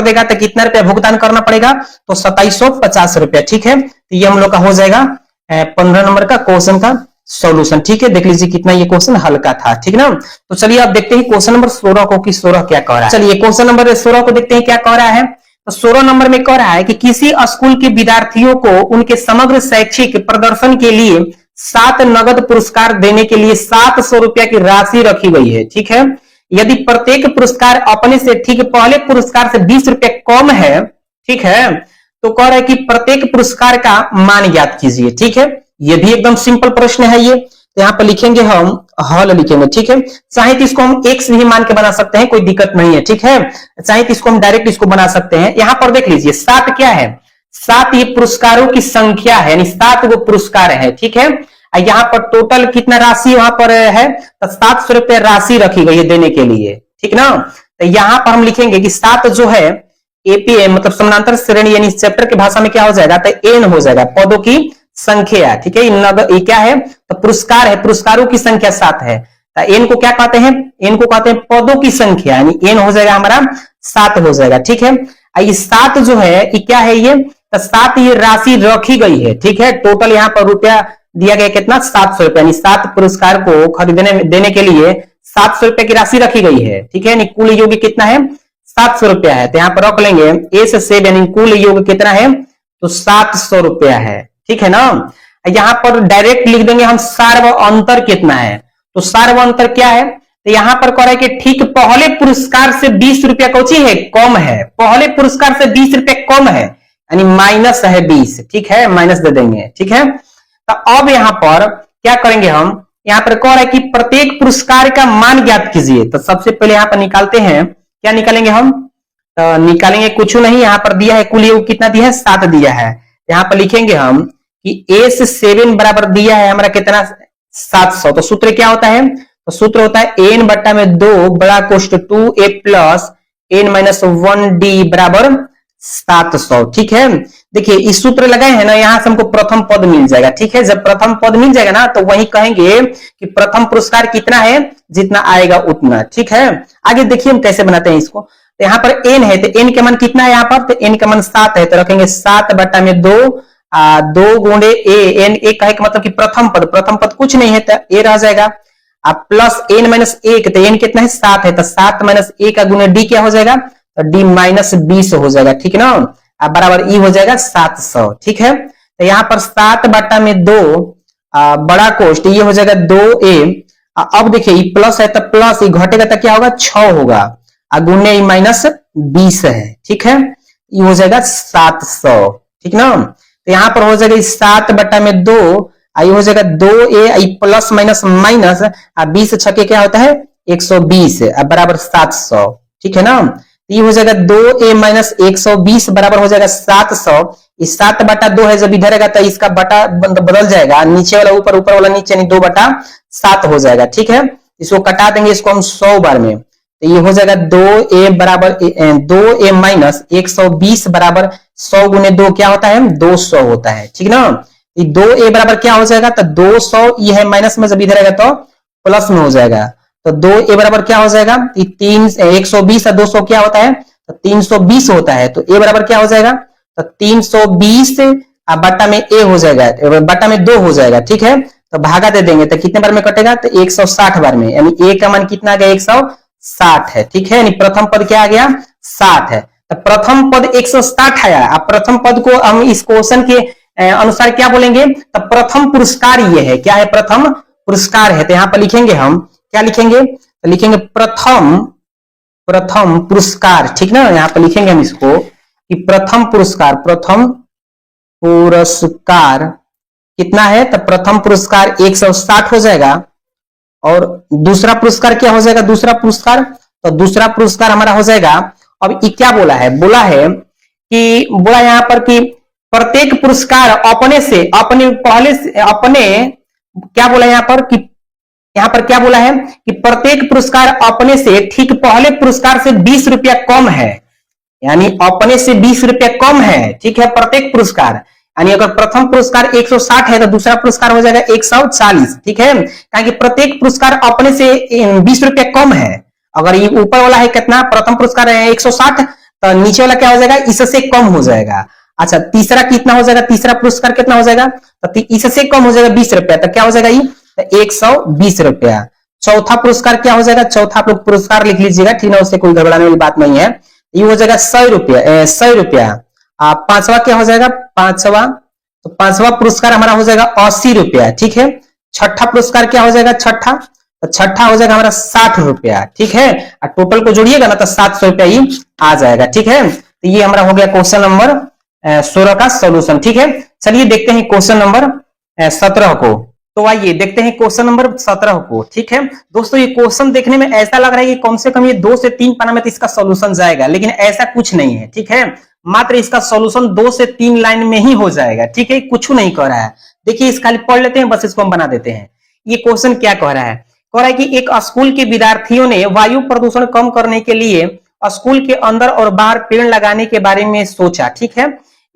देगा तो कितना रुपया भुगतान करना पड़ेगा, तो 2750 रुपया। ठीक है, तो ये हम लोग का हो जाएगा 15 नंबर का क्वेश्चन का सॉल्यूशन। ठीक है, देख लीजिए कितना ये क्वेश्चन हल्का था। ठीक ना, तो चलिए आप देखते हैं क्वेश्चन नंबर 16 को कि 16 क्या कह रहा है। चलिए क्वेश्चन नंबर 16 को देखते हैं क्या कह रहा है। तो 16 नंबर में कह रहा है कि किसी स्कूल के विद्यार्थियों को उनके समग्र शैक्षिक प्रदर्शन के लिए 7 नगद पुरस्कार देने के लिए 700 रुपया की राशि रखी गई है। ठीक है, यदि प्रत्येक पुरस्कार अपने से ठीक पहले पुरस्कार से 20 रुपए कम है, ठीक है, तो कह रहा है कि प्रत्येक पुरस्कार का मान ज्ञात कीजिए। ठीक है, ये भी एकदम सिंपल प्रश्न है ये। तो यहाँ पर लिखेंगे हम हल लिखेंगे। ठीक है, चाहे तो इसको हम एक्स भी मान के बना सकते हैं, कोई दिक्कत नहीं है। ठीक है, चाहे तो इसको हम डायरेक्ट इसको बना सकते हैं। यहाँ पर देख लीजिए 7 क्या है, 7 ये पुरस्कारों की संख्या है, यानी 7 वो पुरस्कार है। ठीक है, यहाँ पर टोटल कितना राशि वहां पर है, तो 700 रुपए राशि रखी गई है देने के लिए। ठीक ना, तो यहाँ पर हम लिखेंगे कि 7 जो है एपीएम मतलब समानांतर श्रेणी, यानी चैप्टर की भाषा में क्या हो जाएगा, तो एन हो जाएगा, पदों की संख्या। ठीक है, ये क्या है, तो पुरस्कार है, पुरस्कारों की संख्या 7 है। तो एन को क्या कहते हैं, एन को कहते हैं पदों की संख्या, यानी एन हो जाएगा हमारा 7 हो जाएगा। ठीक है, ये 7 जो है ये क्या है, ये तो 7 ये राशि रखी गई है। ठीक है, टोटल यहाँ पर रुपया दिया गया कितना, 700 रुपया, यानी 7 पुरस्कार को खरीदने देने के लिए 700 रुपए की राशि रखी गई है। ठीक है, यानी कुल योग कितना है, 700 रुपया है। तो यहाँ पर रख लेंगे ए से सेब, यानी कुल योग कितना है, तो 700 रुपया है। ठीक है ना, यहाँ पर डायरेक्ट लिख देंगे हम सार्व अंतर कितना है, तो सार्व अंतर क्या है, तो यहाँ पर कह रहा है कि ठीक पहले पुरस्कार से 20 रुपया कौची है, कम है, पहले पुरस्कार से 20 रुपया कम है, यानी माइनस है 20। ठीक है, माइनस दे देंगे। ठीक है, तो अब यहाँ पर क्या करेंगे हम, यहाँ पर कह रहा है कि प्रत्येक पुरस्कार का मान ज्ञात कीजिए। तो सबसे पहले यहाँ पर निकालते हैं, क्या निकालेंगे हम, तो निकालेंगे कुछ नहीं, यहाँ पर दिया है कुल योग कितना दिया है, 7 दिया है। यहाँ पर लिखेंगे हम कि ए से 7 बराबर दिया है हमारा कितना, 700। तो सूत्र क्या होता है, तो सूत्र होता है एन बट्टा में 2 बड़ा कोष्ट 2a plus N minus 1d बराबर 700। ठीक है, देखिए इस सूत्र लगाए हैं ना, यहां से हमको प्रथम पद मिल जाएगा। ठीक है, जब प्रथम पद मिल जाएगा ना, तो वही कहेंगे कि प्रथम पुरस्कार कितना है, जितना आएगा उतना। ठीक है, आगे देखिए हम कैसे बनाते हैं इसको। तो यहाँ पर एन है, तो एन का मान कितना है यहाँ पर, तो एन का मान 7 है, तो रखेंगे 7 बटा में 2 2 गुणे ए, एन ए कहे का मतलब कि प्रथम पद, प्रथम पद कुछ नहीं है, तो ए रह जाएगा, प्लस एन माइनस 1, तो एन कितना है 7 है, तो 7 माइनस ए का गुणे डी क्या हो जाएगा, तो डी माइनस 20 हो जाएगा। ठीक है ना, बराबर ई हो जाएगा 700। ठीक है, तो यहाँ पर 7 बटा में 2 बड़ा कोष्ट ये हो जाएगा 2a। अब देखिए प्लस है तो प्लस, ये घटेगा तो क्या होगा 6 होगा, गुणे माइनस 20 है। ठीक है, ये हो जाएगा 700। ठीक ना, तो यहाँ पर हो जाएगा 7 बटा में 2, ये हो जाएगा 2a, प्लस माइनस माइनस 20 छके क्या होता है 120 बराबर 700। ठीक है ना, ये हो जाएगा 2a माइनस 120 बराबर हो जाएगा 700। इस 7 बटा 2 है, जब इधर आएगा तो इसका बटा बदल जाएगा, नीचे वाला ऊपर, ऊपर वाला नीचे, यानी 2 बटा 7 हो जाएगा। ठीक है, इसको कटा देंगे इसको हम 100 बार में, तो ये हो जाएगा 2a बराबर 2a माइनस 120 बराबर 100 गुने 2 क्या होता है 200 होता है। ठीक ना, 2a बराबर क्या हो जाएगा, तो 200 ये है माइनस में, जब इधर आएगा तो प्लस में हो जाएगा, तो 2a बराबर क्या हो जाएगा, 120 और 200 क्या होता है, तो 320 होता है, तो a बराबर क्या हो जाएगा, तो 320 बट्टा में a हो जाएगा, बट्टा में 2 हो जाएगा। ठीक है, तो भागा दे देंगे तो कितने बार में कटेगा, तो 160 बार में, यानी a का मान कितना आ गया 160 है। ठीक है, यानी प्रथम पद क्या आ गया 60 है, तो प्रथम पद 160 आया। अब प्रथम पद को हम इस क्वेश्चन के अनुसार क्या बोलेंगे, तो प्रथम पुरस्कार ये है, क्या है, प्रथम पुरस्कार है। तो यहाँ पर लिखेंगे हम, क्या लिखेंगे, तो लिखेंगे प्रथम पुरस्कार। ठीक ना, यहाँ पर लिखेंगे हम इसको कि प्रथम पुरस्कार कितना है, तो प्रथम पुरस्कार 160 हो जाएगा, और दूसरा पुरस्कार क्या हो जाएगा, दूसरा पुरस्कार, तो दूसरा पुरस्कार हमारा हो जाएगा, अब ये क्या बोला है, बोला यहाँ पर कि प्रत्येक पुरस्कार अपने से क्या बोला यहाँ पर कि, यहाँ पर क्या बोला है कि प्रत्येक पुरस्कार अपने से ठीक पहले पुरस्कार से 20 रुपया कम है, यानी अपने से 20 रुपया कम है। ठीक है, प्रत्येक पुरस्कार, यानी अगर प्रथम पुरस्कार 160 है तो दूसरा पुरस्कार हो जाएगा 140। ठीक है, क्योंकि प्रत्येक पुरस्कार अपने से 20 रुपया कम है। अगर ये ऊपर वाला है कितना, प्रथम पुरस्कार है 160, तो नीचे वाला क्या हो जाएगा, इससे कम हो जाएगा। अच्छा, तीसरा कितना हो जाएगा, तीसरा पुरस्कार कितना हो जाएगा, तो इससे कम हो जाएगा 20 रुपया, तो क्या हो जाएगा ये, तो 120 रुपया। चौथा पुरस्कार क्या हो जाएगा, चौथा आप लोग पुरस्कार लिख लीजिएगा, ठीक है, उससे कोई घबराने वाली बात नहीं है, ये हो जाएगा 100 रुपया। पांचवा क्या हो जाएगा, पांचवा पुरस्कार हमारा हो जाएगा 80 रुपया। ठीक है, छठा पुरस्कार क्या हो जाएगा, छठा तो छठा हो जाएगा हमारा 60 रुपया, ठीक है। और टोटल को जोड़िएगा ना तो 700 रुपया ही आ जाएगा, ठीक है। तो ये हमारा हो गया क्वेश्चन नंबर 16 का सोल्यूशन, ठीक है। चलिए देखते हैं क्वेश्चन नंबर 17 को। तो आइए देखते हैं क्वेश्चन नंबर 17 को, ठीक है। दोस्तों ये क्वेश्चन देखने में ऐसा लग रहा है कि कम से कम ये 2 से 3 पाना में तो इसका सोल्यूशन जाएगा, लेकिन ऐसा कुछ नहीं है, ठीक है। मात्र इसका सोल्यूशन 2 से 3 लाइन में ही हो जाएगा, ठीक है। कुछ नहीं कह रहा है, देखिए इस खाली पढ़ लेते हैं, बस इसको हम बना देते हैं। ये क्वेश्चन क्या कह रहा है? कह रहा है कि एक स्कूल के विद्यार्थियों ने वायु प्रदूषण कम करने के लिए स्कूल के अंदर और बाहर पेड़ लगाने के बारे में सोचा, ठीक है।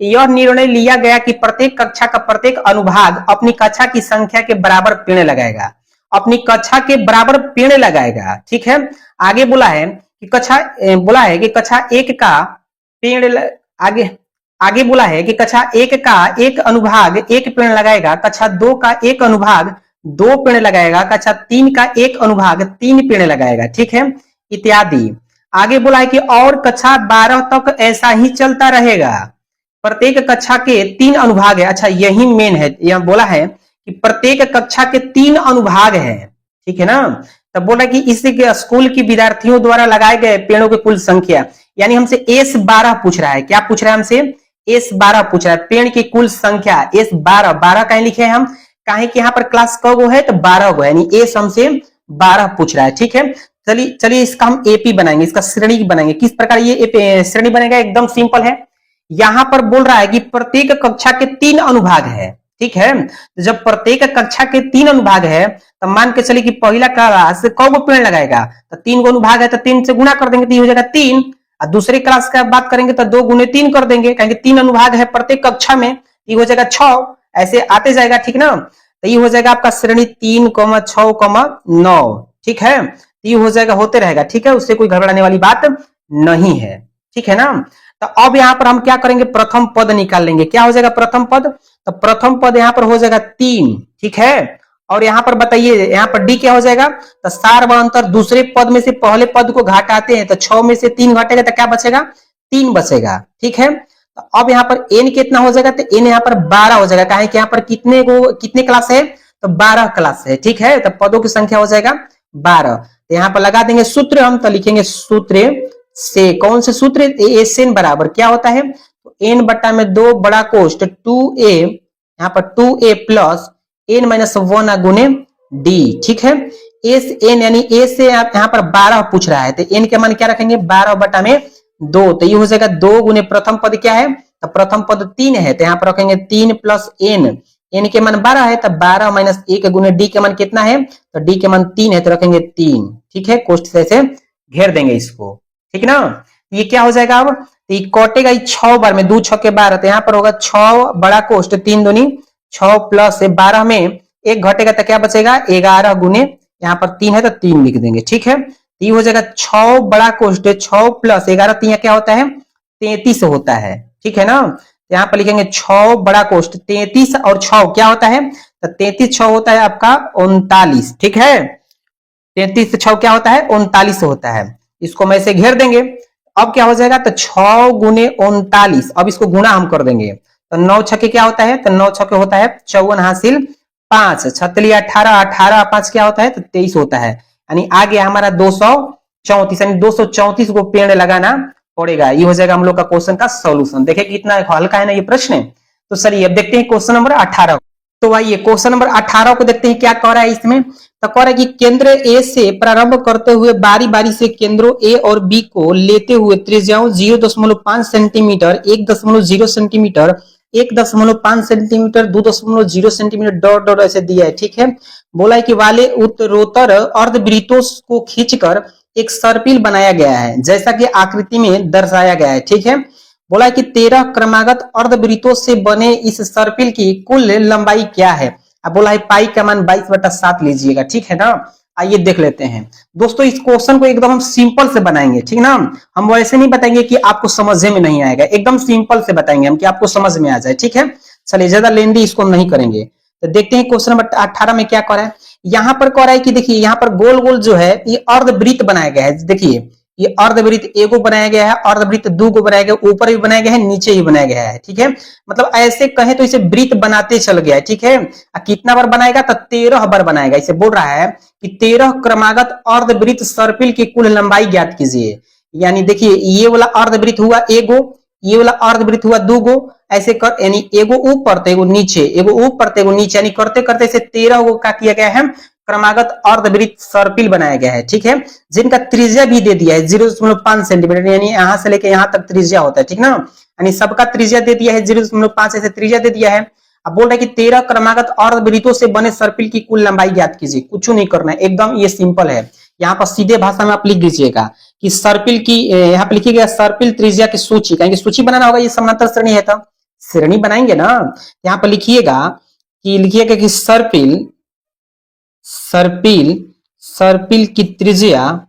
यह निर्णय लिया गया कि प्रत्येक कक्षा का प्रत्येक अनुभाग अपनी कक्षा की संख्या के बराबर पेड़ लगाएगा, अपनी कक्षा के बराबर पेड़ लगाएगा, ठीक है। आगे बोला है कि कक्षा 1 का पेड़ आगे आगे बोला है कि कक्षा 1 का एक अनुभाग 1 पेड़ लगाएगा, कक्षा 2 का एक अनुभाग 2 पेड़ लगाएगा, कक्षा 3 का एक अनुभाग 3 पेड़ लगाएगा, ठीक है, इत्यादि। आगे बोला है कि और कक्षा 12 तक ऐसा ही चलता रहेगा। प्रत्येक कक्षा के 3 अनुभाग है, अच्छा यही मेन है, यह बोला है कि प्रत्येक कक्षा के 3 अनुभाग है, ठीक है ना। तब बोला कि इस स्कूल के विद्यार्थियों द्वारा लगाए गए पेड़ों की कुल संख्या, यानी हमसे S12 पूछ रहा है। क्या पूछ रहा है हमसे? S12 पूछ रहा है, पेड़ की कुल संख्या S12। 12 कहीं लिखे हैं हम, काहे कि यहाँ पर क्लास क गो है तो 12 गो है, यानी S हमसे 12 पूछ रहा है, ठीक है। चलिए इसका हम एपी बनाएंगे, इसका श्रेणी बनाएंगे। किस प्रकार ये श्रेणी बनेगा? एकदम सिंपल है। यहां पर बोल रहा है कि प्रत्येक कक्षा के 3 अनुभाग है, ठीक है। तो जब प्रत्येक कक्षा के 3 अनुभाग है तो मान के चलिए कि पहला क्लास कौ पेड़ लगाएगा, तो 3 गो अनुभाग है तो 3 से गुणा कर देंगे तो ये हो जाएगा 3। और दूसरे क्लास का बात करेंगे तो 2 गुने 3 कर देंगे, क्योंकि 3 अनुभाग है प्रत्येक कक्षा में, ये हो जाएगा 6। ऐसे आते जाएगा, ठीक ना। तो ये हो जाएगा आपका श्रेणी 3, 6, 9, ठीक है। ये हो जाएगा, होते रहेगा, ठीक है, उससे कोई घबराने वाली बात नहीं है, ठीक है ना। तो अब यहाँ पर हम क्या करेंगे? प्रथम पद निकाल लेंगे। क्या हो जाएगा प्रथम पद? तो प्रथम पद यहाँ पर हो जाएगा 3, ठीक है। और यहाँ पर बताइए, यहाँ पर डी क्या हो जाएगा? तो सार व अंतर, दूसरे पद में से पहले पद को घटाते हैं तो 6 में से 3 घटेगा तो क्या बचेगा? 3 बचेगा, ठीक है। तो अब यहाँ पर एन कितना हो जाएगा? तो एन यहाँ पर 12 हो जाएगा, कहे कि यहाँ पर कितने क्लास है? तो 12 क्लास है, ठीक है। तो पदों की संख्या हो जाएगा 12। तो यहाँ पर लगा देंगे सूत्र, हम तो लिखेंगे सूत्र से, कौन से सूत्र? एन बराबर क्या होता है? तो एन बटा में 2 बड़ा कोष्ट 2a, यहाँ पर 2a प्लस n माइनस 1 गुने डी, ठीक है। एस एन यानी ए से आप यहाँ पर 12 पूछ रहा है, तो एन के मान क्या रखेंगे? 12 बटा में 2, तो ये हो जाएगा 2 गुने प्रथम पद क्या है? तो प्रथम पद 3 है, तो यहाँ पर रखेंगे 3 प्लस एन के मान 12 है, तो 12 माइनस 1 गुने डी के मान कितना है? तो डी के मान 3 है, तो रखेंगे 3, ठीक है। कोष्ट से ऐसे घेर देंगे इसको, ठीक ना। ये क्या हो जाएगा? अब तो ये कटेगा 6 बार में, 2 6 के 12, तो यहाँ पर होगा 6 बड़ा कोष्ट 3 दूनी 6 प्लस 12 में 1 घटेगा तो क्या बचेगा? 11 गुने, यहाँ पर 3 है तो 3 लिख देंगे, ठीक है। तो ये हो जाएगा 6 बड़ा कोष्ट 6 प्लस 11, 3 क्या होता है? 33 होता है, ठीक है ना। यहाँ पर लिखेंगे 6 बड़ा कोष्ट 33 और 6 क्या होता है? तो 33 6 होता है आपका 39, ठीक है। 33 6 क्या होता है? 39 होता है। इसको मैं ऐसे घेर देंगे। अब क्या हो जाएगा? तो 6 गुने 39, अब इसको गुणा हम कर देंगे, तो 9 छके क्या होता है? तो 9 छके होता है 54 हासिल 5, 36 18, 18 5 क्या होता है? तो 23 होता है, यानी आ गया हमारा 234, यानी 234 को पेड़ लगाना पड़ेगा। ये हो जाएगा हम लोग का क्वेश्चन का सॉल्यूशन। देखिए कितना हल्का है ना ये प्रश्न। तो चलिए अब देखते हैं क्वेश्चन नंबर 18। तो आइए क्वेश्चन नंबर 18 को देखते हैं क्या कह रहा है इसमें। तो कह रहा है कि केंद्र ए से प्रारंभ करते हुए बारी बारी से केंद्रों ए और बी को लेते हुए त्रिज्याओं 0.5 centimetre, 1.0 centimetre, 1.5 centimetre, 2.0 centimetre dot dot ऐसे दिया है, ठीक है। बोला है कि वाले उत्तरोत्तर अर्धवृत्तों को खींचकर एक सर्पिल बनाया गया है, जैसा कि आकृति में दर्शाया गया है, ठीक है। बोला है कि 13 क्रमागत अर्धवृत्तों से बने इस सर्पिल की कुल लंबाई क्या है? अब बोला है पाई का मान 22/7 लीजिएगा, ठीक है ना। आइए देख लेते हैं दोस्तों, इस क्वेश्चन को एकदम हम सिंपल से बनाएंगे, ठीक ना। हम वैसे नहीं बताएंगे कि आपको समझ में नहीं आएगा, एकदम सिंपल से बताएंगे हम कि आपको समझ में आ जाए, ठीक है। चलिए ज्यादा लेंदी इसको हम नहीं करेंगे। तो देखते हैं क्वेश्चन नंबर 18 में क्या कह रहा है। यहाँ पर कह रहा है कि देखिए यहाँ पर गोल गोल जो है ये अर्धवृत्त बनाया गया है। देखिए ये अर्धवृत्त एगो बनाया गया है, अर्धवृत्त दो को बनाया गया, ऊपर भी बनाया गया है, नीचे भी बनाया गया है, ठीक है। मतलब ऐसे कहें तो इसे वृत्त बनाते चल गया है, ठीक है। कितना बार बनाएगा तो 13 बार बनाएगा। इसे बोल रहा है कि 13 क्रमागत अर्धवृत्त सर्पिल की कुल लंबाई ज्ञात कीजिए। यानी देखिए ये वाला अर्धवृत्त हुआ एगो, ये वाला अर्धवृत्त हुआ दो गो, ऐसे कर यानी एगो ऊपर तो एगो नीचे, एगो ऊपर तो एगो नीचे, यानी करते करते इसे 13 गो का किया गया है क्रमागत अर्धवृत्त सर्पिल बनाया गया है, ठीक है। जिनका त्रिज्या भी दे दिया है 0.5 सेंटीमीटर, यानी यहां से लेके यहां तक त्रिज्या होता है, ठीक ना। यानी सबका त्रिज्या दे दिया है 0.5 ऐसे त्रिज्या दे दिया है। अब बोल रहे कि 13 क्रमागत अर्धवृत्तों से बने सर्पिल की कुल लंबाई ज्ञात कीजिए। कुछ नहीं करना है, एकदम ये सिंपल है। यहाँ पर सीधे भाषा में आप लिख दीजिएगा कि सर्पिल की, यहाँ पे लिखिएगा सर्पिल त्रिज्या की सूची, कहेंगे सूची बनाना होगा, ये समांतर श्रेणी है तो श्रेणी बनाएंगे ना। यहाँ पर लिखिएगा कि सर्पिल सर्पिल सर्पिल की त्रिज्या,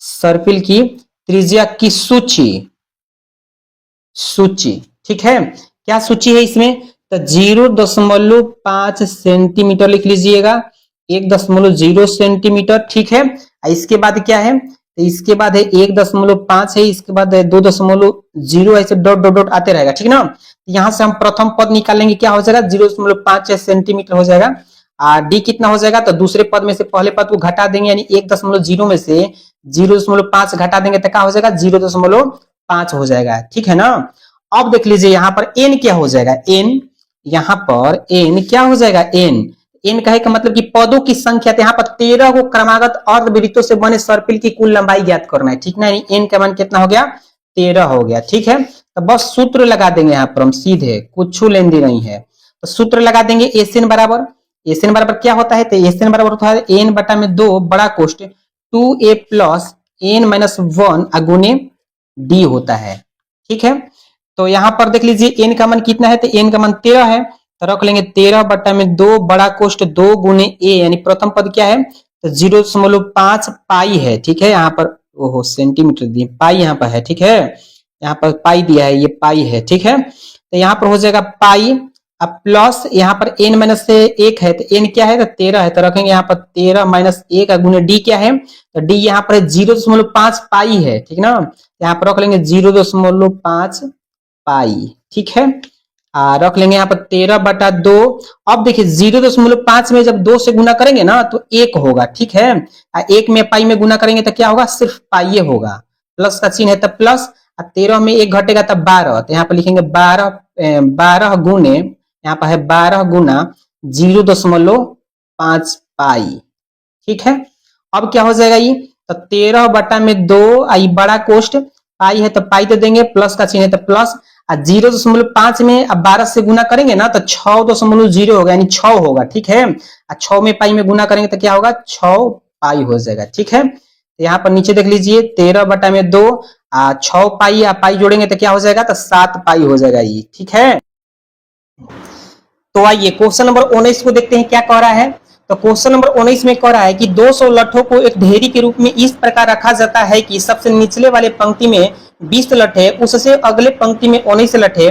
सर्पिल की त्रिज्या की सूची, सूची, ठीक है। क्या सूची है इसमें तो 0.5 सेंटीमीटर लिख लीजिएगा, 1.0 सेंटीमीटर, ठीक है। इसके बाद क्या है तो इसके बाद है 1.5 है, इसके बाद है 2.0, ऐसे डॉट डॉट डॉट आते रहेगा, ठीक ना। यहां से हम प्रथम पद निकालेंगे, क्या हो जाएगा 0.5 सेंटीमीटर हो जाएगा। डी कितना हो जाएगा तो दूसरे पद में से पहले पद को घटा देंगे, यानी 1.0 में से 0.5 घटा देंगे तो क्या हो जाएगा 0.5 हो जाएगा, ठीक है ना। अब देख लीजिए यहाँ पर n क्या हो जाएगा, n यहाँ पर n क्या हो जाएगा, n कहे का मतलब कि पदों की संख्या, यहाँ पर 13 को क्रमागत अर्धवृत्तों से बने सर्पिल की कुल लंबाई ज्ञात करना है, ठीक ना। यानी n का मान कितना हो गया 13 हो गया, ठीक है। तो बस सूत्र लगा देंगे यहाँ पर हम सीधे, कुछ लेन देन नहीं है। तो सूत्र लगा देंगे एसएन बराबर, एसएन बराबर क्या होता है तो एसएन बराबर होता है n बटा में 2 बड़ा कोष्ट 2a प्लस n माइनस 1 अगुने d होता है, ठीक है। तो यहाँ पर देख लीजिए n का मान कितना है तो n का मान 13 है, तो रख लेंगे 13 बटा में 2 बड़ा कोष्ट 2 गुने a, यानी प्रथम पद क्या है तो 0.5 पाई है, ठीक है। यहाँ पर ओहो सेंटीमीटर दिए, पाई यहाँ पर है, ठीक है। यहाँ पर पाई दिया है, ये पाई है, ठीक है। तो यहाँ पर हो जाएगा पाई, अब प्लस यहाँ पर n माइनस से 1 है तो n क्या है तो 13 है, तो रखेंगे यहाँ पर 13 माइनस 1 गुने d क्या है तो d यहाँ पर 0.5 पाई है, ठीक ना। यहाँ पर रख लेंगे 0.5 पाई, ठीक है। रख लेंगे यहाँ पर 13 बटा 2। अब देखिए 0.5 में जब 2 से गुना करेंगे ना तो 1 होगा, ठीक है। 1 में पाई में गुना करेंगे तो क्या होगा सिर्फ पाई होगा, प्लस का चिन्ह है तो प्लस, 13 में 1 घटेगा तब 12, तो यहाँ पर लिखेंगे 12 गुने, यहाँ पर है 12 गुना 0.5 पाई, ठीक है। अब क्या हो जाएगा ये तो 13 बटा में 2 आई बड़ा कोष्ट पाई है तो पाई तो देंगे, प्लस का चिन्ह है तो प्लस, 0.5 में अब 12 से गुना करेंगे ना तो 6.0 होगा, यानी 6 होगा, ठीक है। 6 में पाई में गुना करेंगे तो क्या होगा 6 पाई हो जाएगा, ठीक है। तो यहाँ पर नीचे देख लीजिए 13 बटा में 2 6 पाई पाई जोड़ेंगे तो क्या हो जाएगा तो 7 पाई हो जाएगा ये, ठीक है। तो आइए क्वेश्चन नंबर 19 को देखते हैं क्या कह रहा है। तो क्वेश्चन नंबर 19 में कह रहा है कि 200 लट्ठों को एक ढेरी के रूप में इस प्रकार रखा जाता है कि सबसे निचले वाले पंक्ति में 20 लट्ठे, उससे अगले पंक्ति में 19 लट्ठे,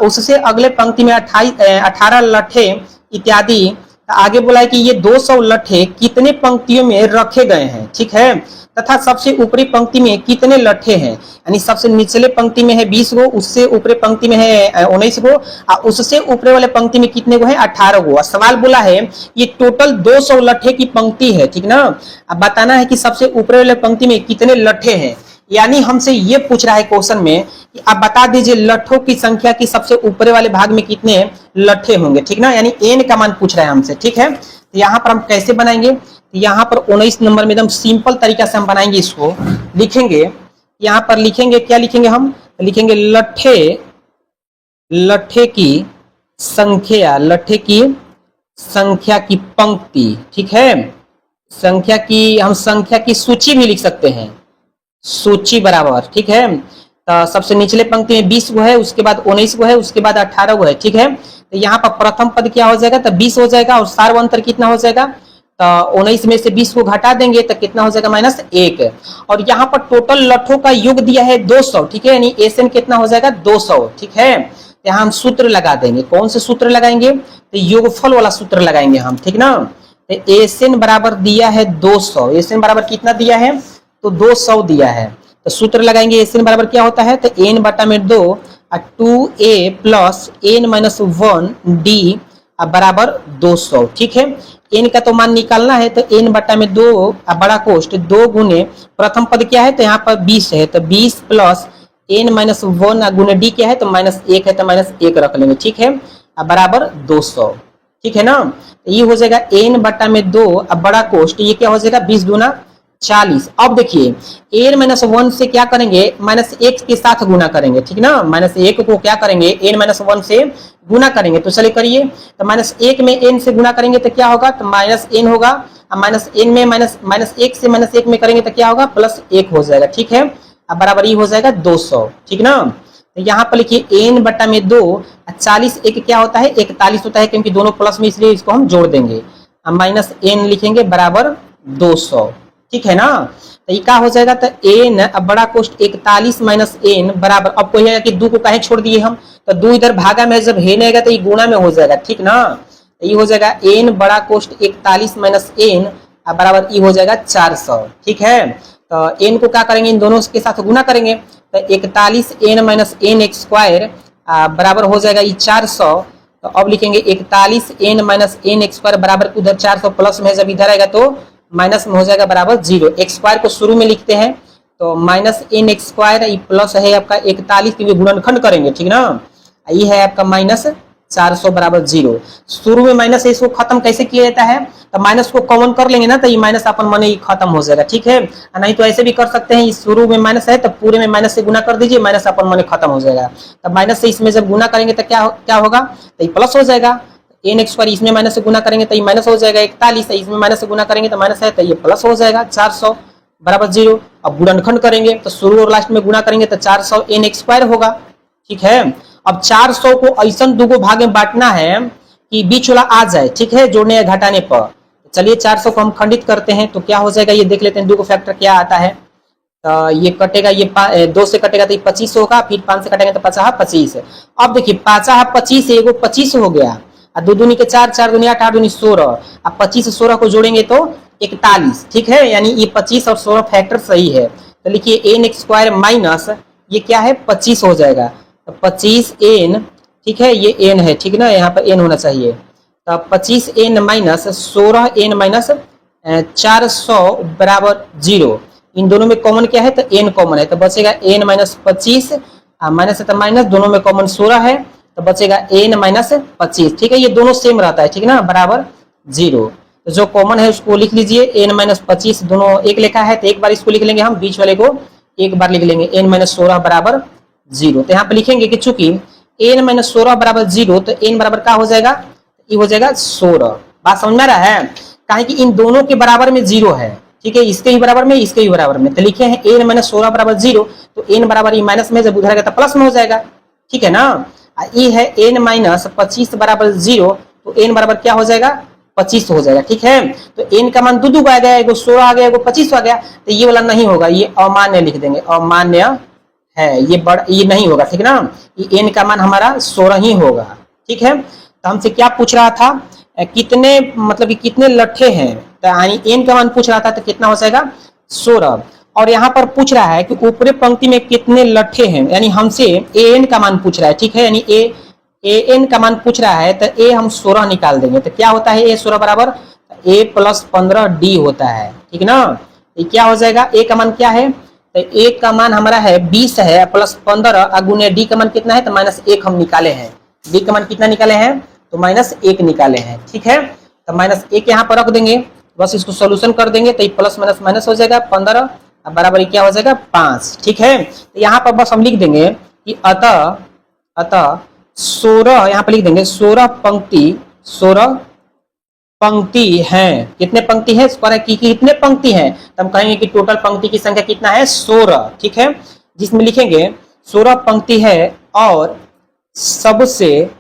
उससे अगले पंक्ति में 18 लट्ठे इत्यादि। आगे बोला है कि ये 200 लट्ठे कितने पंक्तियों में रखे गए हैं, ठीक है, तथा सबसे ऊपरी पंक्ति में कितने लट्ठे हैं। यानी सबसे निचले पंक्ति में है 20 गो, उससे ऊपरी पंक्ति में है 19 गो, और उससे ऊपरी वाले पंक्ति में कितने गो है 18 गो। सवाल बोला है ये टोटल 200 लट्ठे की पंक्ति है, ठीक ना। अब बताना है कि सबसे ऊपरी वाले पंक्ति में कितने लट्ठे हैं। यानी हमसे ये पूछ रहा है क्वेश्चन में कि आप बता दीजिए लट्ठों की संख्या की सबसे ऊपरी वाले भाग में कितने लट्ठे होंगे, ठीक ना। यानी n का मान पूछ रहा है हमसे, ठीक है। तो यहाँ पर हम कैसे बनाएंगे, यहाँ पर 19 नंबर में एकदम सिंपल तरीका से हम बनाएंगे, इसको लिखेंगे, यहाँ पर लिखेंगे क्या लिखेंगे हम लिखेंगे लट्ठे की संख्या, लट्ठे की संख्या की पंक्ति, ठीक है। संख्या की सूची भी लिख सकते हैं, सूची बराबर, ठीक है। तो सबसे निचले पंक्ति में 20 गो है, उसके बाद 19 गो है, उसके बाद 18 गो है, ठीक है। तो यहाँ पर प्रथम पद क्या हो जाएगा तो 20 हो जाएगा, और सार्वंतर कितना हो जाएगा तो 19 में से 20 को घटा देंगे तो कितना हो जाएगा -1। और यहाँ पर टोटल लट्ठों का योग दिया है 200, ठीक है। यानी एसएन कितना हो जाएगा 200, ठीक है। यहाँ हम सूत्र लगा देंगे, कौन से सूत्र लगाएंगे तो योगफल वाला सूत्र लगाएंगे हम, ठीक ना। तो एसएन बराबर दिया है 200, एसएन बराबर कितना दिया है तो 200 दिया है। तो सूत्र लगाएंगे एन बराबर क्या होता है, तो एन बटा में 2 2a plus N minus 1 D बराबर 200। ठीक है, एन का तो मान निकालना है, तो एन बटा में 2 बड़ा कोष्ट 2 गुने प्रथम पद क्या है, तो यहाँ पर 20 है, तो 20 प्लस एन माइनस 1 गुने डी क्या है, तो -1 है, तो -1 रख लेंगे। ठीक है, बराबर 200। ठीक है ना, तो ये हो जाएगा एन बटा में 2 अब बड़ा कोष्ट ये क्या हो जाएगा 20 दूना 40। अब देखिए एन माइनस 1 से क्या करेंगे, -1 के साथ गुना करेंगे। ठीक ना, -1 को क्या करेंगे, एन माइनस 1 से गुना करेंगे। तो चलिए करिए, तो -1 में एन से गुना करेंगे तो क्या होगा, तो -n होगा। -n में -1 से -1 में करेंगे तो क्या होगा, +1 हो जाएगा। ठीक है, अब बराबर ही हो जाएगा 200। ठीक ना, तो यहाँ पर लिखिए एन बटा में 2 40 एक क्या होता है 41 होता है, क्योंकि दोनों प्लस में, इसलिए इसको हम जोड़ देंगे। अब -n लिखेंगे बराबर 200। ठीक है ना, तो ये क्या हो जाएगा, तो एन अब बड़ा कोष्ट 41 माइनस एन बराबर, अब कोई है कि 2 को काहे छोड़ दिए हम, तो 2 इधर भागा में जब है नहीं तो ये गुणा में हो जाएगा। ठीक ना, तो ये हो जाएगा एन बड़ा कोष्ट 41 माइनस एन बराबर ये हो जाएगा 400। ठीक है, तो एन को क्या करेंगे, इन दोनों के साथ गुना करेंगे, तो 41 n minus n x square बराबर हो जाएगा ये 400। तो अब लिखेंगे 41 n minus n x square बराबर उधर 400 प्लस में जब इधर आएगा तो माइनस में हो जाएगा बराबर 0। एक्स स्क्वायर को शुरू में लिखते हैं, तो minus n x square plus है आपका 41 के लिए गुणनखंड करेंगे। ठीक ना, ये है आपका -400 बराबर 0। शुरू में माइनस है, इसको खत्म कैसे किया जाता है, तो माइनस को कॉमन कर लेंगे ना, तो ये माइनस अपन मन ही खत्म हो जाएगा। ठीक है, नहीं तो ऐसे भी कर सकते हैं, शुरू में माइनस है तो पूरे में माइनस से गुना कर दीजिए, माइनस अपन मन खत्म हो जाएगा। तो माइनस से इसमें जब गुना करेंगे तो क्या होगा, तो ये प्लस हो जाएगा। एन एक्स स्क्वायर इसमें माइनस से गुना करेंगे तो ये माइनस हो जाएगा 41, इसमें माइनस से गुना करेंगे तो माइनस है, तो ये प्लस हो जाएगा 400 बराबर 0। अब गुणनखंड करेंगे तो शुरू और लास्ट में गुना करेंगे तो 400 एन एक्स स्क्वायर होगा। ठीक है, अब 400 को ऐसा 2 भाग में बांटना है कि बीच वाला आ जाए। ठीक है, जोड़ने या घटाने पर। चलिए 400 को हम खंडित करते हैं तो क्या हो जाएगा, ये देख लेते हैं 2 को फैक्टर क्या आता है। तो ये कटेगा, ये 2 से कटेगा तो ये 25 होगा, फिर 5 से कटेंगे तो 50 25। अब देखिए 50 25 एगो 25 हो गया, 2 दूनी के 4 4 दूनी 8 8 दूनी 16। अब 25 16 को जोड़ेंगे तो 41। ठीक है, यानी ये 25 और 16 फैक्टर सही है। तो लिखिए एन एक्स स्क्वायर माइनस ये क्या है 25 हो जाएगा, तो 25 एन। ठीक है, ये एन है, ठीक ना, यहाँ पर एन होना चाहिए। तो 25 एन माइनस 16 एन माइनस 400 बराबर 0। इन दोनों में कॉमन क्या है, तो एन कॉमन है, तो बचेगा एन माइनस 25 माइनस है तो माइनस, दोनों में कॉमन 16 है, तो बचेगा एन माइनस 25। ठीक है, ये दोनों सेम रहता है। ठीक ना, बराबर 0। तो जो कॉमन है उसको लिख लीजिए, एन माइनस 25 दोनों एक लिखा है, तो एक बार इसको लिख लेंगे हम, बीच वाले को एक बार लिख लेंगे, एन माइनस 16 बराबर 0। तो यहाँ पे लिखेंगे कि चूंकि एन माइनस 16 बराबर 0, तो एन बराबर क्या हो जाएगा, ये हो जाएगा 16। बात समझ में आ रहा है, कहा कि इन दोनों के बराबर में 0 है। ठीक है, इसके ही बराबर में, इसके ही बराबर में, तो लिखे हैं एन माइनस 16 बराबर 0, तो एन बराबर ये माइनस में जब उधर आएगा तो प्लस में हो जाएगा। ठीक है ना, ये है एन माइनस 25 बराबर 0, तो एन बराबर क्या हो जाएगा 25 हो जाएगा। ठीक है, तो एन का मान दो आ गया, एगो 16 आ गया, एगो 25 आ गया, तो ये वाला नहीं होगा, ये अमान्य लिख देंगे, अमान्य है, ये नहीं होगा। ठीक ना, ये एन का मान हमारा 16 ही होगा। ठीक है, तो हमसे क्या पूछ रहा था, कितने मतलब कि कितने लट्ठे हैं, तो यानी एन का मान पूछ रहा था, तो कितना हो जाएगा 16। और यहाँ पर पूछ रहा है कि ऊपरी पंक्ति में कितने लट्ठे हैं, यानी हमसे ए एन का मान पूछ रहा है। ठीक है, यानी ए एन का मान पूछ रहा है, तो ए हम 16 निकाल देंगे, तो क्या होता है ए 16 बराबर ए प्लस 15 डी होता है। ठीक ना, ये क्या हो जाएगा, ए का मान क्या है, तो ए का मान हमारा है 20 है, प्लस 15 गुने डी का मान कितना है, तो -1 हम निकाले हैं। डी का मान कितना निकाले हैं, तो -1 निकाले हैं। ठीक है, तो -1 यहाँ पर रख देंगे, बस इसको सोल्यूशन कर देंगे, तो ये प्लस माइनस माइनस हो जाएगा 15 बराबर क्या हो जाएगा 5। ठीक है, तो यहाँ पर बस हम लिख देंगे कि अतः 16 यहाँ पर लिख देंगे 16 पंक्ति हैं। कितने पंक्ति है, कितने पंक्ति हैं, तो हम कहेंगे कि टोटल पंक्ति की संख्या कितना है 16। ठीक है, जिसमें लिखेंगे 16 पंक्ति है और सबसे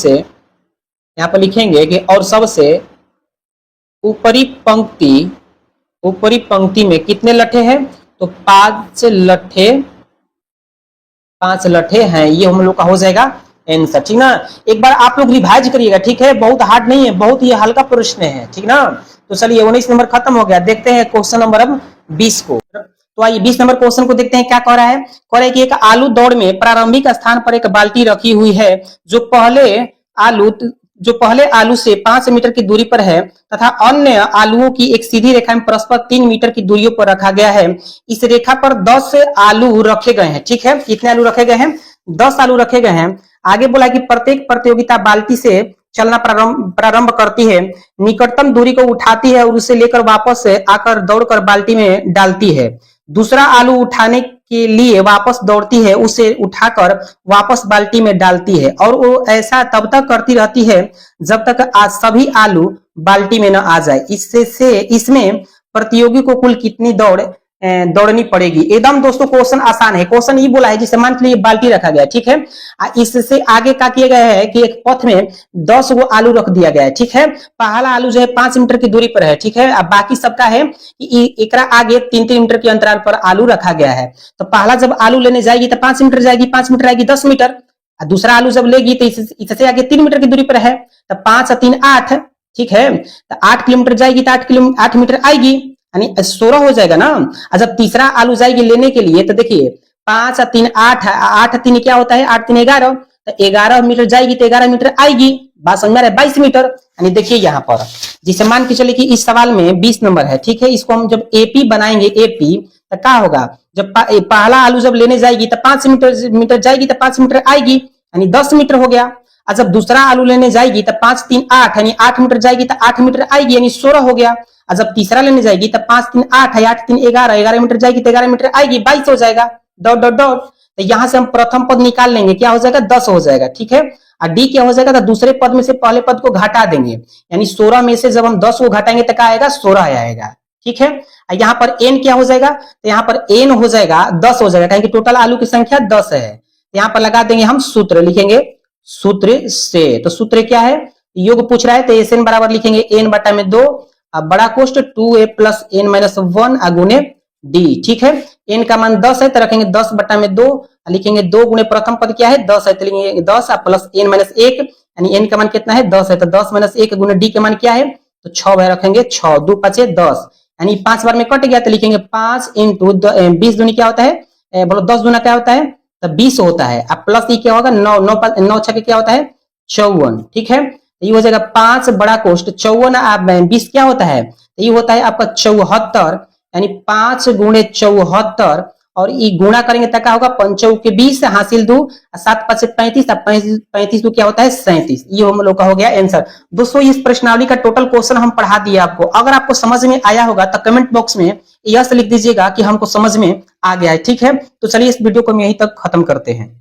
यहाँ पर लिखेंगे कि और सबसे ऊपरी पंक्ति में कितने लट्ठे हैं, तो 5 लट्ठे हैं। ये हम लोग का हो जाएगा आंसर। ठीक ना, एक बार आप लोग रिवाइज करिएगा। ठीक है, बहुत हार्ड नहीं है, बहुत ही हल्का प्रश्न है। ठीक ना, तो चलिए 19 नंबर खत्म हो गया। देखते हैं क्वेश्चन नंबर अब 20 को। तो आइए 20 नंबर क्वेश्चन को देखते हैं क्या कह रहा है। कह रहा है कि एक आलू दौड़ में प्रारंभिक स्थान पर एक बाल्टी रखी हुई है आलू जो पहले आलू से 5 मीटर की दूरी पर है तथा अन्य आलुओं की एक सीधी रेखा में परस्पर 3 मीटर की दूरियों पर रखा गया है। इस रेखा पर 10 आलू रखे गए हैं। ठीक है, कितने आलू रखे गए हैं? 10 आलू रखे गए हैं। आगे बोला कि प्रत्येक प्रतियोगिता बाल्टी से चलना प्रारंभ करती है, निकटतम दूरी को उठाती है और उसे लेकर वापस आकर दौड़कर बाल्टी में डालती है। दूसरा आलू उठाने के लिए वापस दौड़ती है, उसे उठाकर वापस बाल्टी में डालती है और वो ऐसा तब तक करती रहती है जब तक आज सभी आलू बाल्टी में न आ जाए। इसमें प्रतियोगी को कुल कितनी दौड़नी पड़ेगी? एकदम दोस्तों क्वेश्चन आसान है। क्वेश्चन ये बोला है जिसे मान के लिए बाल्टी रखा गया, ठीक है। इससे आगे क्या किया गया है कि एक पथ में 10 गो आलू रख दिया गया है, ठीक है। पहला आलू जो है 5 मीटर की दूरी पर है, ठीक है। अब बाकी सबका है कि एकरा आगे 3-3 मीटर के अंतराल पर आलू रखा गया है। तो पहला जब आलू लेने जाएगी तो 5 मीटर जाएगी, 5 मीटर आएगी 10 मीटर। दूसरा आलू जब लेगी तो इससे आगे 3 मीटर की दूरी पर है, तो 5 और 3 8, ठीक है। तो 8 किलोमीटर जाएगी तो 8 मीटर आएगी, यानी 16 हो जाएगा ना। और जब तीसरा आलू जाएगी लेने के लिए तो देखिए 5 और 3 8, 8 3 क्या होता है? 8 3 11, तो 11 मीटर जाएगी तो 11 मीटर आएगी। बात समझ में आ रहा है? 22 मीटर। यानी देखिए यहाँ पर जिसे मान के चले कि इस सवाल में 20 नंबर है, ठीक है। इसको हम जब एपी बनाएंगे, एपी तो क्या होगा? जब पहला आलू जब लेने जाएगी तो 5 मीटर जाएगी तो 5 मीटर आएगी, यानी 10 मीटर हो गया। और जब दूसरा आलू लेने जाएगी तो 5 3 8, यानी 8 मीटर जाएगी तो 8 मीटर आएगी, यानी 16 हो गया। और जब तीसरा लेने जाएगी तो 5 3 8 है, 8 3 11, 11 मीटर जाएगी तो 11 मीटर आएगी, 22 हो जाएगा। Dot dot dot. तो यहां से हम प्रथम पद निकाल लेंगे, क्या हो जाएगा? 10 हो जाएगा, ठीक है। और डी क्या हो जाएगा? तो दूसरे पद में से पहले पद को घटा देंगे, यानी 16 में से जब हम 10 को घटाएंगे तो क्या आएगा? 16 आएगा, ठीक है। यहाँ पर एन क्या हो जाएगा? तो यहाँ पर एन हो जाएगा 10 हो जाएगा, क्योंकि टोटल आलू की संख्या 10 है। यहाँ पर लगा देंगे हम सूत्र, लिखेंगे सूत्र से। तो सूत्र क्या है? योग पूछ रहा है तो एस एन बराबर लिखेंगे एन बटा में 2, अब बड़ा कोष्ट 2a प्लस एन माइनस 1 अगुने डी, ठीक है। एन का मान 10 है तो रखेंगे 10 बटा में 2, लिखेंगे 2 गुणे प्रथम पद क्या है? 10 है तो लिखेंगे 10 प्लस एन माइनस 1, यानी एन का मान कितना है? 10 है तो 10 माइनस 1 गुणे डी का मान क्या है? तो 6 है, रखेंगे 6, 2 5 10, यानी 5 बार में कट गया तो लिखेंगे 5 इंटू 20 दूनी क्या होता है? बोलो 10 दूना क्या होता है? तो 20 होता है। अब प्लस ये क्या होगा? 9 6 क्या होता है? 54, ठीक है। ये हो जाएगा 5 बड़ा कोष्ट 54 20 क्या होता है? ये होता है आपका 74, यानी 5 गुणे 74, और ये गुणा करेंगे तो क्या होगा? 5 के 20 हासिल 2, 7 5 35, 35 क्या होता है? 37। ये हम लोग का हो गया आंसर। दोस्तों इस प्रश्नावली का टोटल क्वेश्चन हम पढ़ा दिए आपको। अगर आपको समझ में आया होगा तो कमेंट बॉक्स में यस लिख दीजिएगा कि हमको समझ में आ गया है, ठीक है। तो चलिए इस वीडियो को हम यहीं तक खत्म करते हैं।